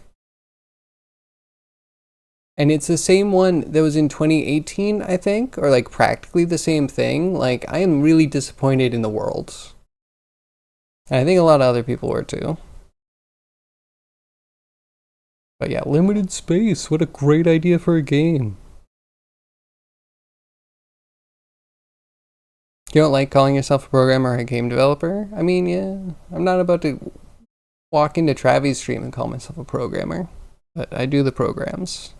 And it's the same one that was in 2018, I think, or like practically the same thing. Like, I am really disappointed in the world. And I think a lot of other people were too. But yeah, limited space. What a great idea for a game. You don't like calling yourself a programmer or a game developer? I mean, yeah, I'm not about to walk into Travi's stream and call myself a programmer, but I do the programs.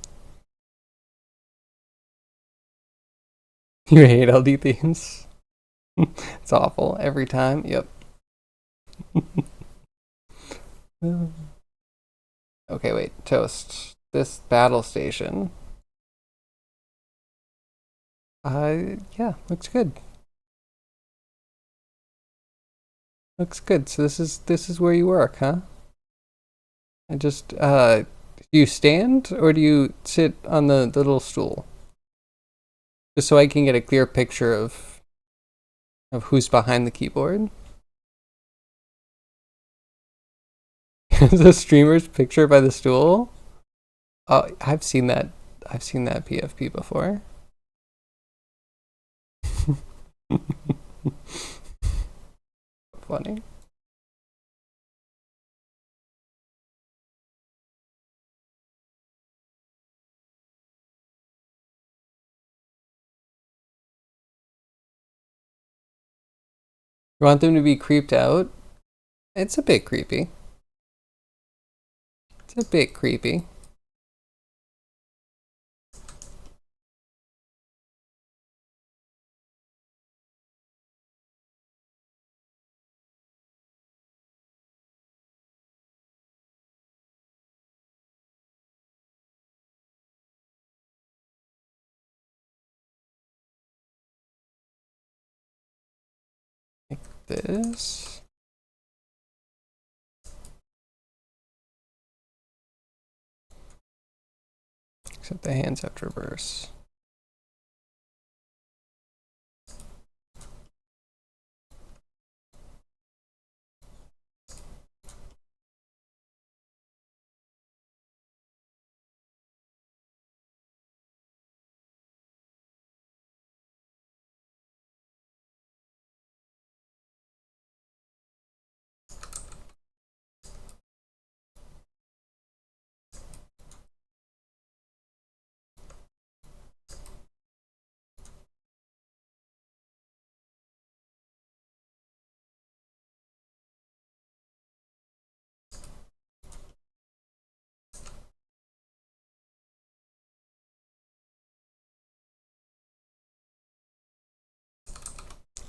You hate LD themes? It's awful every time. Yep. Okay, wait. Toast. This battle station. Yeah, looks good. Looks good. So this is where you work, huh? I just do you stand or do you sit on the little stool? Just so I can get a clear picture of who's behind the keyboard. Is a streamer's picture by the stool? Oh, I've seen that. I've seen that PFP before. Funny. You want them to be creeped out? It's a bit creepy. It's a bit creepy. Like this. Except the hands have to reverse.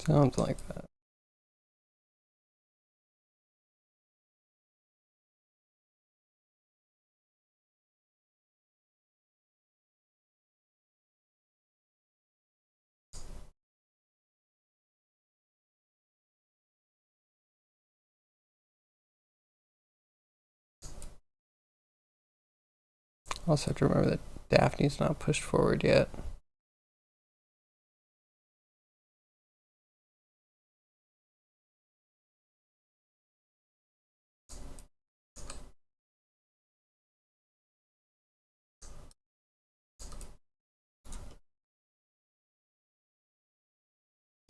Sounds like that. Also have to remember that Daphne's not pushed forward yet.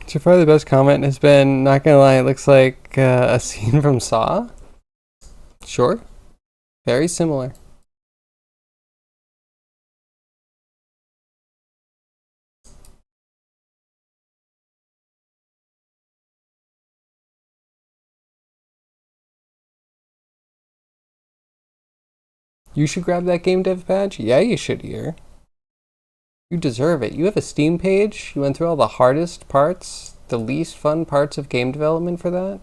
So far, the best comment has been, not gonna lie, it looks like a scene from Saw. Sure. Very similar. You should grab that game dev badge? Yeah, you should here. You deserve it. You have a Steam page. You went through all the hardest parts, the least fun parts of game development for that.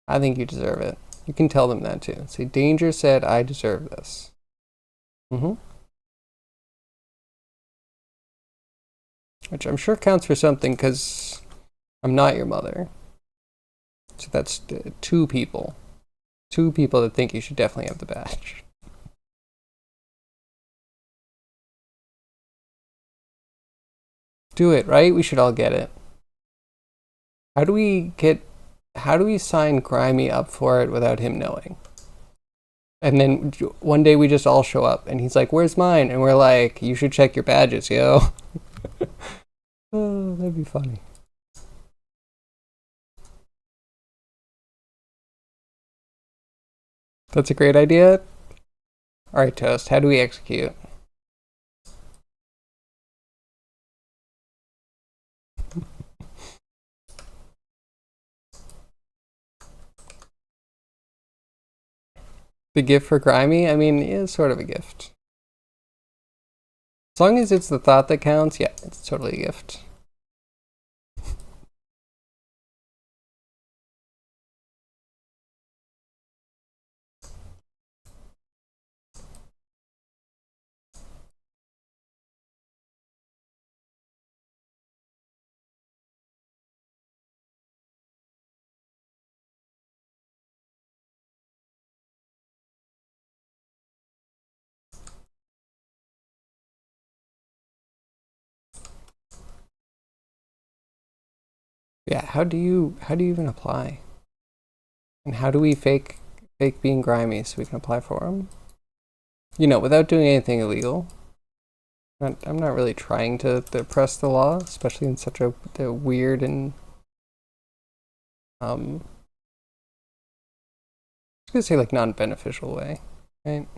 I think you deserve it. You can tell them that too. Say, Danger said I deserve this. Which I'm sure counts for something because I'm not your mother. So that's two people. Two people that think you should definitely have the badge. Do it, right? We should all get it. How do we sign Grimy up for it without him knowing? And then one day we just all show up and he's like, "Where's mine?" And we're like, "You should check your badges, yo." Oh, that'd be funny. That's a great idea. All right, Toast, how do we execute? The gift for Grimy? I mean, it's sort of a gift. As long as it's the thought that counts, yeah, it's totally a gift. Yeah, how do you even apply? And how do we fake fake being grimy so we can apply for them. You know, without doing anything illegal. I'm not really trying to oppress the law, especially in such a weird and I was gonna say like non-beneficial way, right?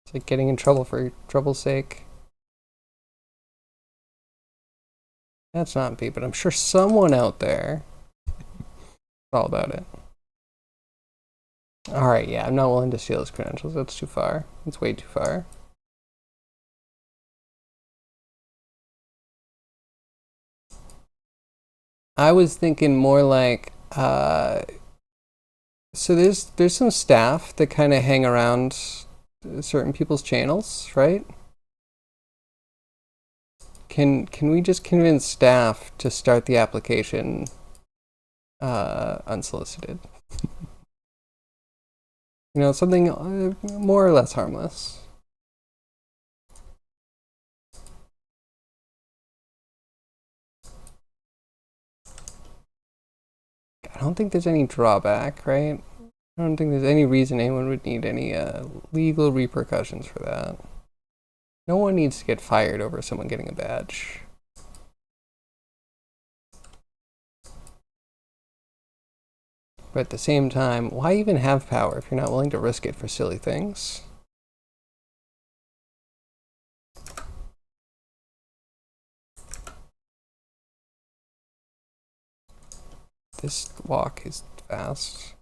It's like getting in trouble for trouble's sake. That's not me, but I'm sure someone out there is all about it. Alright, yeah, I'm not willing to steal his credentials. That's too far. It's way too far. I was thinking more like, so there's some staff that kind of hang around certain people's channels, right? Can we just convince staff to start the application unsolicited? You know, something more or less harmless. I don't think there's any drawback, right? I don't think there's any reason anyone would need any legal repercussions for that. No one needs to get fired over someone getting a badge. But at the same time, why even have power if you're not willing to risk it for silly things? This walk is fast.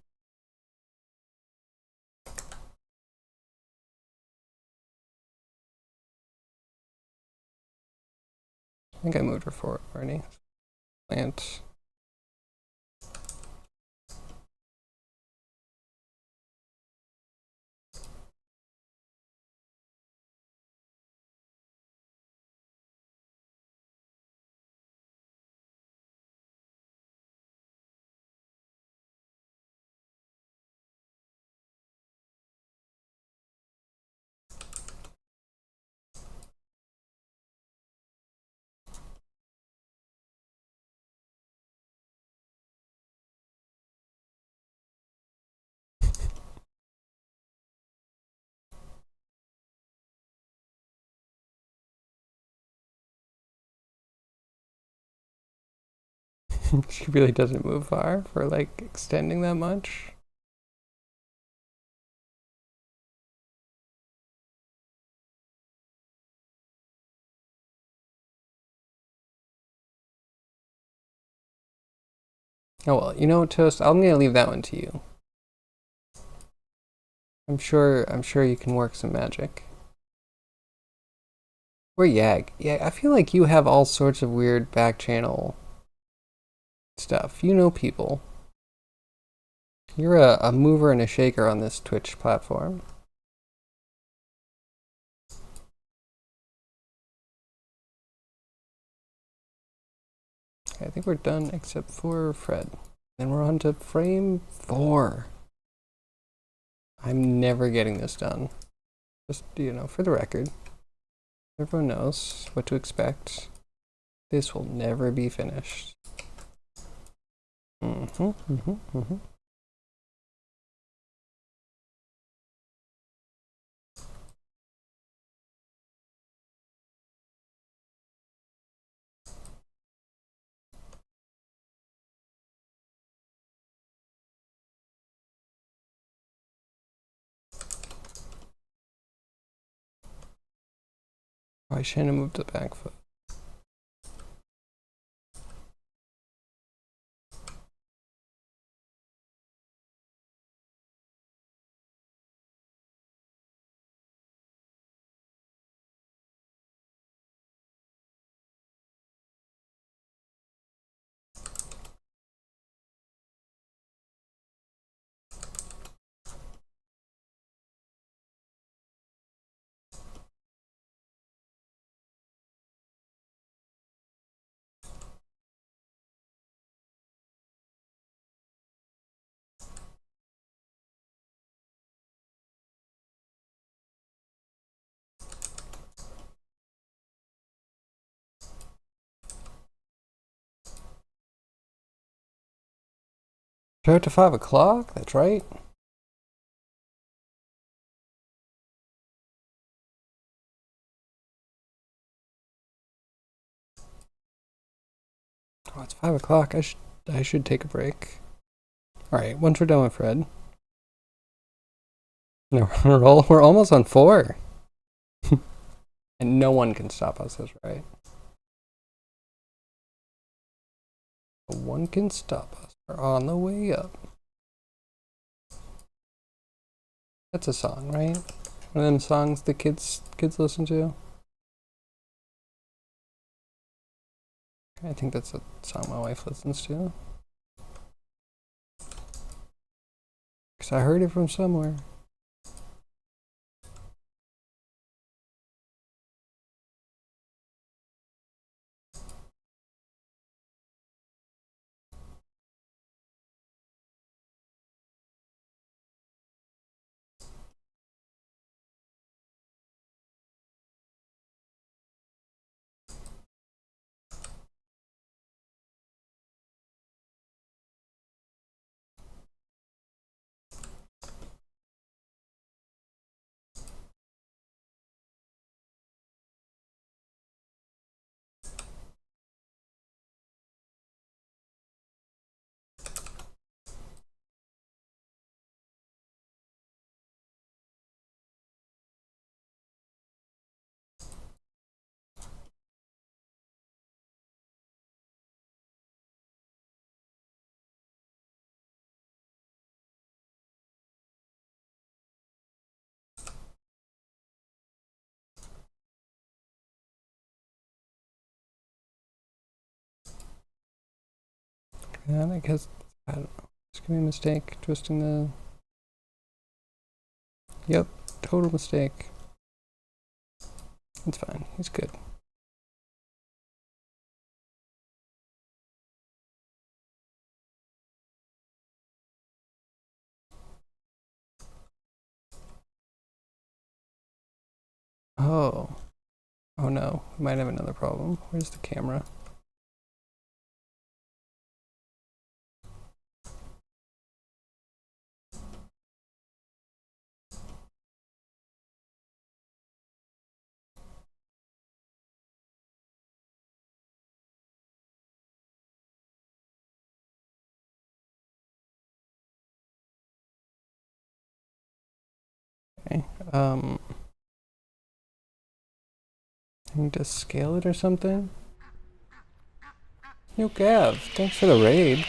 I think I moved her forward already. Plant. She really doesn't move far for like extending that much. Oh well, you know, Toast, I'm gonna leave that one to you. I'm sure you can work some magic. Or Yag. Yeah, I feel like you have all sorts of weird back channel stuff. You know people. You're a mover and a shaker on this Twitch platform. Okay, I think we're done except for Fred. Then we're on to frame 4. I'm never getting this done. Just, you know, for the record. Everyone knows what to expect. This will never be finished. I shouldn't have moved the back foot. Start to 5 o'clock? That's right. Oh, it's 5 o'clock. I should take a break. Alright, once we're done with Fred. No, we're almost on 4. And no one can stop us, that's right. No one can stop us. We're on the way up. That's a song, right? One of them songs the kids listen to. I think that's a song my wife listens to. Because I heard it from somewhere. And I guess, I don't know. It's gonna be a mistake. Twisting the... Yep, total mistake. It's fine. He's good. Oh. Oh no. We might have another problem. Where's the camera? Okay. I need to scale it or something? Yo, Gav, thanks for the raid.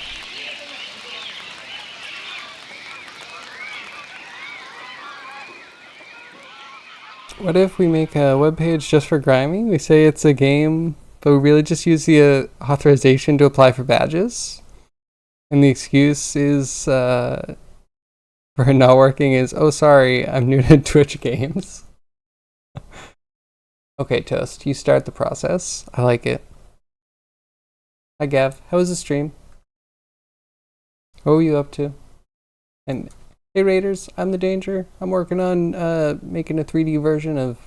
What if we make a webpage just for grinding? We say it's a game, but we really just use the authorization to apply for badges? And the excuse is for not working is, oh sorry, I'm new to Twitch games. Okay, Toast, you start the process. I like it. Hi Gav, how was the stream? What were you up to? And hey Raiders, I'm the Danger. I'm working on making a 3D version of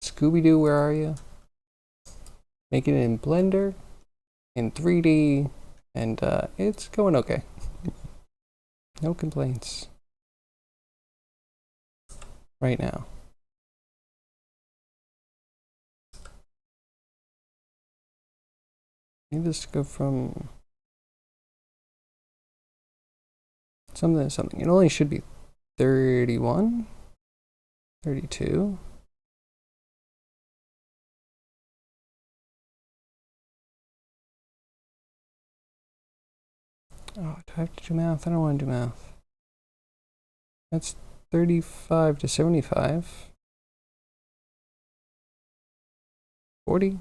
Scooby-Doo, where are you? Making it in Blender, in 3D, and it's going okay. No complaints. Right now. I need this to go from something to something. It only should be 31, 32. Oh, do I have to do math? I don't want to do math. That's 35 to 75. 40.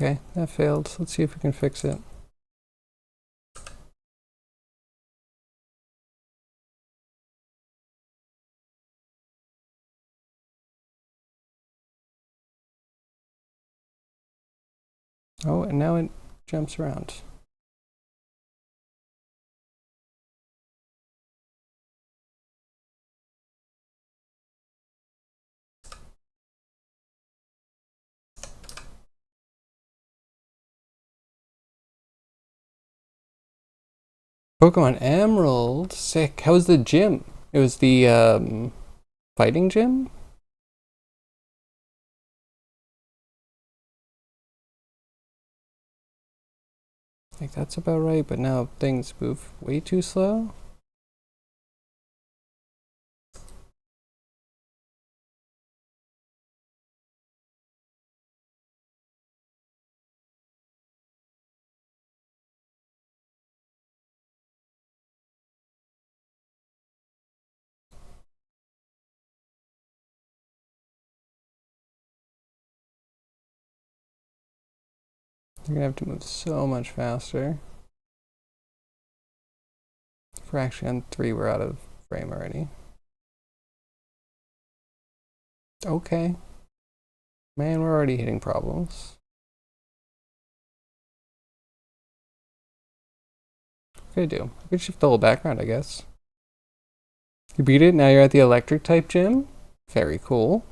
Okay, that failed. Let's see if we can fix it. Oh, and now it jumps around. Pokemon Emerald. Sick. How was the gym? It was the fighting gym? I think that's about right, but now things move way too slow. You're gonna have to move so much faster. If we're actually on 3, we're out of frame already. Okay. Man, we're already hitting problems. What can I do? I could shift the whole background, I guess. You beat it, now you're at the electric type gym? Very cool.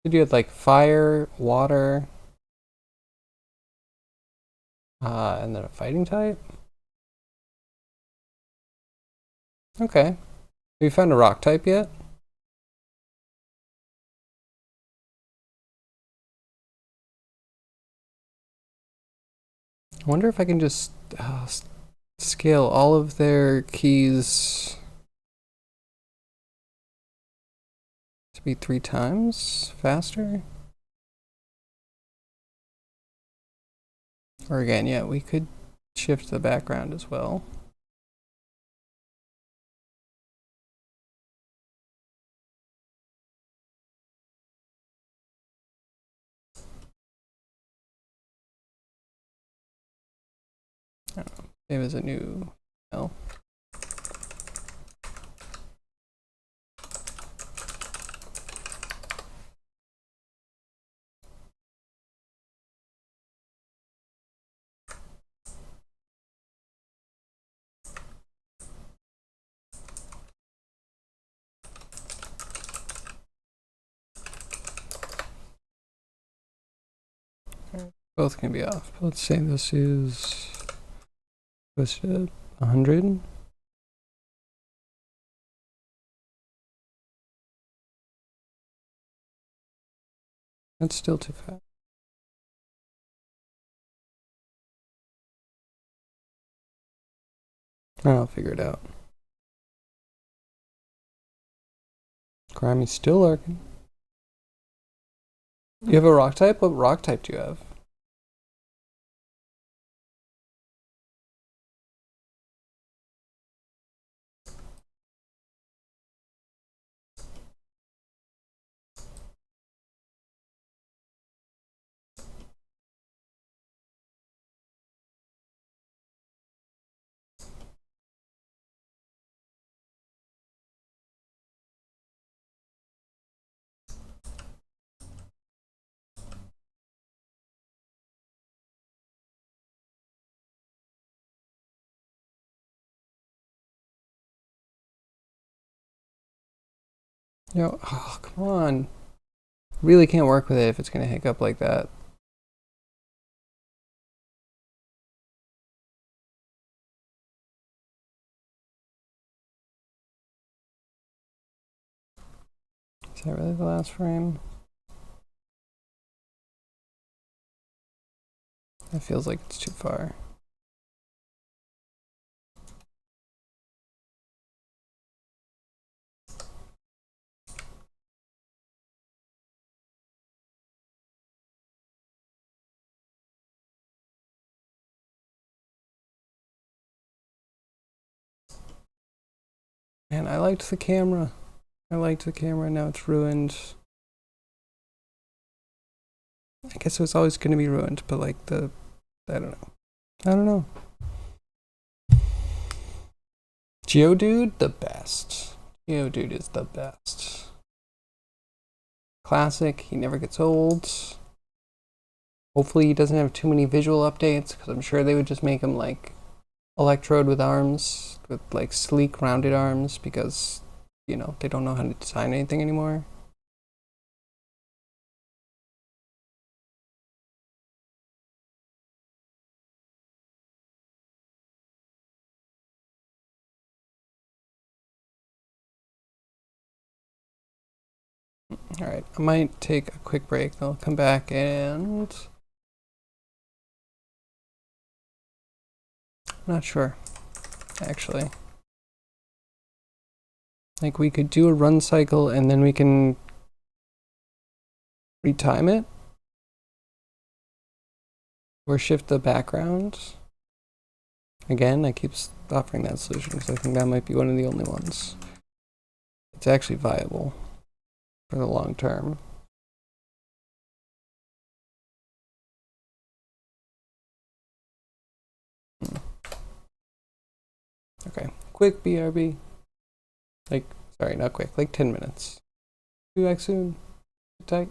Did you have like fire, water, and then a fighting type? Okay. Have you found a rock type yet? I wonder if I can just scale all of their keys to be 3 times faster? Or again, yeah, we could shift the background as well. I don't know. Save as a new L. Both can be off. Let's say this is 100. That's still too fast. I'll figure it out. Grammy's still lurking. You have a rock type? What rock type do you have? Yo, oh, come on. Really can't work with it if it's gonna hiccup like that. Is that really the last frame? That feels like it's too far. Man, I liked the camera. Now it's ruined. I guess it was always gonna be ruined, but like I don't know. I don't know. Geodude, the best. Geodude is the best. Classic, he never gets old. Hopefully he doesn't have too many visual updates, because I'm sure they would just make him like Electrode with arms, with like sleek rounded arms, because, you know, they don't know how to design anything anymore. Alright, I might take a quick break, then I'll come back and... I'm not sure, actually. Like, we could do a run cycle and then we can retime it? Or shift the background? Again, I keep offering that solution because I think that might be one of the only ones. It's actually viable for the long term. Okay, quick BRB. Like, sorry, not quick, like 10 minutes. Be back soon. Sit tight.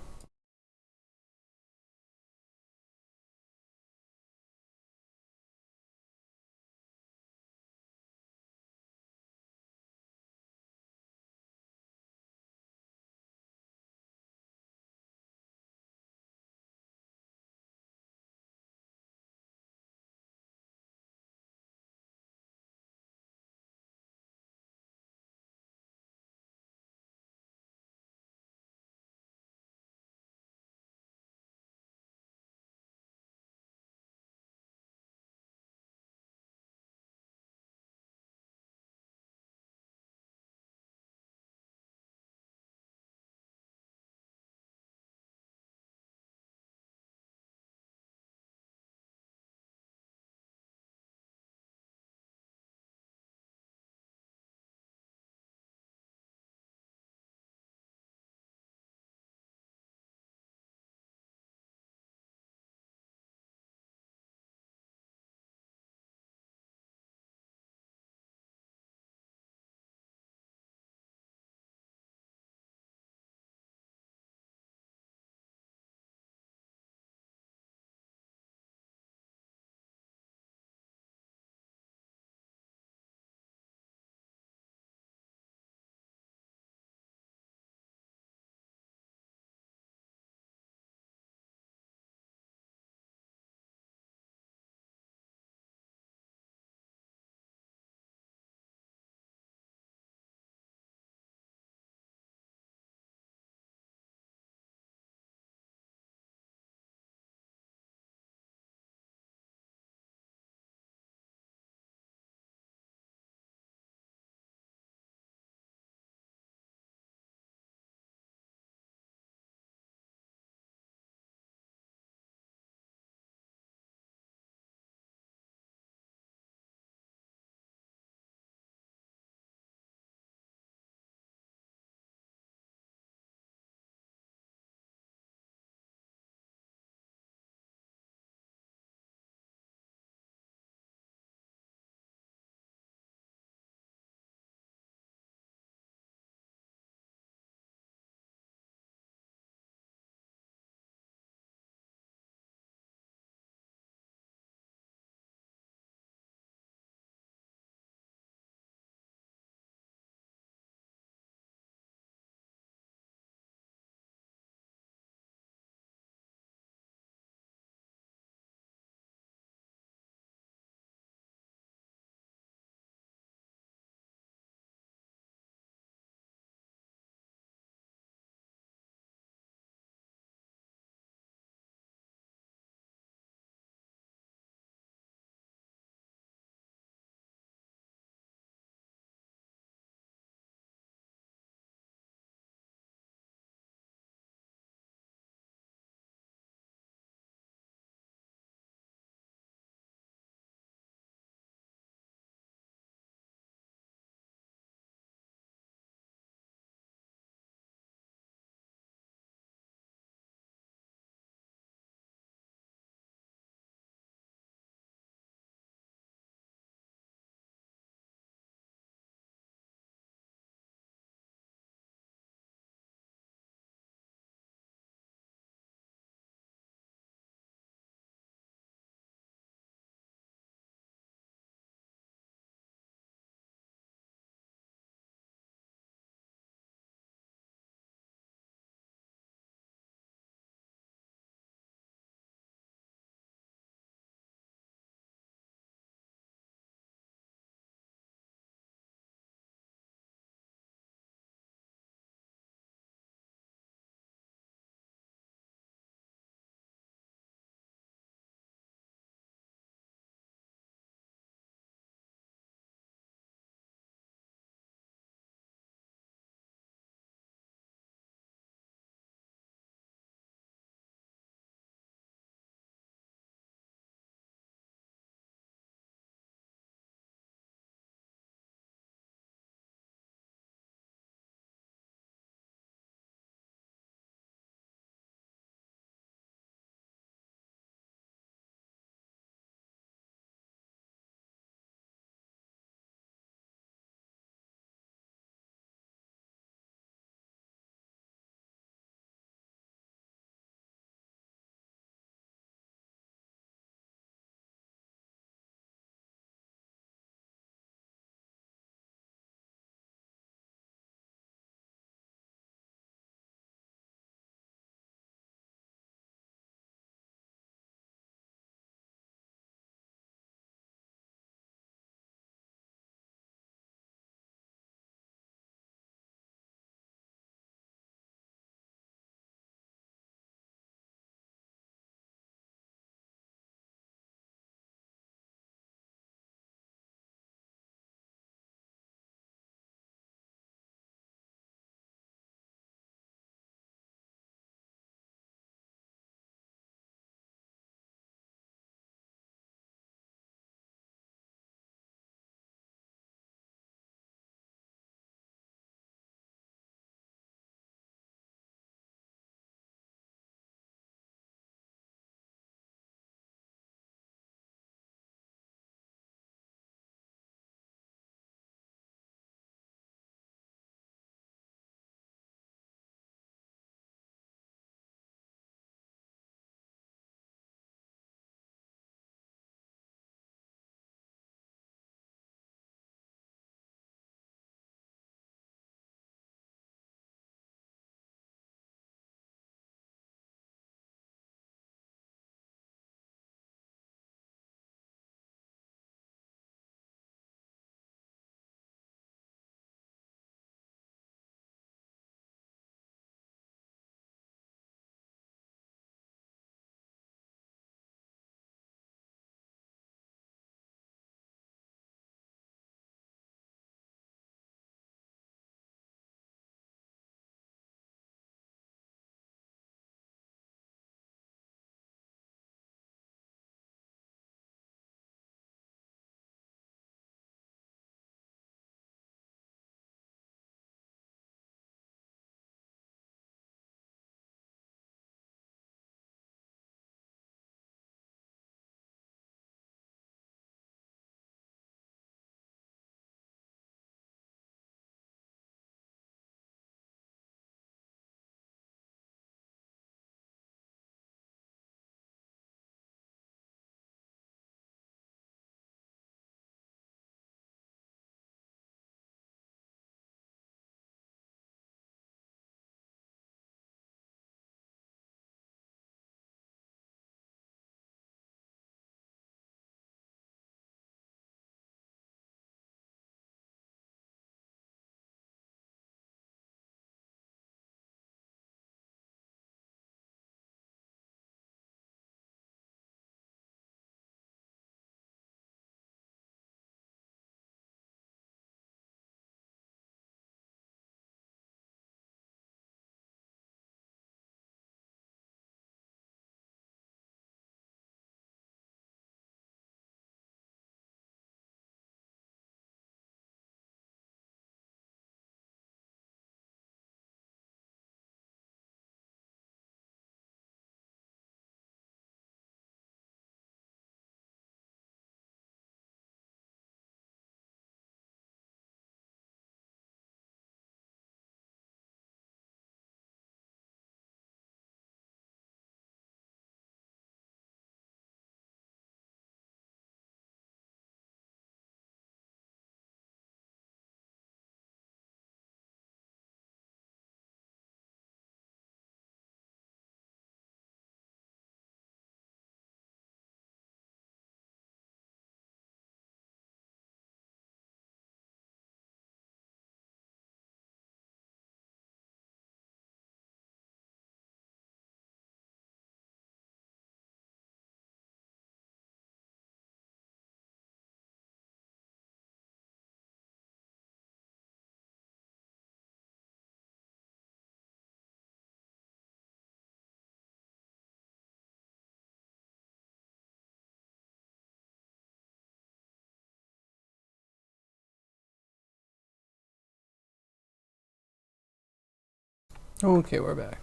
Okay, we're back.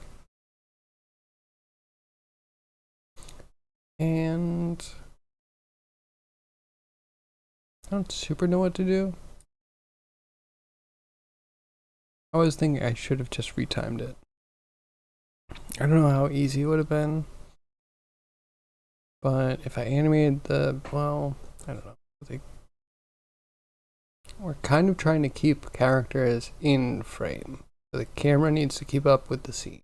And I don't super know what to do. I was thinking I should have just retimed it. I don't know how easy it would have been. But if I animated well, I don't know. We're kind of trying to keep characters in frame. So the camera needs to keep up with the scene.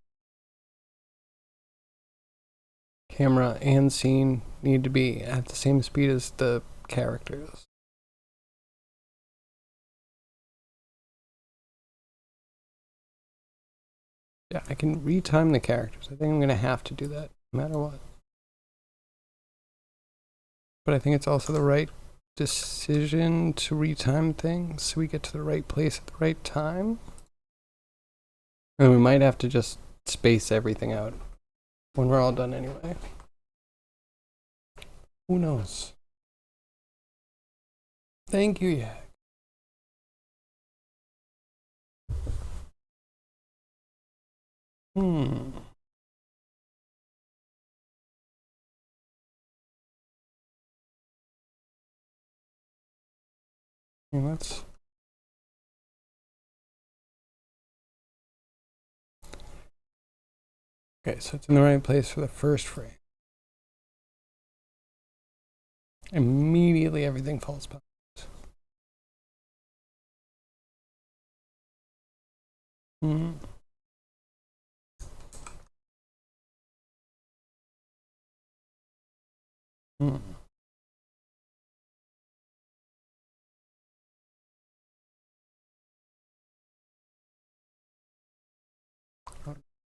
Camera and scene need to be at the same speed as the characters. Yeah, I can retime the characters. I think I'm going to have to do that no matter what. But I think it's also the right decision to retime things so we get to the right place at the right time. And we might have to just space everything out when we're all done anyway. Who knows? Thank you, yeah. Let's. Okay, so it's in the right place for the first frame. Immediately everything falls apart. Mm. Mm.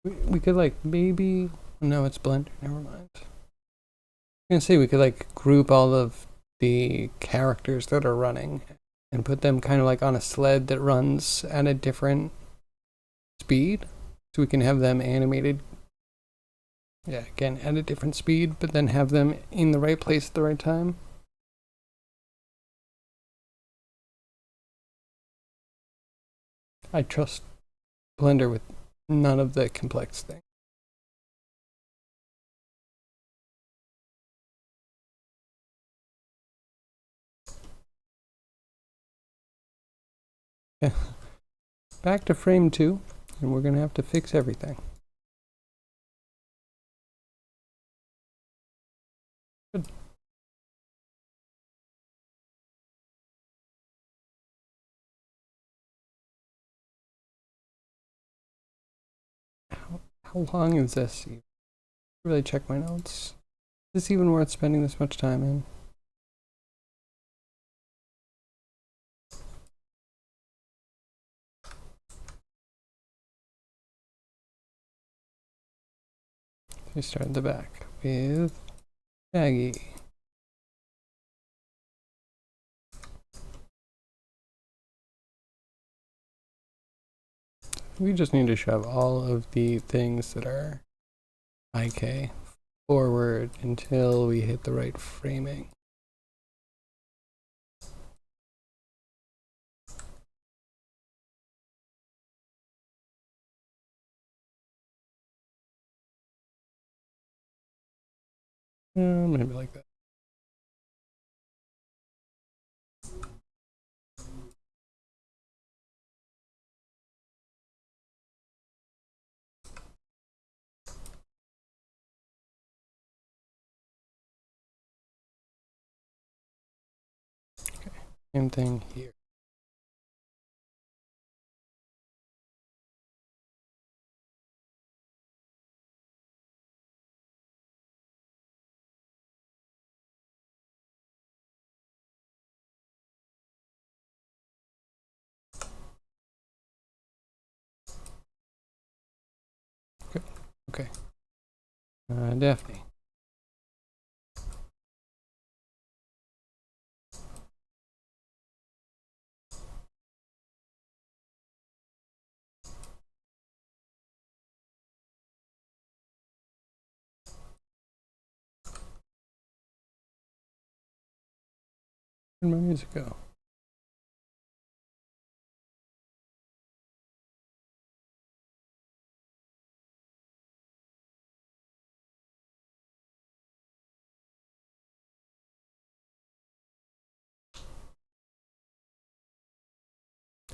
We could like maybe no, it's Blender. Never mind. I'm gonna say we could like group all of the characters that are running and put them kind of like on a sled that runs at a different speed, so we can have them animated. Yeah, again at a different speed, but then have them in the right place at the right time. I trust Blender with none of the complex things. Back to frame 2, and we're going to have to fix everything. Good. How long is this? Really check my notes. Is this even worth spending this much time in? We start at the back with Maggie. We just need to shove all of the things that are IK forward until we hit the right framing. Maybe like that. Okay, same thing here. Good. Okay. Daphne. Where'd my music go?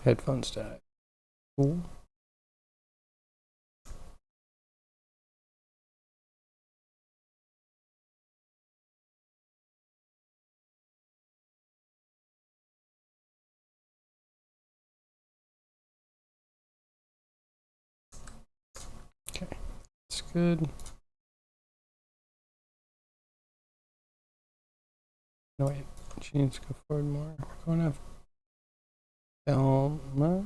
Headphones died. Cool. Okay, that's good. No, wait. She needs to go forward more. We're going to Elma.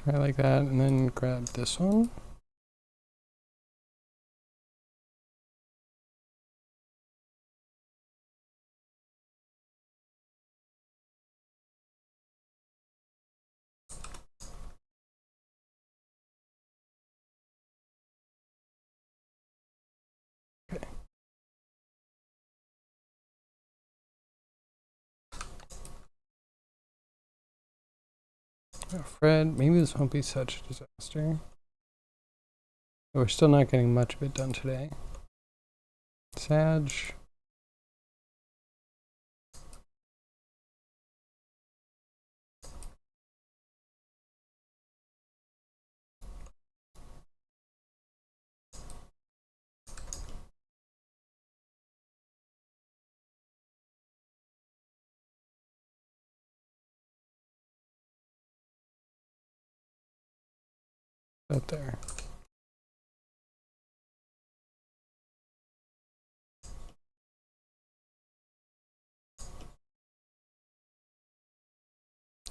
Try like that, and then grab this one. Okay. Oh, Fred, maybe this won't be such a disaster. But we're still not getting much of it done today. Sag. Out there.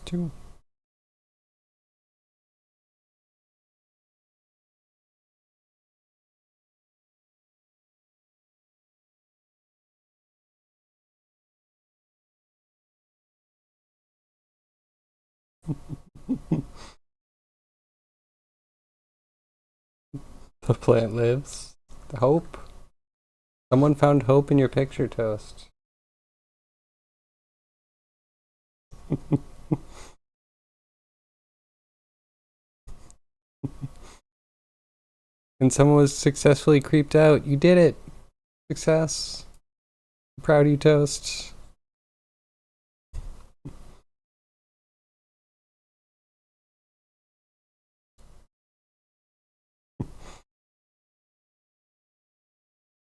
Two. The plant lives. The hope. Someone found hope in your picture, Toast. And someone was successfully creeped out. You did it. Success. I'm proud of you, Toast.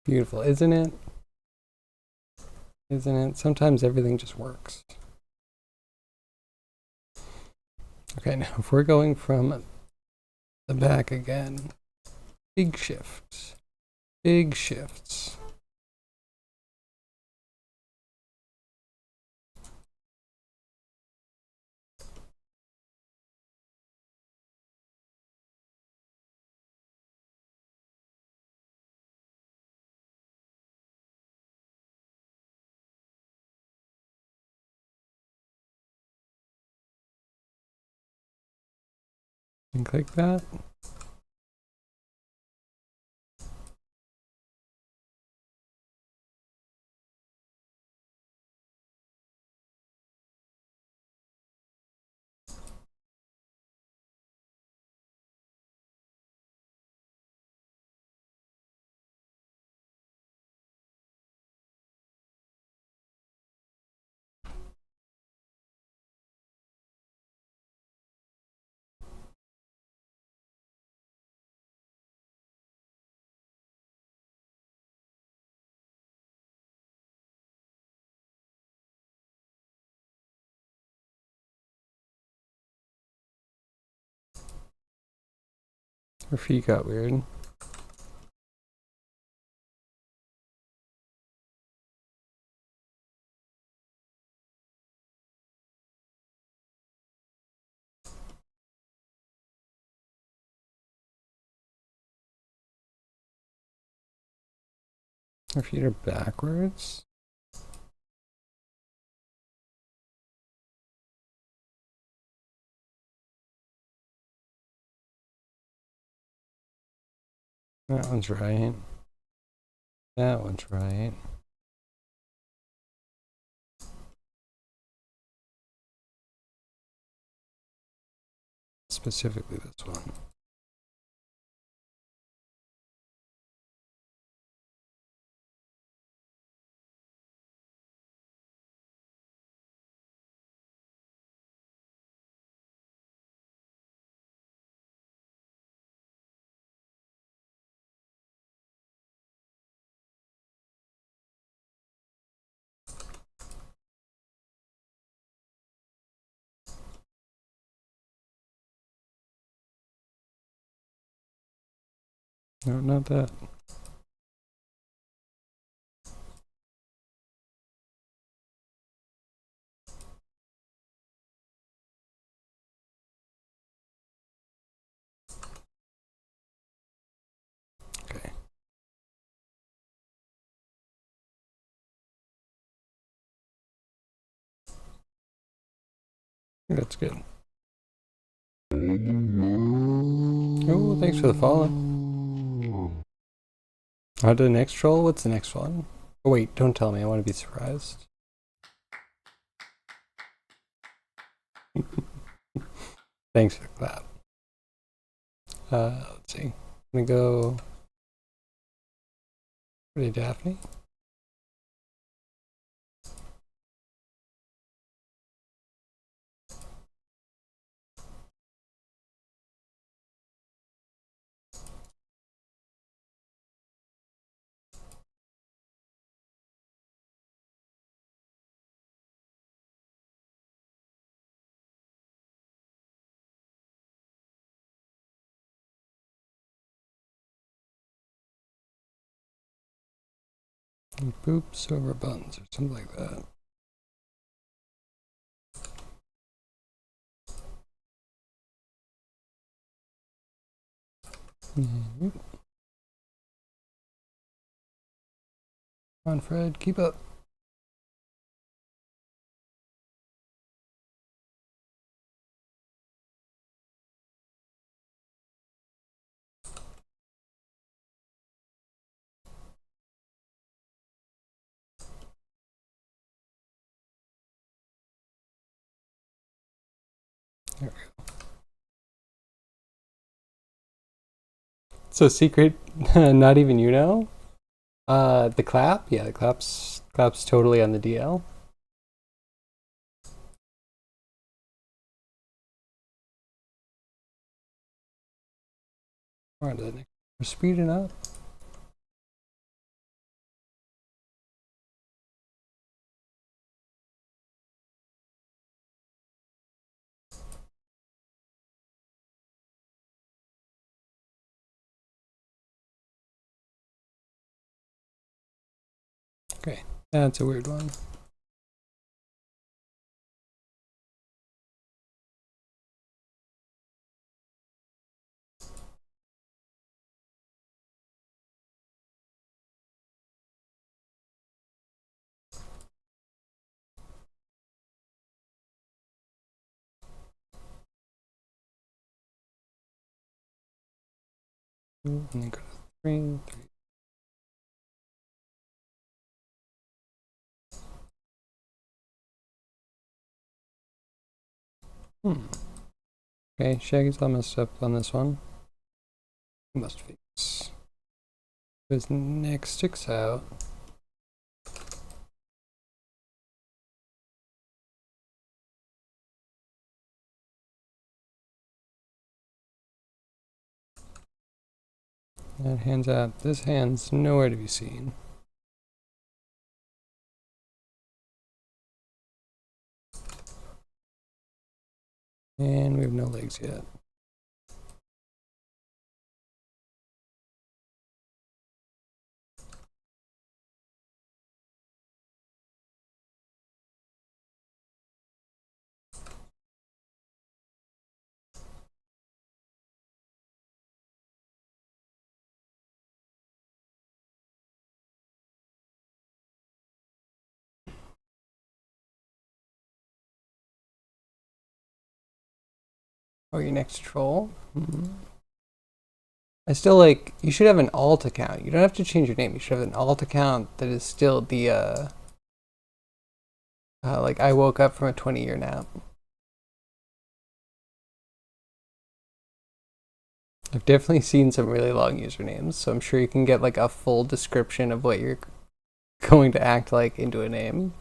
Beautiful, isn't it? Isn't it? Sometimes everything just works. Okay, now if we're going from the back again, big shifts. Big shifts. And click that. Her feet got weird. Her feet are backwards. That one's right. That one's right. Specifically this one. No, not that. Okay. That's good. Oh, thanks for the follow. On to the next troll? What's the next one? Oh, wait, don't tell me. I want to be surprised. Thanks for the clap. Let's see. I'm gonna go. Pretty Daphne. And boops over buns or something like that. Come on, Fred, keep up. There we go. So secret, not even you know? The clap? Yeah, the clap's totally on the DL. We're on to the next. We're speeding up. Okay, that's a weird one. And then go to 3, 3. Okay, Shaggy's all messed up on this one. Must fix. His neck sticks out. That hand's out. This hand's nowhere to be seen. And we have no legs yet. Oh, your next troll? I still like, you should have an alt account. You don't have to change your name. You should have an alt account that is still the, like I woke up from a 20-year nap. I've definitely seen some really long usernames, so I'm sure you can get like a full description of what you're going to act like into a name.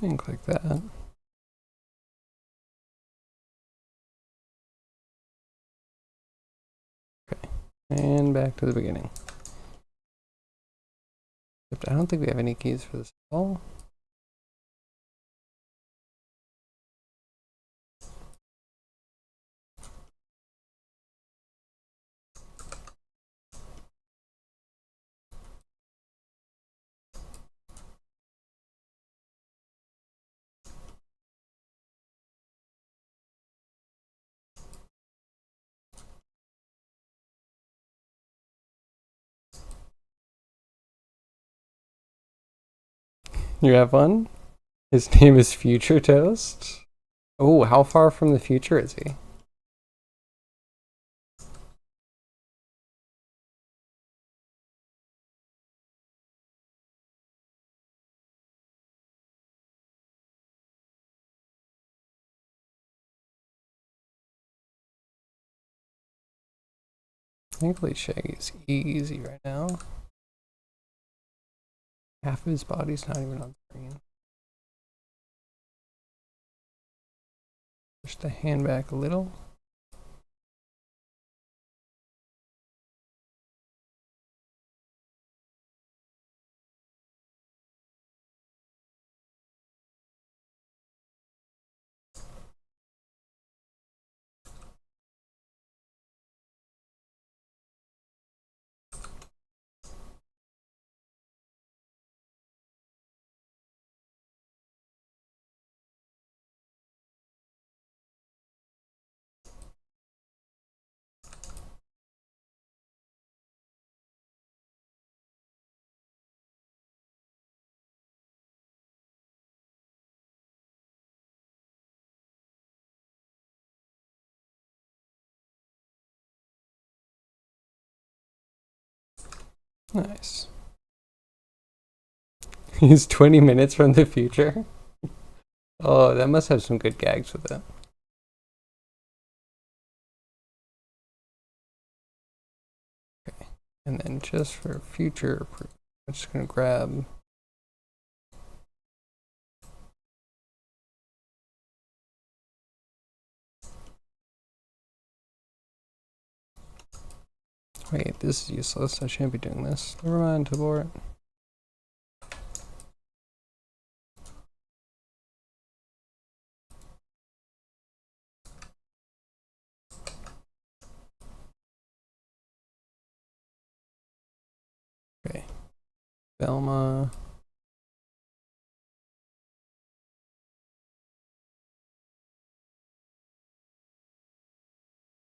And click that. Okay, and back to the beginning. Except I don't think we have any keys for this at all. You have one? His name is Future Toast? Oh, how far from the future is he? Thankfully Shaggy's easy right now. Half of his body's not even on screen. Push the hand back a little. Nice. He's 20 minutes from the future. Oh, that must have some good gags with it. Okay. And then just for future proof, I'm just gonna grab wait, this is useless. I shouldn't be doing this. Never mind, abort. Okay. Velma.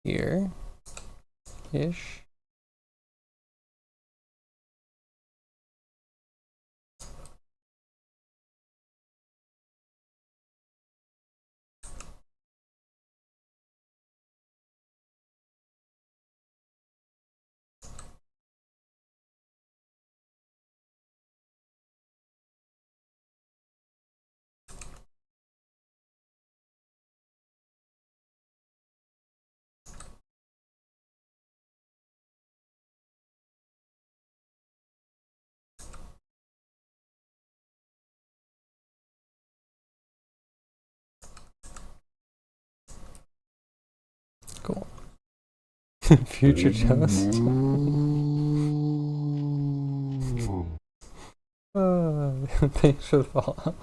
Here. Ish. Future toast. Thanks for the follow.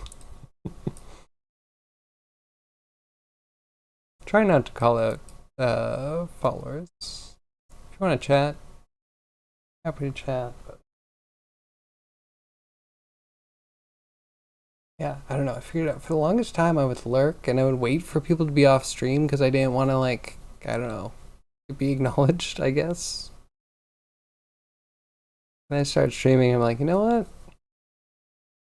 Try not to call out followers. If you want to chat, happy to chat. But yeah, I don't know. I figured out for the longest time I would lurk and I would wait for people to be off stream because I didn't want to I don't know, be acknowledged, I guess. And I started streaming. I'm like, you know what?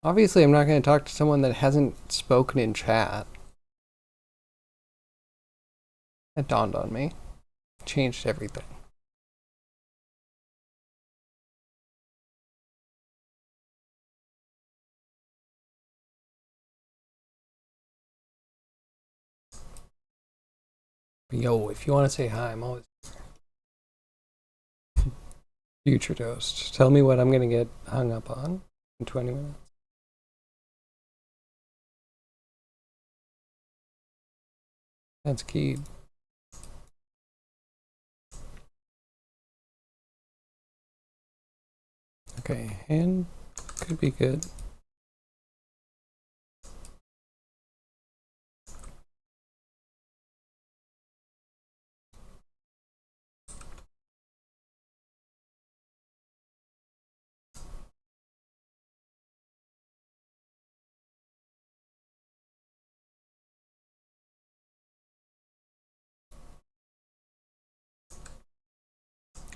Obviously, I'm not going to talk to someone that hasn't spoken in chat. It dawned on me. Changed everything. But yo, if you want to say hi, I'm always future toast. Tell me what I'm going to get hung up on in 20 minutes. That's key. Okay, hand could be good.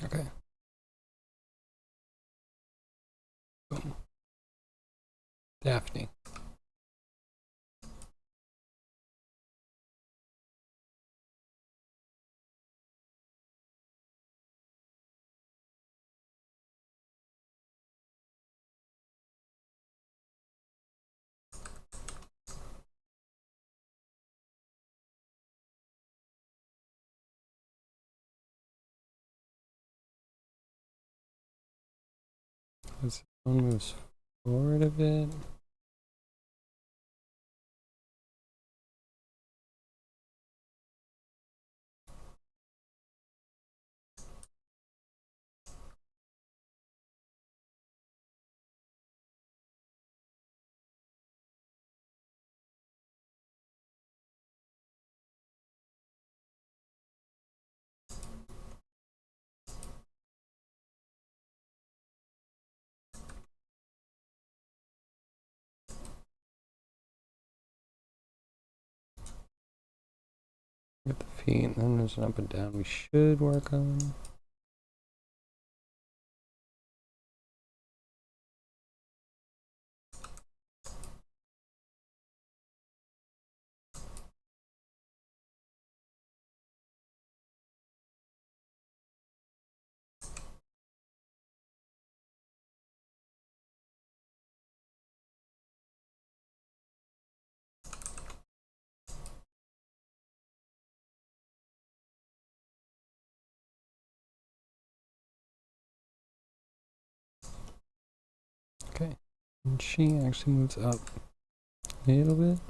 Okay. Boom. Daphne. This one moves forward a bit. Get the feet, and then there's an up and down we should work on. Okay. And she actually moves up a little bit.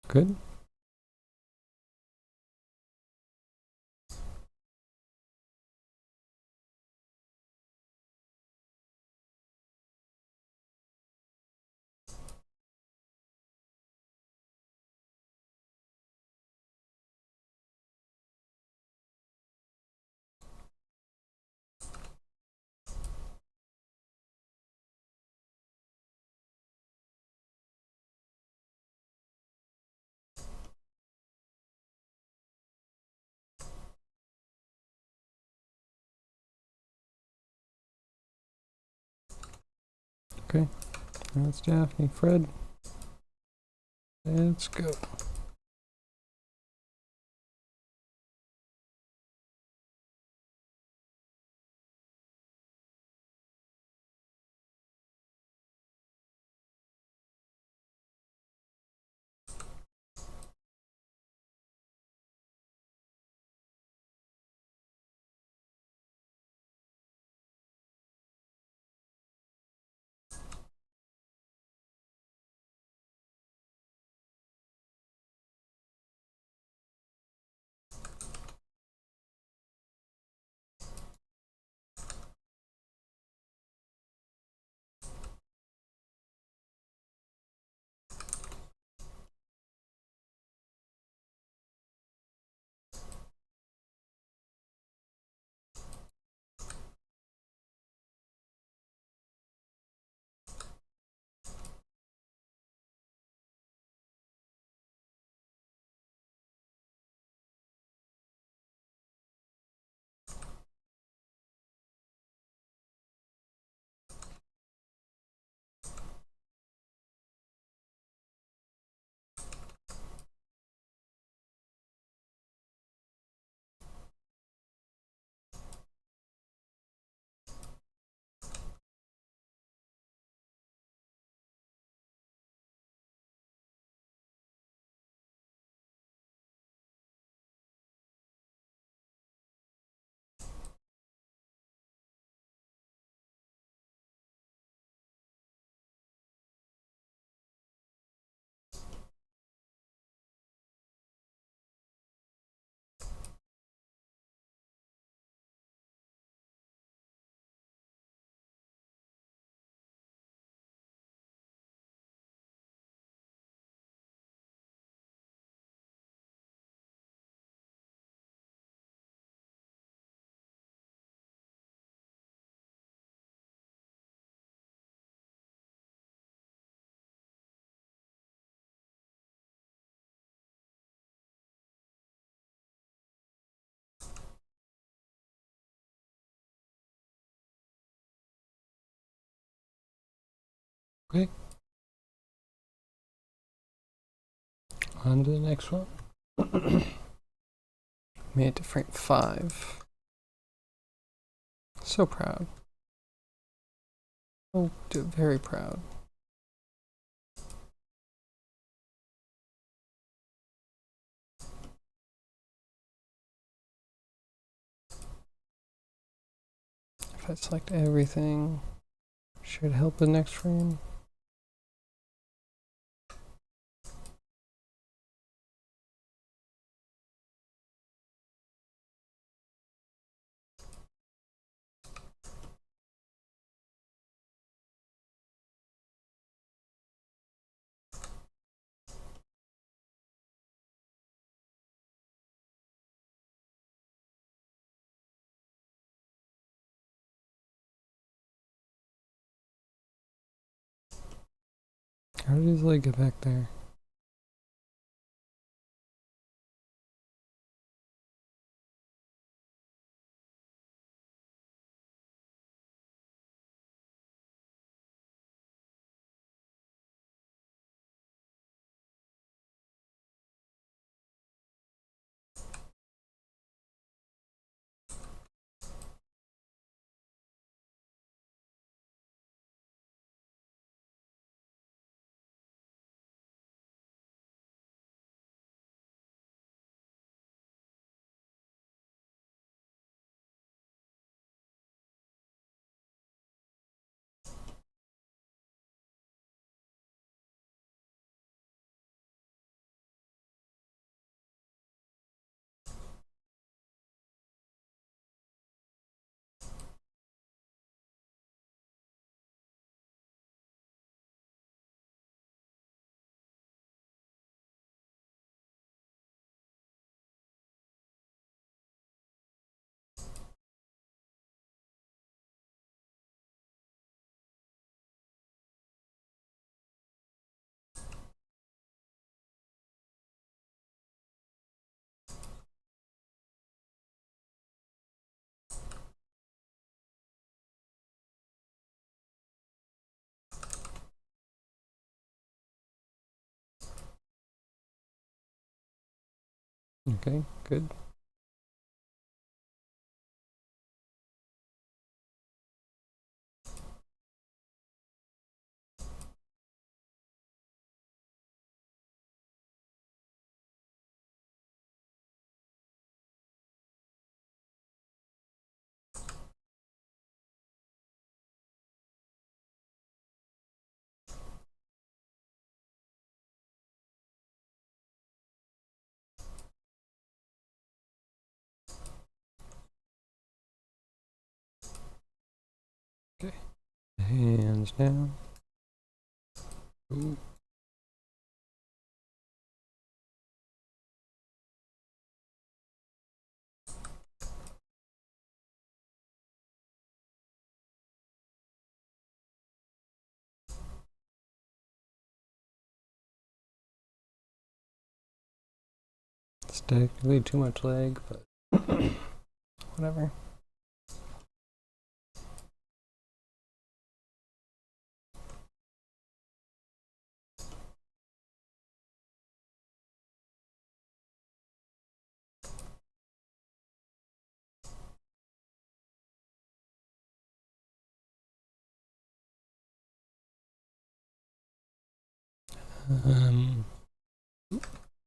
Good. Okay. That's Daphne. Fred. Let's go. Okay. On to the next one. Made it to frame 5. So proud. Oh, very proud. If I select everything, should help the next frame. How did his leg get back there? Okay, good. Okay. Hands down. Ooh. It's technically too much leg, but whatever.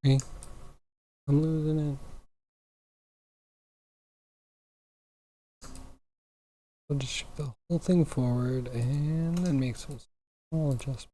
Okay. I'm losing it. I'll just shift the whole thing forward and then make some small adjustments.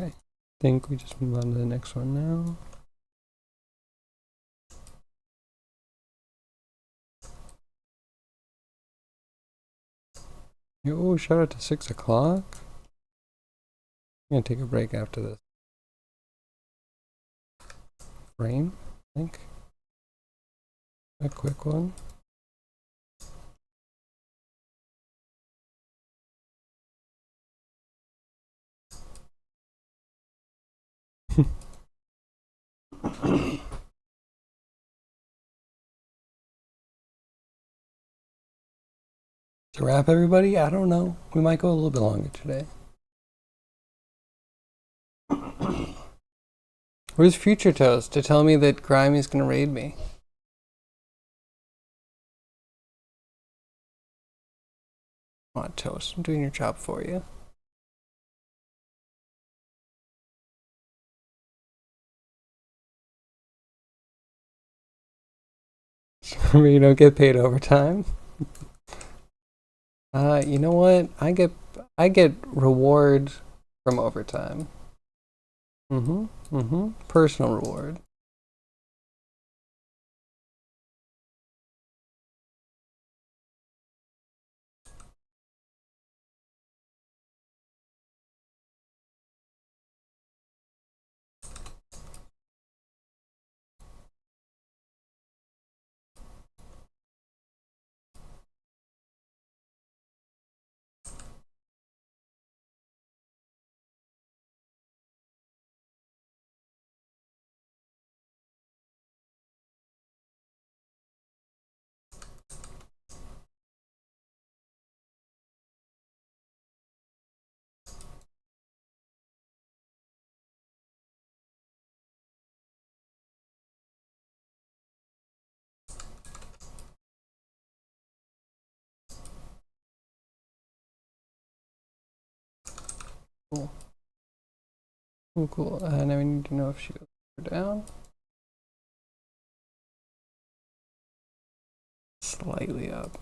Okay. I think we just move on to the next one now. Oh, shout out to 6 o'clock. I'm gonna take a break after this frame, I think. A quick one. To wrap, everybody, I don't know. We might go a little bit longer today. Where's Future Toast to tell me that Grimey's gonna raid me? Come on, Toast. I'm doing your job for you. You don't get paid overtime. You know what? I get reward from overtime. Personal reward. Cool. Cool. Now we need to know if she goes down. Slightly up.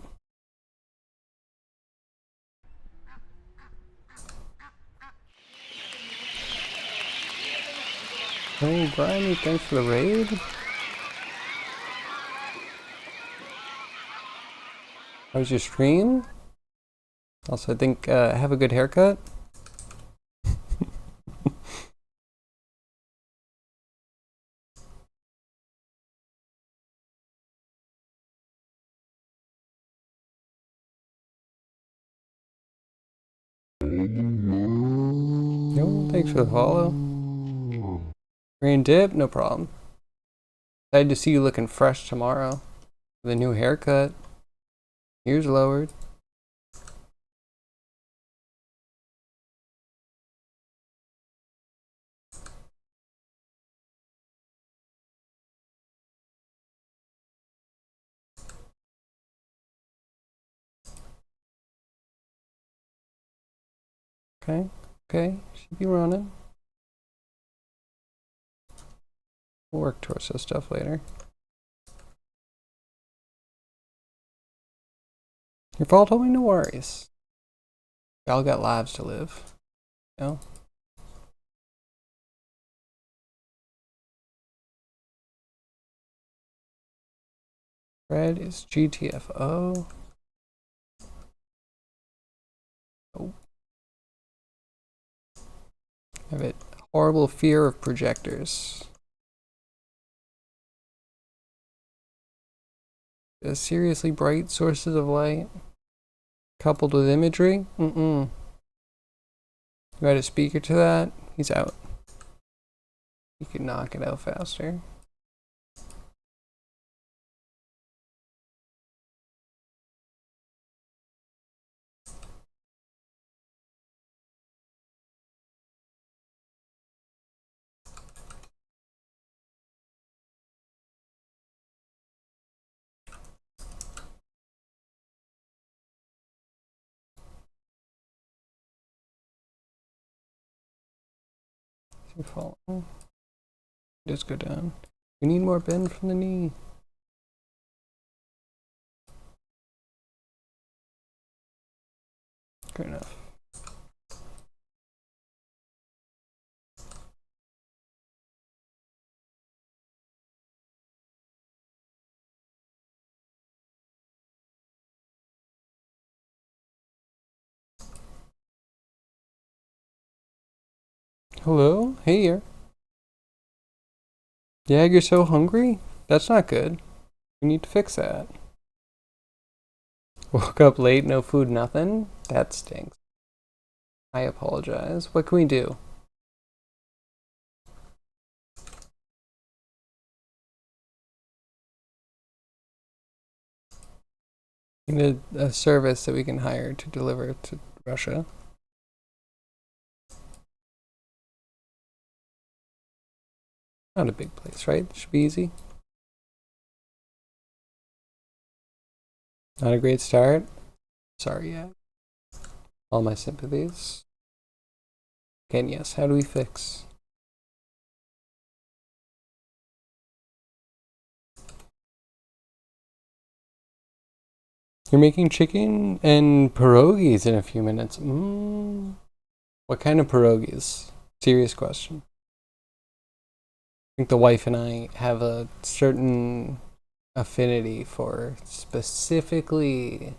Hey, Grimy, thanks for the raid. How was your stream? Also, I think have a good haircut. Yo, thanks for the follow. Green dip, no problem. Excited to see you looking fresh tomorrow. With a new haircut. Ears lowered. Okay, should be running. We'll work towards this stuff later. Your fault, homie, no worries. We all got lives to live. You know? Red is GTFO. Oh. I have a horrible fear of projectors. Seriously bright sources of light coupled with imagery? You add a speaker to that? He's out. You could knock it out faster. Just go down. We need more bend from the knee. Good enough. Hello? Hey here. Yeah, you're so hungry? That's not good. We need to fix that. Woke up late, no food, nothing? That stinks. I apologize. What can we do? We need a service that we can hire to deliver to Russia. Not a big place, right? Should be easy. Not a great start. Sorry, yeah. All my sympathies. Again, yes. How do we fix? You're making chicken and pierogies in a few minutes. What kind of pierogies? Serious question. I think the wife and I have a certain affinity for specifically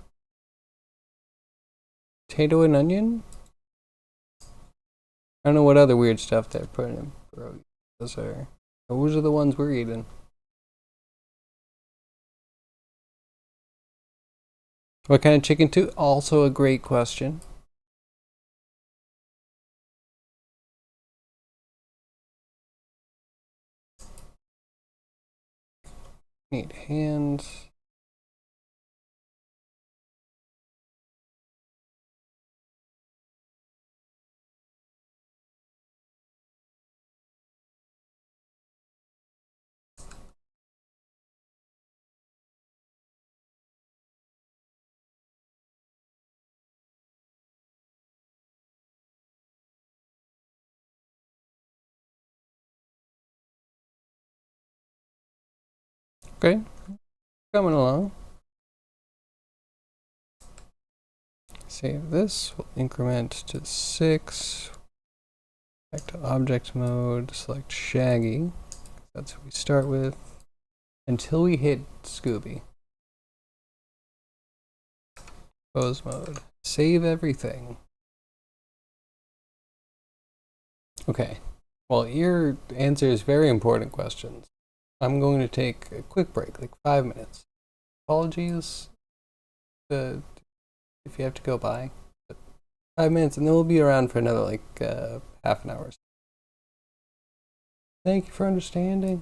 potato and onion. I don't know what other weird stuff they're putting in pierogies. Those are the ones we're eating. What kind of chicken too? Also a great question. Need hands. Okay, coming along. Save this. We'll increment to 6. Back to object mode. Select Shaggy. That's what we start with. Until we hit Scooby. Pose mode. Save everything. Okay. Well, your answers very important questions. I'm going to take a quick break, like 5 minutes. Apologies if you have to go by. But 5 minutes, and then we'll be around for another half an hour. Thank you for understanding.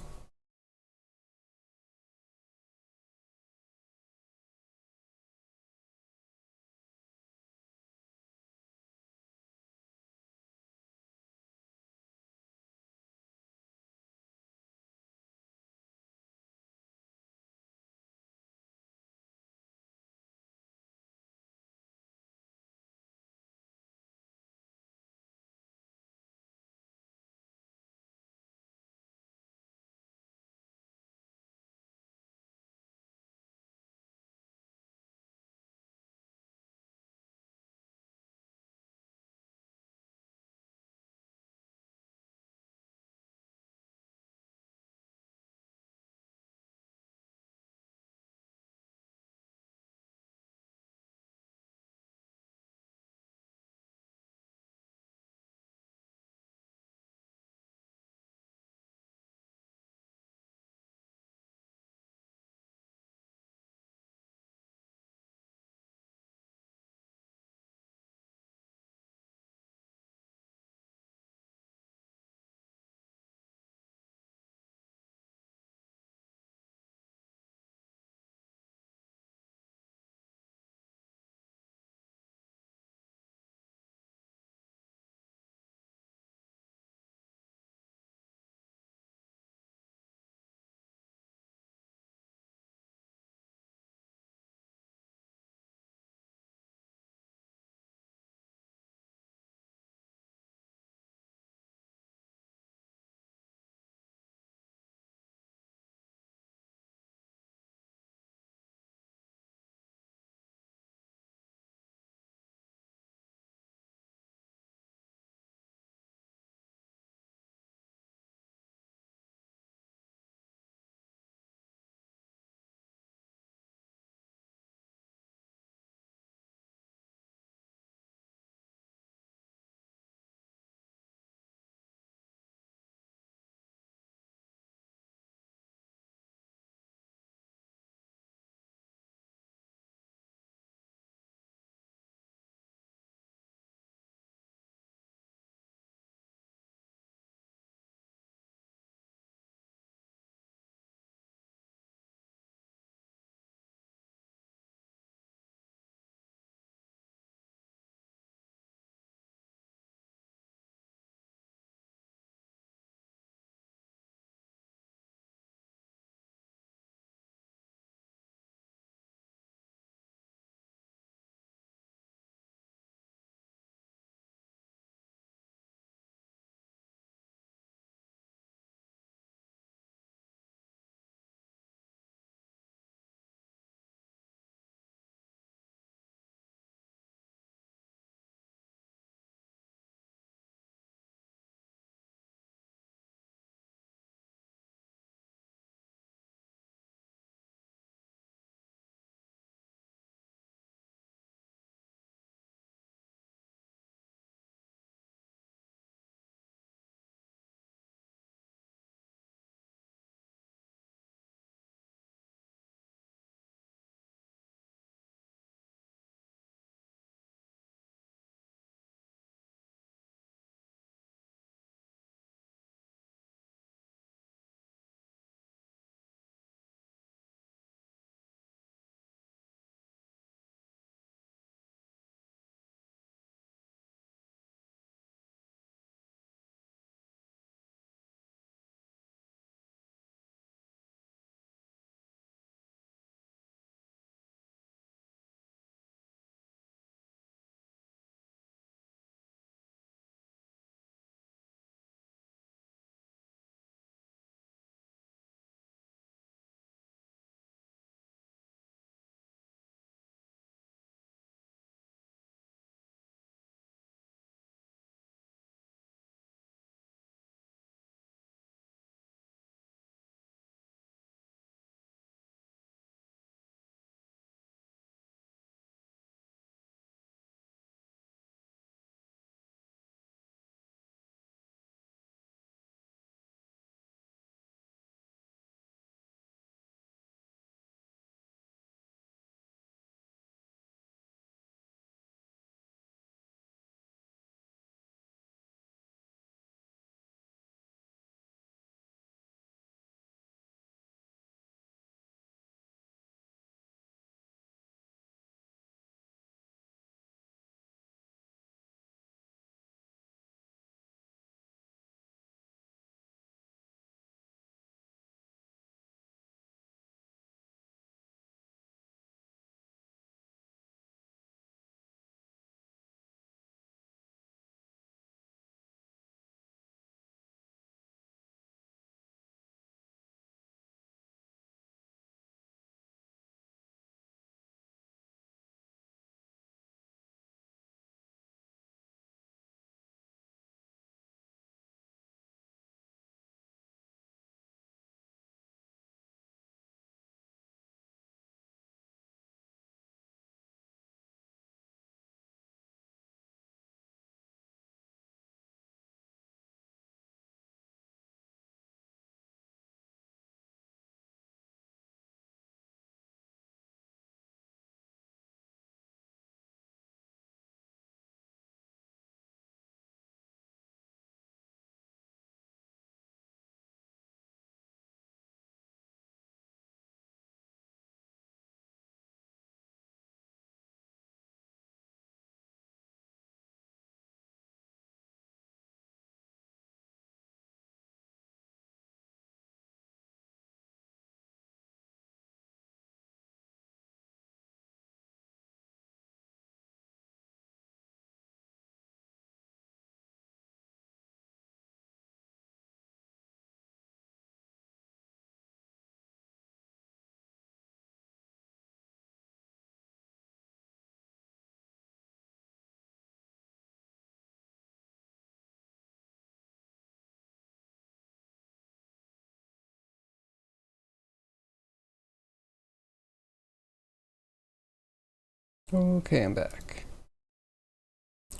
Okay, I'm back.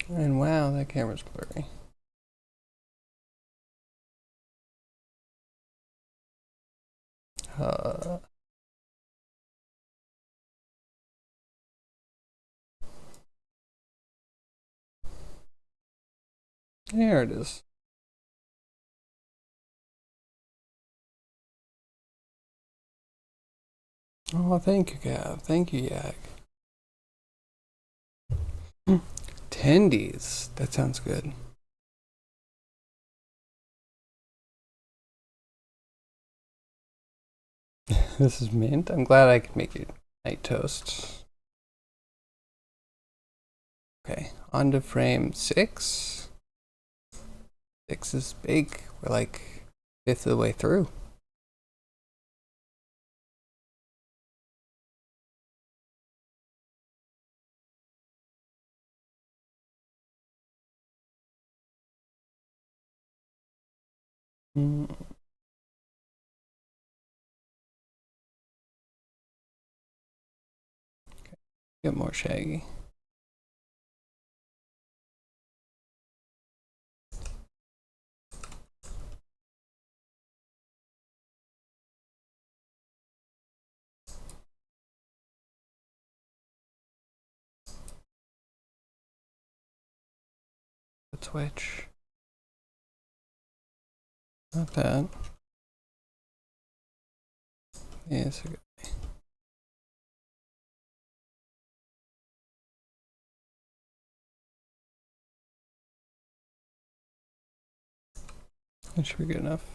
And wow, that camera's blurry. There it is. Oh, thank you, Gav. Thank you, Yak. Tendies. That sounds good. This is mint. I'm glad I could make you night toast. Okay, on to frame 6. 6 is big. We're like 1/5 of the way through. Okay. Get more shaggy. Switch. Not that. Yes, okay. That should be good enough.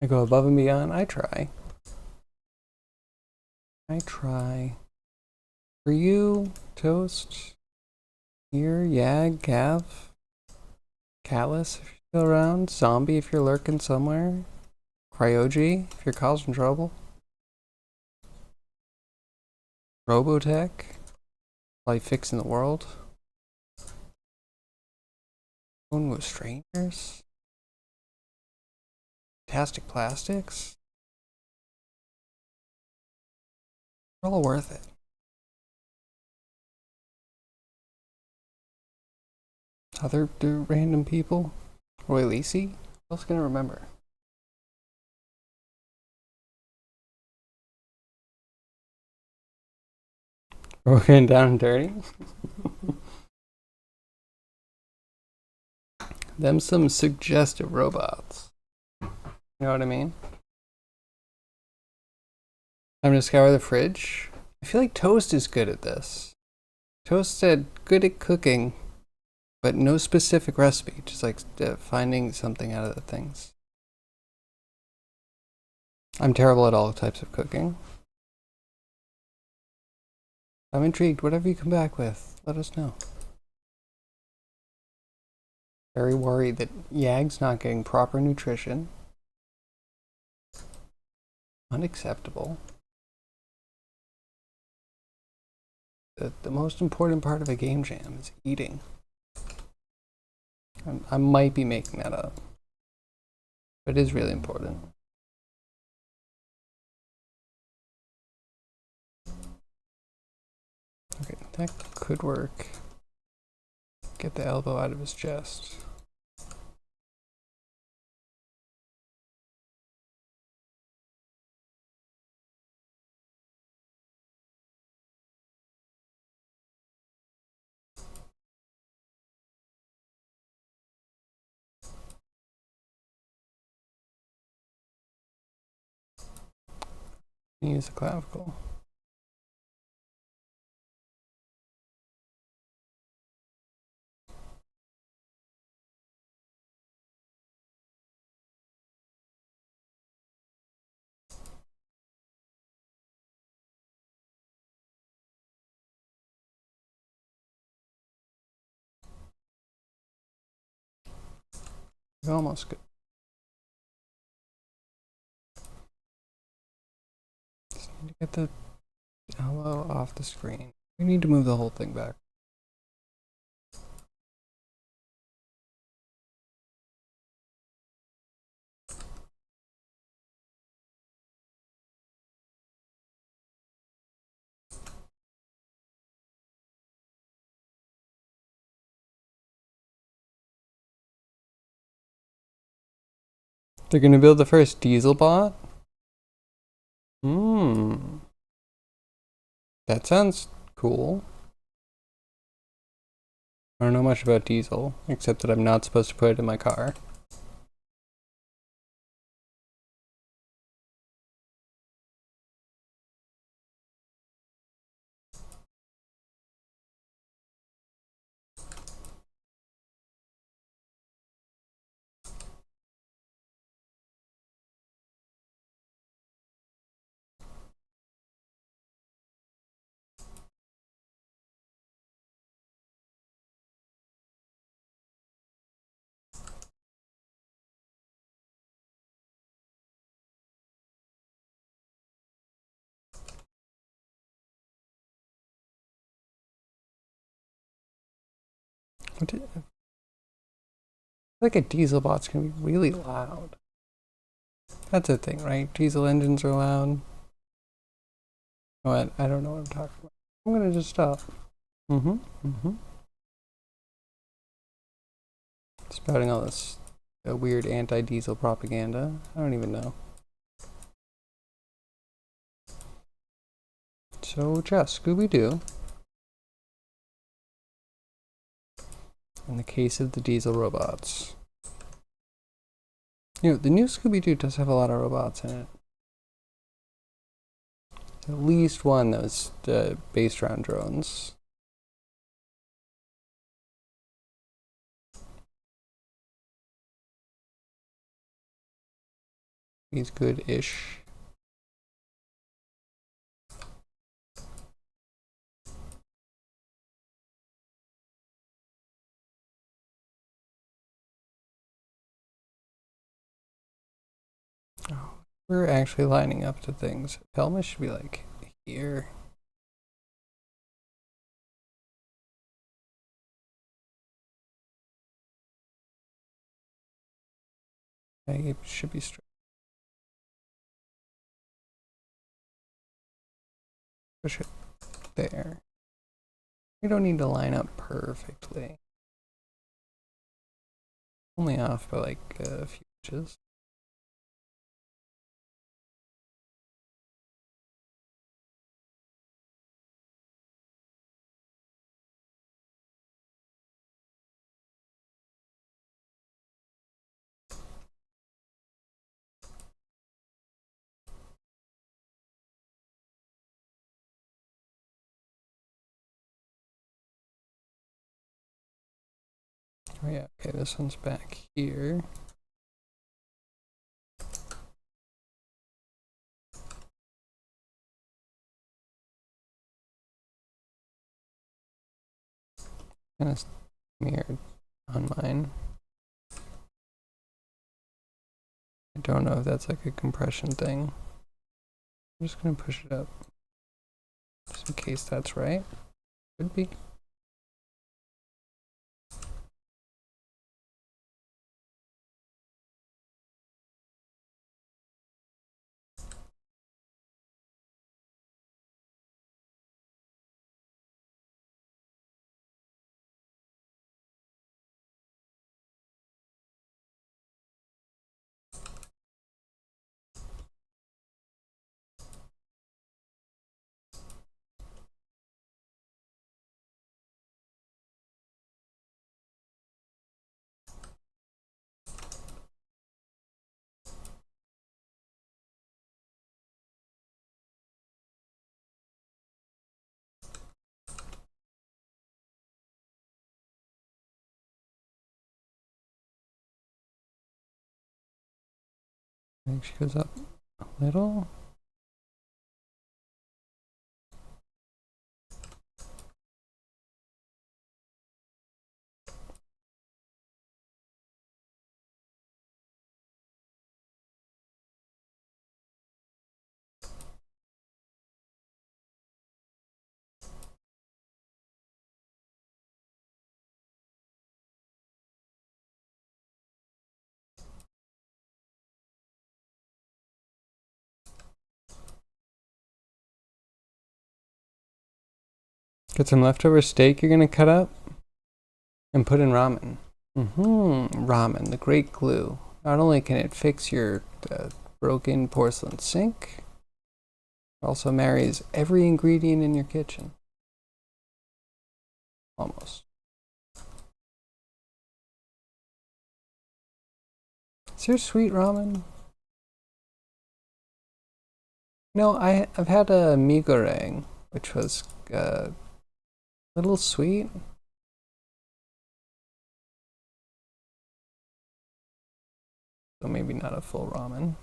I go above and beyond. I try. I try. For you, Toast. Here, Yag, Gav. Callus, if you're still around. Zombie, if you're lurking somewhere. Cryogy, if you're causing trouble. Robotech, probably fixing the world. Going with strangers. Fantastic plastics. They're all worth it. Other random people. Roy Lacey. Who else gonna remember? Broken down and dirty. Them some suggestive robots. You know what I mean? Time to scour the fridge. I feel like Toast is good at this. Toast said good at cooking, but no specific recipe. Just like finding something out of the things. I'm terrible at all types of cooking. I'm intrigued. Whatever you come back with, let us know. Very worried that Yag's not getting proper nutrition. Unacceptable. The most important part of a game jam is eating. I might be making that up, but it is really important. Okay, that could work. Get the elbow out of his chest. Use the clavicle. Almost good. Just need to get the elbow off the screen. We need to move the whole thing back. They're gonna build the first diesel bot? Hmm. That sounds cool. I don't know much about diesel, except that I'm not supposed to put it in my car. Like a diesel bot's gonna be really loud. That's a thing, right? Diesel engines are loud. What? I don't know what I'm talking about. I'm gonna just stop. Spouting all this weird anti-diesel propaganda. I don't even know. So just Scooby-Doo. In the case of the diesel robots. You know, the new Scooby-Doo does have a lot of robots in it. At least one that was based around drones. He's good-ish. Oh, we're actually lining up to things. Pelma should be like here. It should be straight. Push it there. We don't need to line up perfectly. Only off by like a few inches. Oh yeah, okay, this one's back here. And it's mirrored on mine. I don't know if that's like a compression thing. I'm just gonna push it up. Just in case that's right. Could be. I think she goes up a little. Get some leftover steak you're gonna cut up and put in ramen. Ramen, the great glue. Not only can it fix your broken porcelain sink, it also marries every ingredient in your kitchen. Almost. Is there sweet ramen? No, I've had a mi goreng, which was a little sweet. So maybe not a full ramen.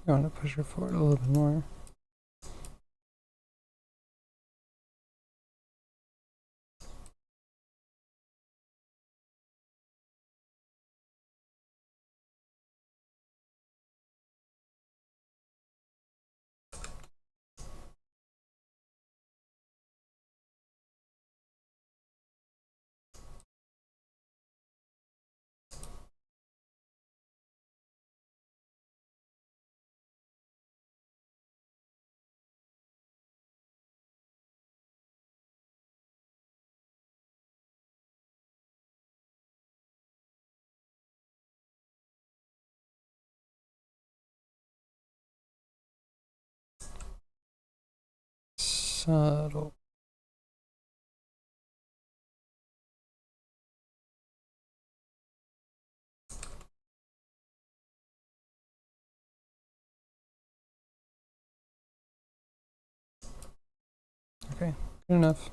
I want to push her forward a little bit more. Subtle. Okay, good enough.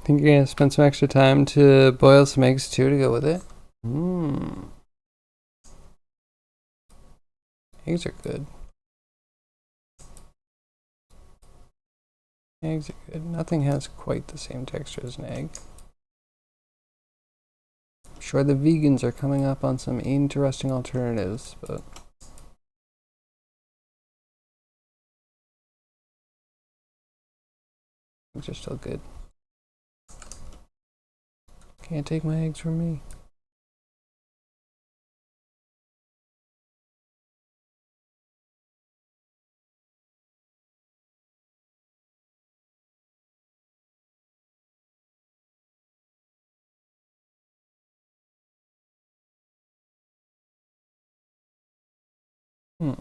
Think you're gonna spend some extra time to boil some eggs too to go with it? Mmm. Eggs are good. Eggs are good. Nothing has quite the same texture as an egg. I'm sure the vegans are coming up on some interesting alternatives, but eggs are still good. Can't take my eggs from me. Hmm.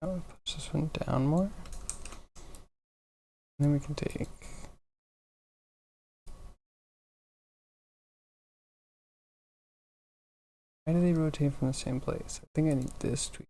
I'll push this one down more. And then we can take. Why do they rotate from the same place? I think I need this tweak.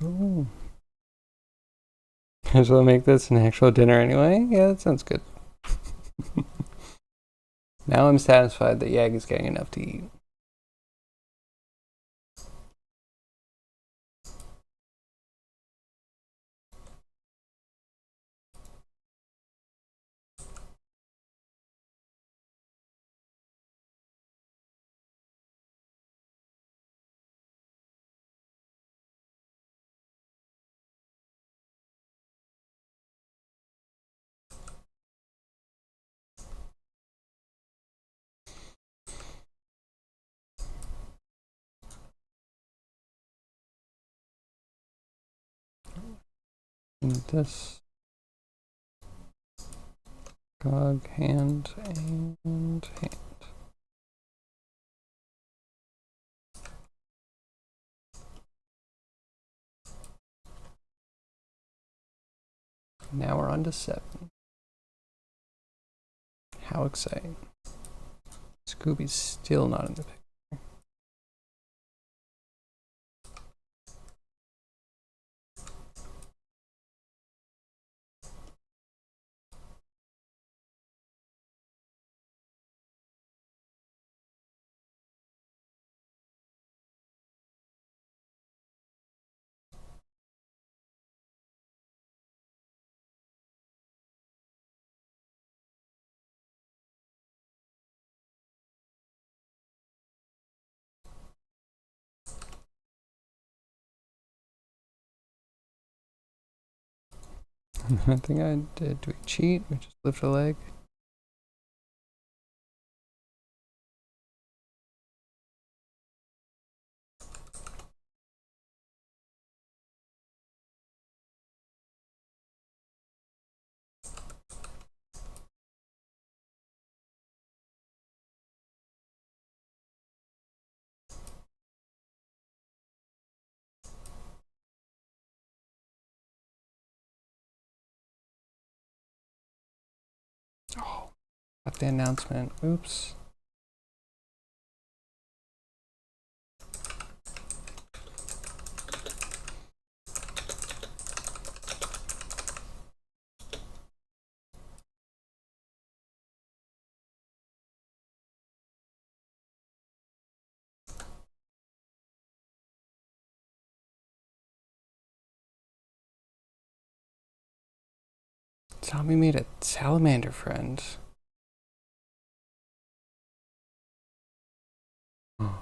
Ooh. Might as well make this an actual dinner anyway. Yeah, that sounds good. Now I'm satisfied that Yag is getting enough to eat. And this Gog hand and hand. Now we're on to 7. How exciting. Scooby's still not in the picture. I think I did. Do we cheat? We just lift a leg? Oh, got the announcement. Oops. Tommy made a salamander friend. Oh.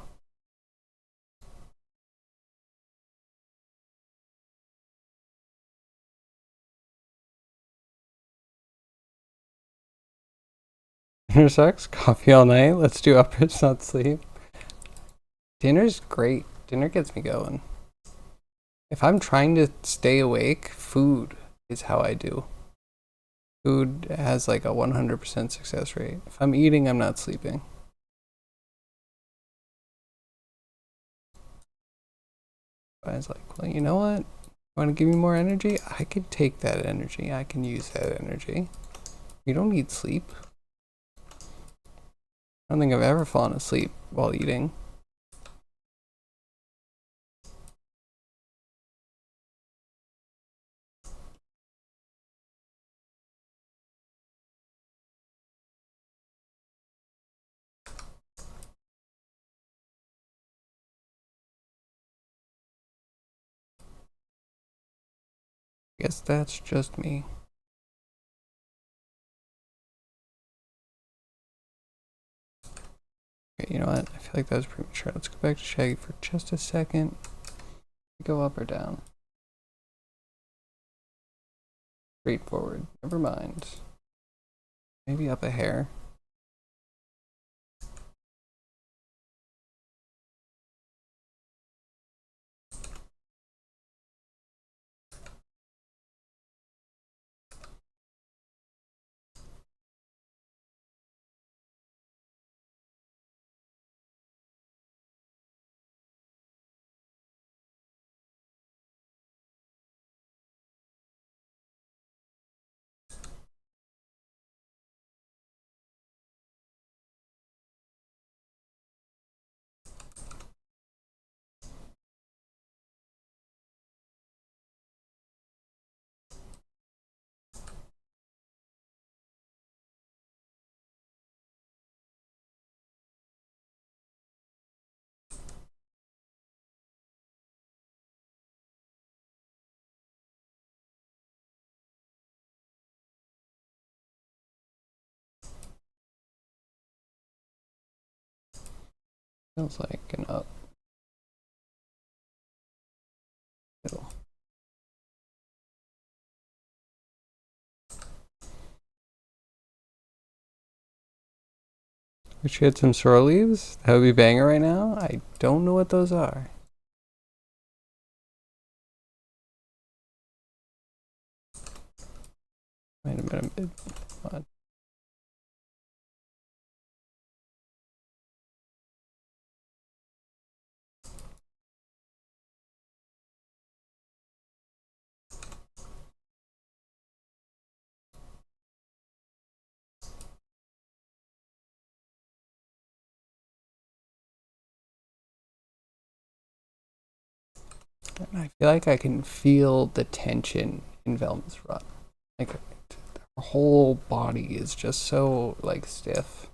Dinner sucks. Coffee all night. Let's do uppers, not sleep. Dinner's great. Dinner gets me going. If I'm trying to stay awake, food is how I do. Food has like a 100% success rate. If I'm eating, I'm not sleeping. I was like, well, you know what? Want to give me more energy? I can take that energy. I can use that energy. You don't need sleep. I don't think I've ever fallen asleep while eating. I guess that's just me. Okay, you know what? I feel like that was premature. Let's go back to Shaggy for just a second. Go up or down? Straightforward. Never mind. Maybe up a hair. Feels like an up. Middle. Wish you had some sorrel leaves. That would be banger right now. I don't know what those are. Wait a minute. What? I feel like I can feel the tension in Velma's run. Like her whole body is just so like stiff.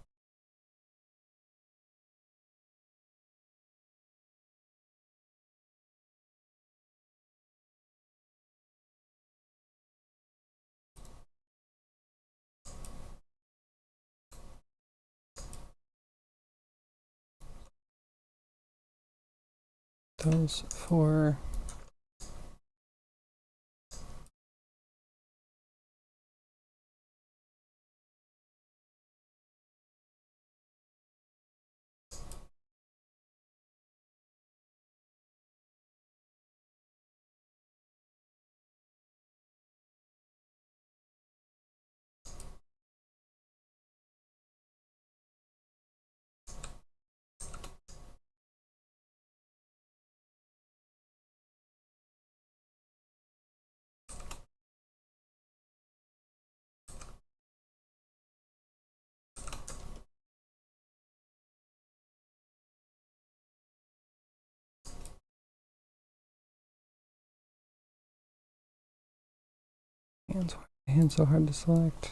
Those four. Hands so hard to select.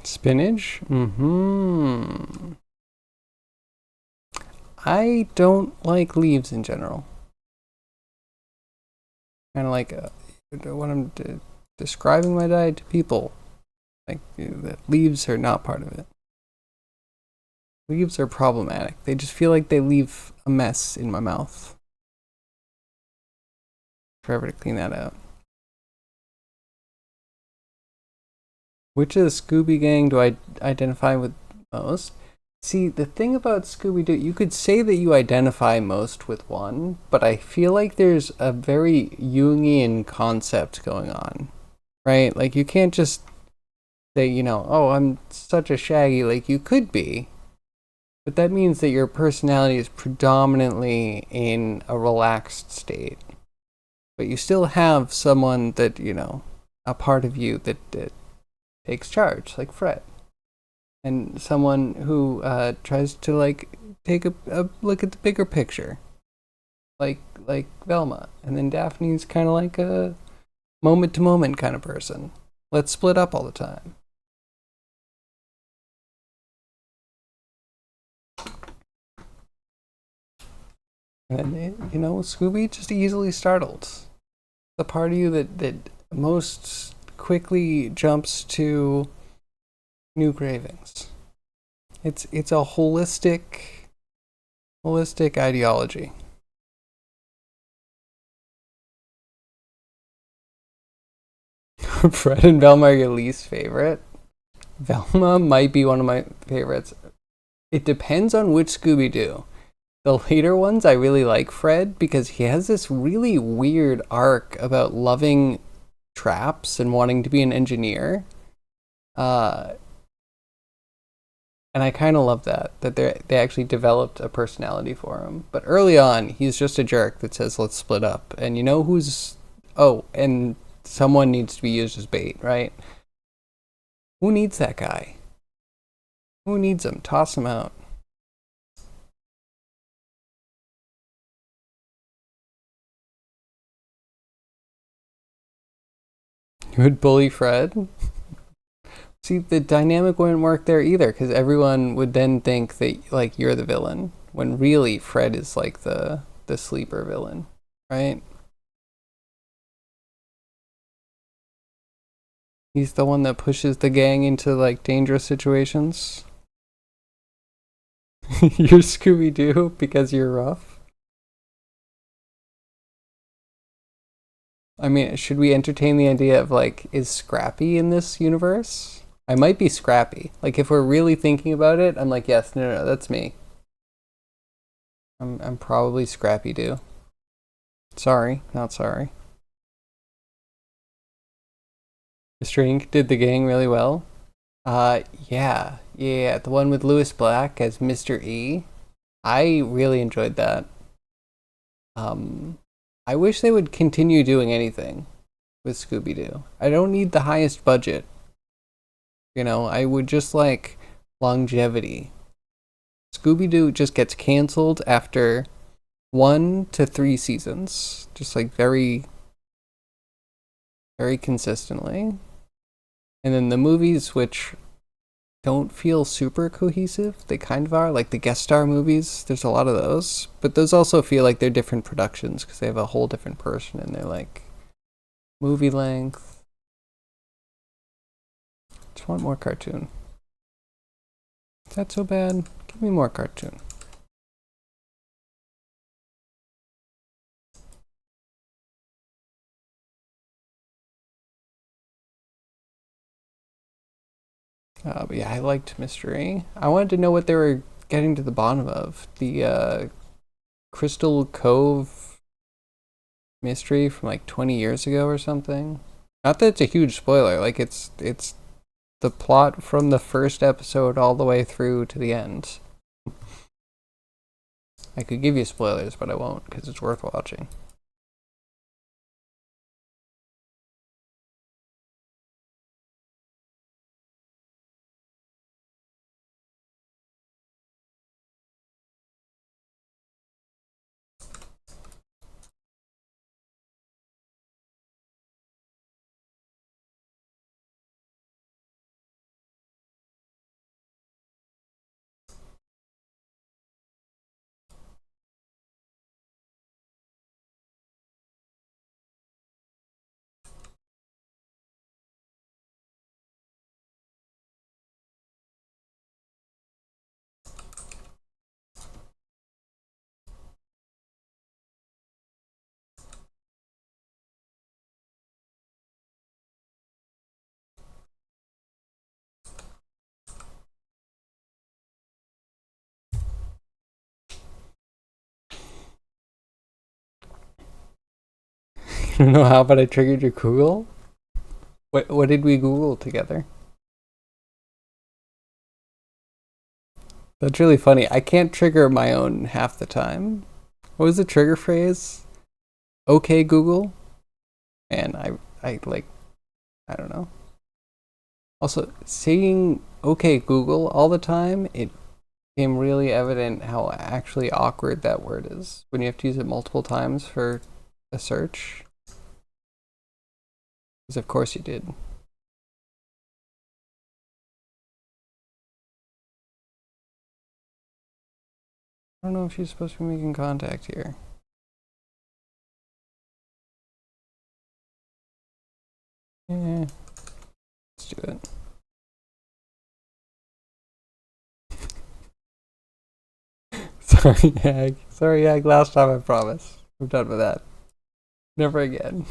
Spinach? Mm-hmm. I don't like leaves in general. Kind of like when I'm describing my diet to people, like the leaves are not part of it. Leaves are problematic. They just feel like they leave a mess in my mouth. Forever to clean that out. Which of the Scooby Gang do I identify with most? See, the thing about Scooby Doo, you could say that you identify most with one, but I feel like there's a very Jungian concept going on, right? Like, you can't just say, oh, I'm such a Shaggy, like you could be, but that means that your personality is predominantly in a relaxed state. But you still have someone that, a part of you that takes charge, like Fred. And someone who tries to like take a look at the bigger picture, like Velma, and then Daphne's kind of like a moment to moment kind of person. Let's split up all the time. And Scooby just easily startled. The part of you that most quickly jumps to new cravings. It's a holistic ideology. Fred and Velma are your least favorite. Velma might be one of my favorites. It depends on which Scooby Doo. The later ones, I really like Fred because he has this really weird arc about loving traps and wanting to be an engineer. And I kind of love that they actually developed a personality for him. But early on, he's just a jerk that says, let's split up. And you know who's... Oh, and someone needs to be used as bait, right? Who needs that guy? Who needs him? Toss him out. You would bully Fred? See, the dynamic wouldn't work there either, because everyone would then think that like you're the villain, when really Fred is like the sleeper villain, right? He's the one that pushes the gang into like dangerous situations. You're Scooby Doo because you're rough. I mean, should we entertain the idea of like, is Scrappy in this universe? I might be Scrappy. Like, if we're really thinking about it, I'm like, yes, no, that's me. I'm probably Scrappy Doo. Sorry, not sorry. Mr. Ink did the gang really well. Yeah, the one with Lewis Black as Mr. E. I really enjoyed that. Um, I wish they would continue doing anything with Scooby Doo. I don't need the highest budget. I would just like longevity. Scooby Doo just gets canceled after 1 to 3 seasons, just like very, very consistently. And then the movies, which don't feel super cohesive. They kind of are, like the guest star movies. There's a lot of those, but those also feel like they're different productions because they have a whole different person and they're like movie length. Just want more cartoon. Is that so bad? Give me more cartoon. But yeah, I liked Mystery. I wanted to know what they were getting to the bottom of. The Crystal Cove mystery from like 20 years ago or something. Not that it's a huge spoiler. Like it's the plot from the first episode all the way through to the end. I could give you spoilers, but I won't because it's worth watching. don't know how, but I triggered your Google. What did we Google together? That's really funny. I can't trigger my own half the time. What was the trigger phrase? Okay, Google. And I like, I don't know. Also, saying okay, Google all the time, it became really evident how actually awkward that word is when you have to use it multiple times for a search. Because of course you did. I don't know if she's supposed to be making contact here. Yeah, let's do it. Sorry, Yag. Sorry, Yag. Last time, I promise. I'm done with that. Never again.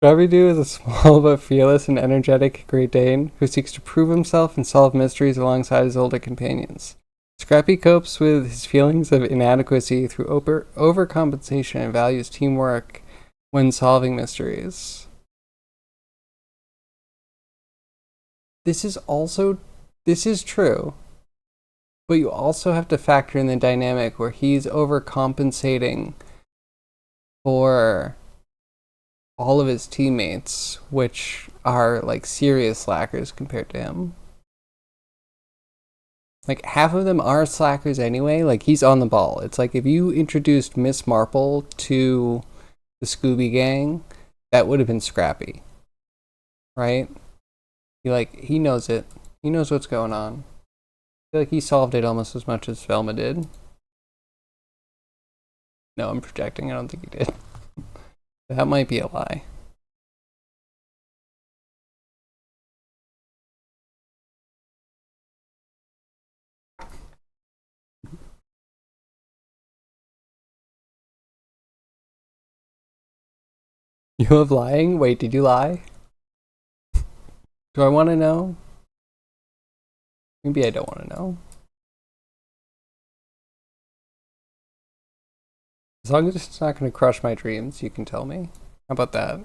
Scooby-Doo is a small but fearless and energetic Great Dane who seeks to prove himself and solve mysteries alongside his older companions. Scrappy copes with his feelings of inadequacy through overcompensation and values teamwork when solving mysteries. This is true, but you also have to factor in the dynamic where he's overcompensating for all of his teammates, which are like serious slackers compared to him. Like half of them are slackers anyway. Like he's on the ball. It's like if you introduced Miss Marple to the Scooby Gang, that would have been Scrappy, right? He knows it. He knows what's going on. I feel like he solved it almost as much as Velma did. No, I'm projecting. I don't think he did. That might be a lie. You love lying? Wait, did you lie? Do I want to know? Maybe I don't want to know. As long as it's not going to crush my dreams, you can tell me. How about that?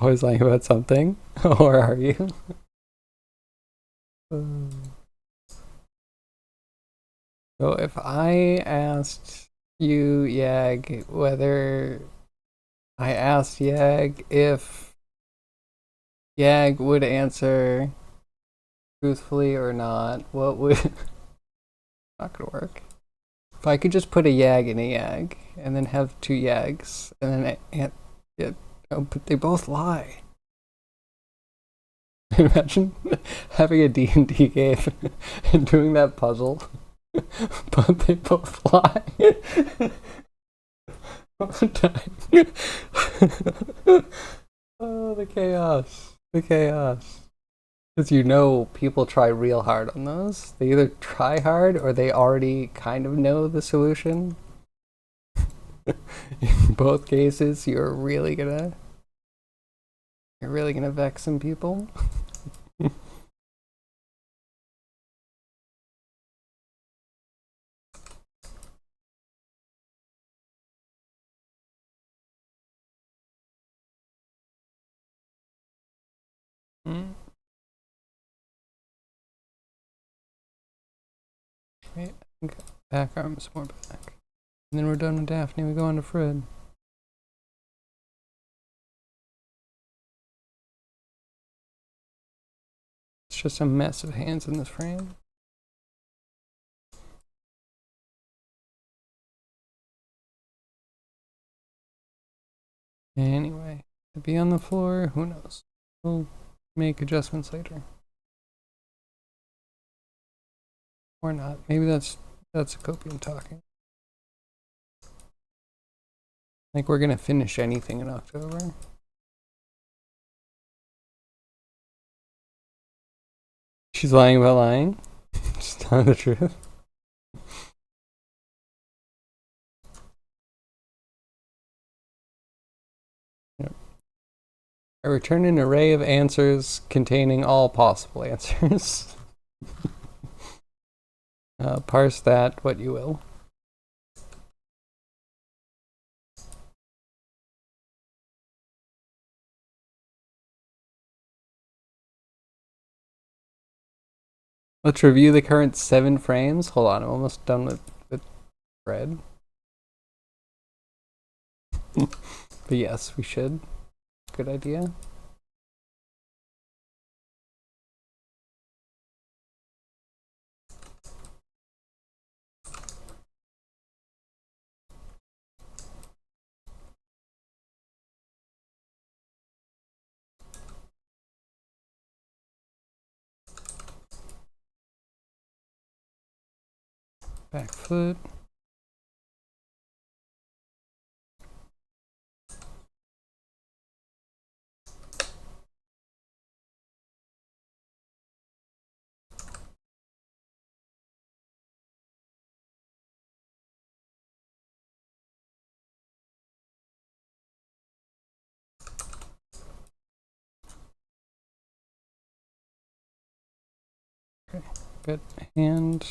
Always lying about something? Or are you? So if I asked you, Yag, whether I asked Yag if Yag would answer truthfully or not, what would... Not gonna work. If I could just put a Yag in a Yag, and then have two Yags, and then but they both lie. Imagine having a D&D game and doing that puzzle, but they both lie all the time. Oh, the chaos. The chaos. Because you know people try real hard on those. They either try hard or they already kind of know the solution. In both cases, you're really gonna vex some people. Mm. Right, I think back arms more back. And then we're done with Daphne, we go on to Fred. It's just a mess of hands in this frame. Anyway, to be on the floor, who knows? We'll make adjustments later. Or not. Maybe that's a copium talking. Like we're gonna finish anything in October. She's lying about lying. Just telling the truth. Yep. I return an array of answers containing all possible answers. Parse that what you will. Let's review the current 7 frames. Hold on, I'm almost done with the thread. But yes, we should. Good idea. Back foot. Okay, good. Hand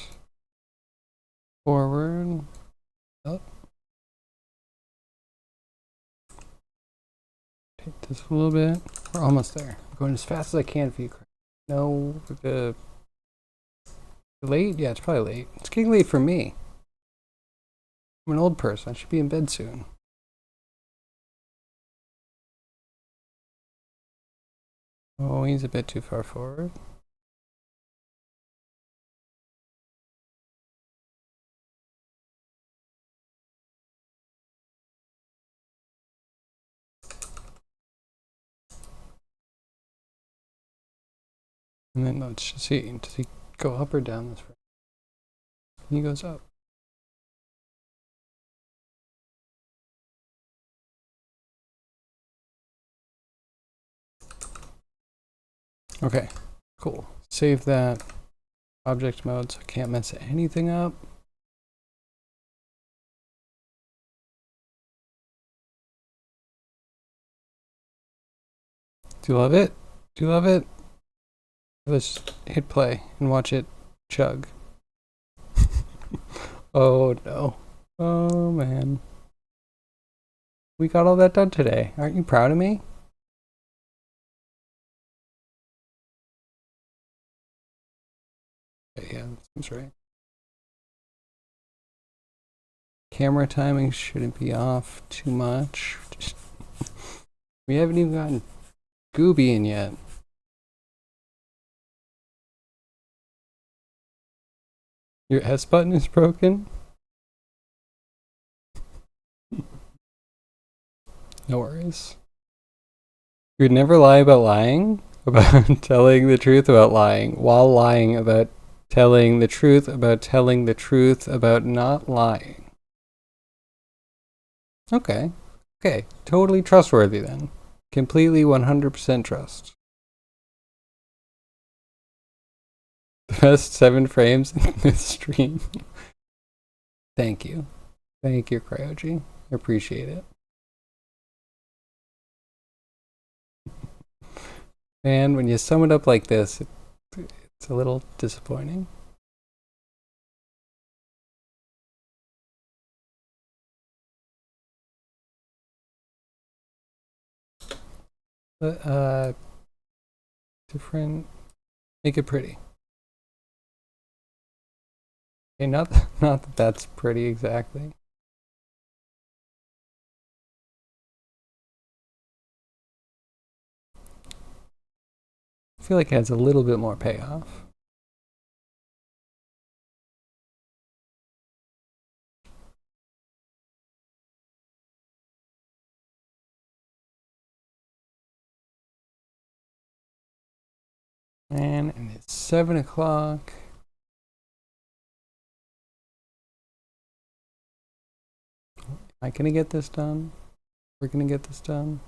forward. Up. Take this a little bit. We're almost there. I'm going as fast as I can for you. No, late? Yeah, it's probably late. It's getting late for me. I'm an old person. I should be in bed soon. Oh, he's a bit too far forward. And then let's just see. Does he go up or down this way? He goes up. Okay, cool. Save that object mode so I can't mess anything up. Do you love it? Do you love it? Let's hit play and watch it chug. Oh no. Oh man. We got all that done today. Aren't you proud of me? Yeah, that seems right. Camera timing shouldn't be off too much. We haven't even gotten Scooby in yet. Your S button is broken? No worries. You would never lie about lying, about telling the truth about lying, while lying about telling the truth about not lying. Okay. Okay. Totally trustworthy then. Completely 100% trust. The best 7 frames in this stream. Thank you. Thank you, Cryogy. I appreciate it. And when you sum it up like this, it's a little disappointing. But, different. Make it pretty. Okay, not that that's pretty exactly. I feel like it has a little bit more payoff. And it's 7 o'clock. Am I gonna get this done? We're gonna get this done.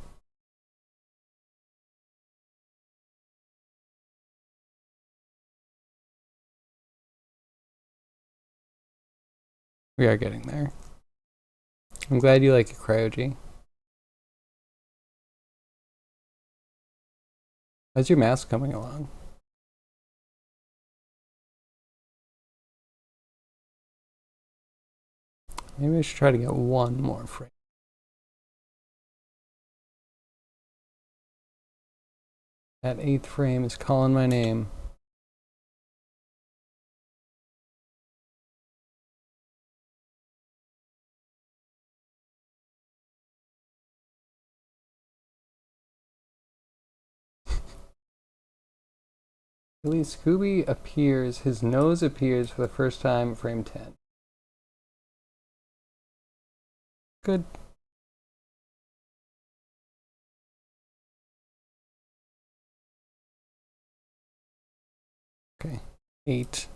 We are getting there. I'm glad you like it, Cryogy. How's your mask coming along? Maybe I should try to get one more frame. That 8th frame is calling my name. At least Scooby appears, his nose appears for the first time at frame 10. Good. Okay, 8.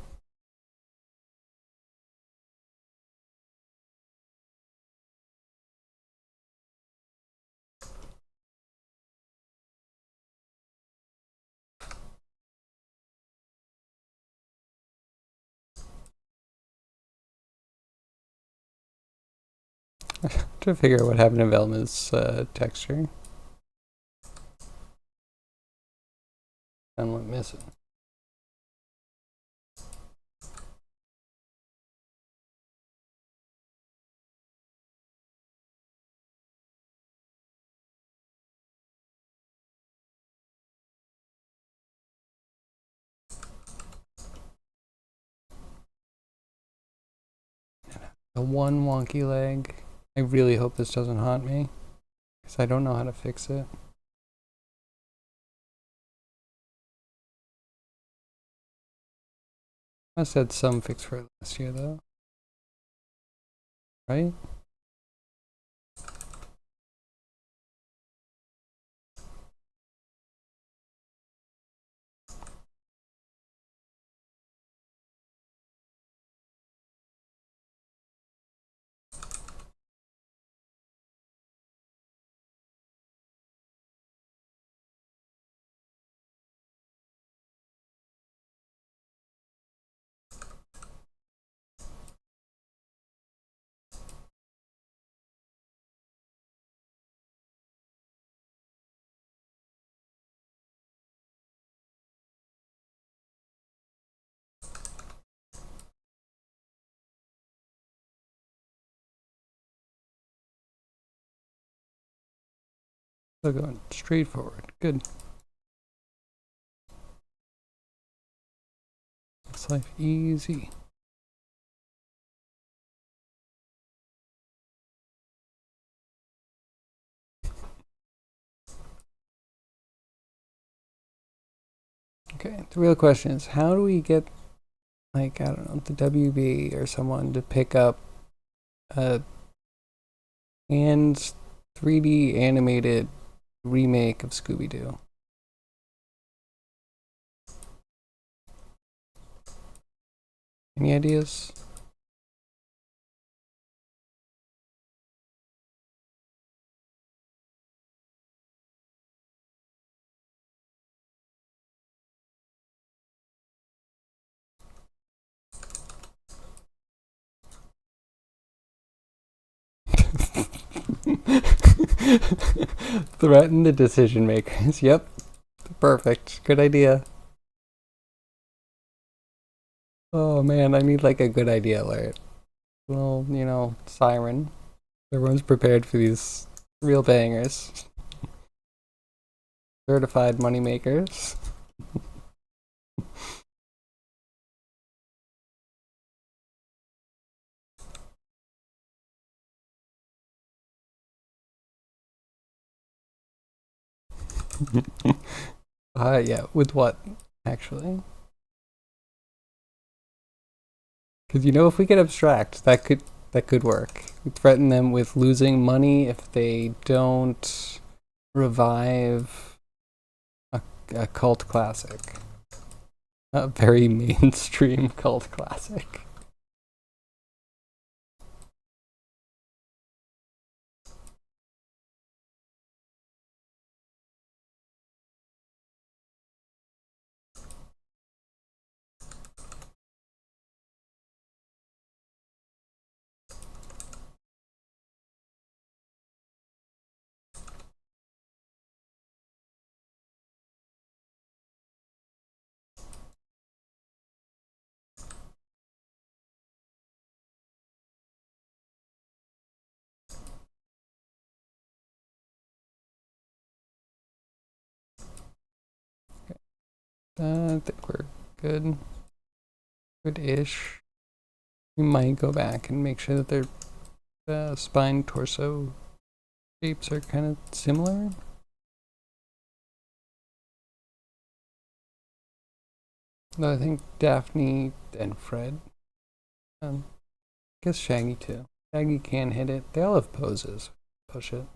To figure out what happened to Velma's texture. And what missing. The one wonky leg. I really hope this doesn't haunt me, because I don't know how to fix it. I said some fix for it last year though. Right? Still going straight forward. Good. Makes life easy. Okay, the real question is, how do we get, like, I don't know, the WB or someone to pick up a and 3D animated remake of Scooby-Doo? Any ideas? Threaten the decision makers. Yep. Perfect. Good idea. Oh man, I need like a good idea alert. Well, you know, siren. Everyone's prepared for these real bangers. Certified money makers. Yeah, with what, actually? Because you know, if we get abstract, that could work. We threaten them with losing money if they don't revive a cult classic, a very mainstream cult classic. I think we're good. Good-ish. We might go back and make sure that their spine, torso shapes are kind of similar. Though I think Daphne and Fred. I guess Shaggy too. Shaggy can hit it. They all have poses. Push it.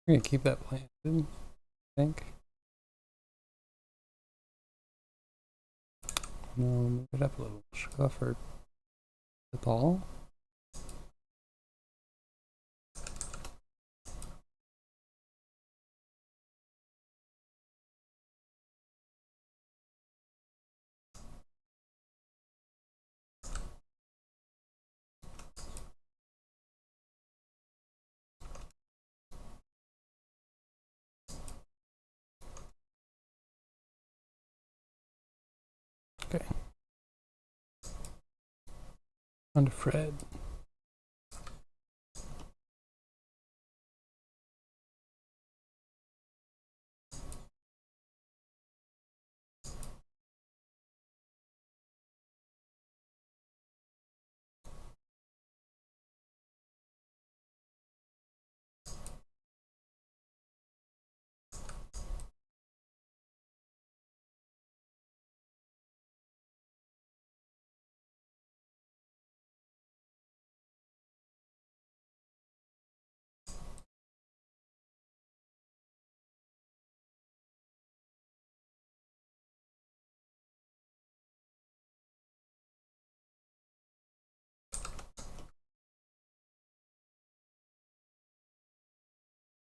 We're gonna keep that planted, I think. No, move it up a little. Should go for the ball. Okay. On to Fred.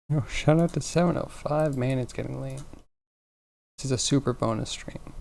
Oh, shout out to 705. Man, it's getting late. This is a super bonus stream.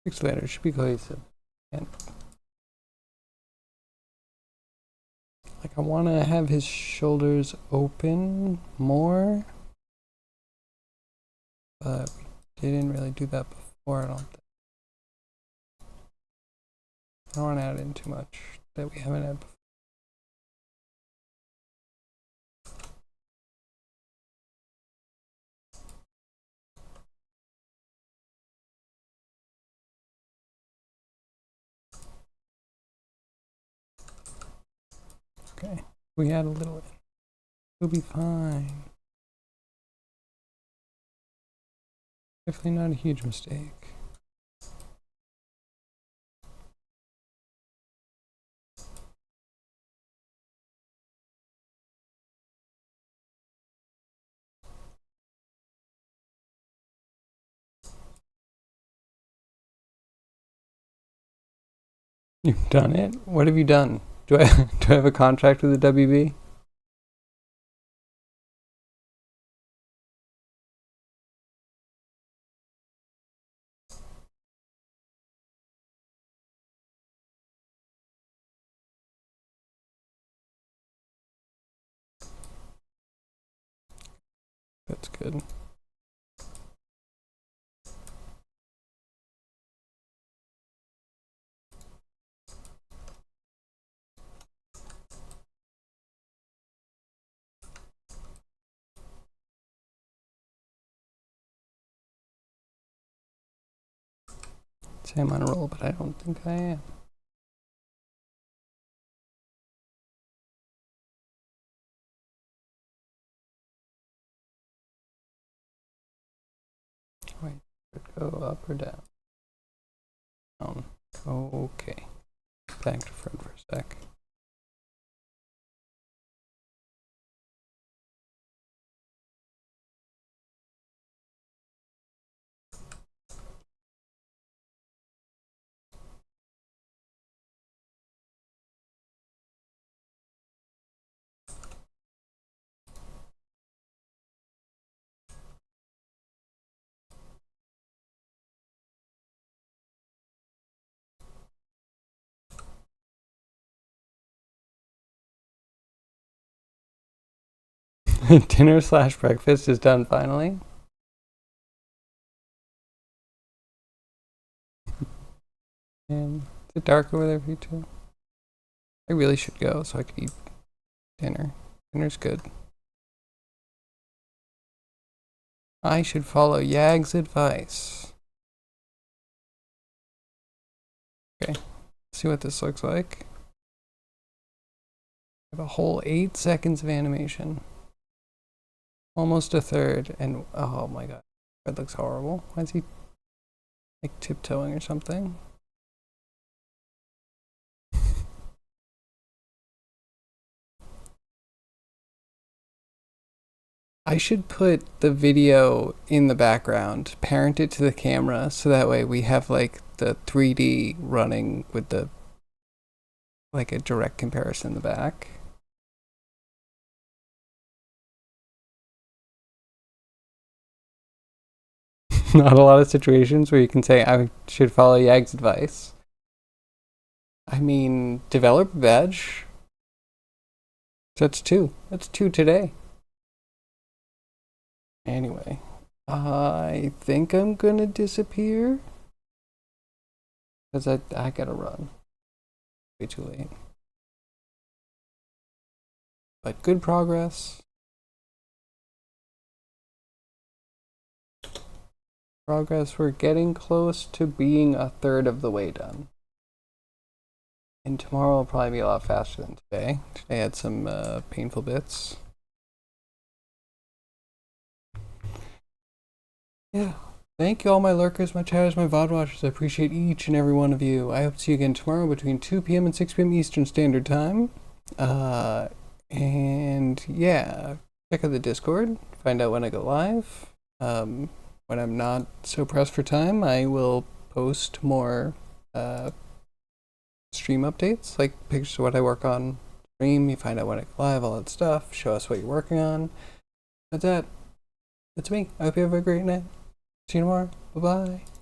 6 later should be cohesive. And like I want to have his shoulders open more, but we didn't really do that before. I don't think. I don't want to add in too much that we haven't had before. Okay, we add a little. We'll be fine. Definitely not a huge mistake. You've done it? What have you done? Do I have a contract with the WB? That's good. Say I'm on a roll, but I don't think I am. Wait, go up or down? Okay. Back to front for a sec. Dinner / breakfast is done finally. And is it dark over there for you too? I really should go so I could eat dinner. Dinner's good. I should follow Yag's advice. Okay, let's see what this looks like. I have a whole 8 seconds of animation. Almost a third, and oh my god, that looks horrible. Why is he like tiptoeing or something? I should put the video in the background, parent it to the camera, so that way we have like the 3D running with the like a direct comparison in the back. Not a lot of situations where you can say I should follow Yag's advice. I mean, developer badge. That's 2. That's 2 today. Anyway, I think I'm gonna disappear because I gotta run. Way too late. But good progress. We're getting close to being a third of the way done. And tomorrow will probably be a lot faster than today. Today had some painful bits. Yeah. Thank you all my lurkers, my chatters, my VOD watchers. I appreciate each and every one of you. I hope to see you again tomorrow between 2 p.m. and 6 p.m. Eastern Standard Time. And yeah, check out the Discord. Find out when I go live. When I'm not so pressed for time, I will post more stream updates, like pictures of what I work on stream. You find out when I go live, all that stuff. Show us what you're working on. That's it. That's me. I hope you have a great night. See you tomorrow. Bye-bye.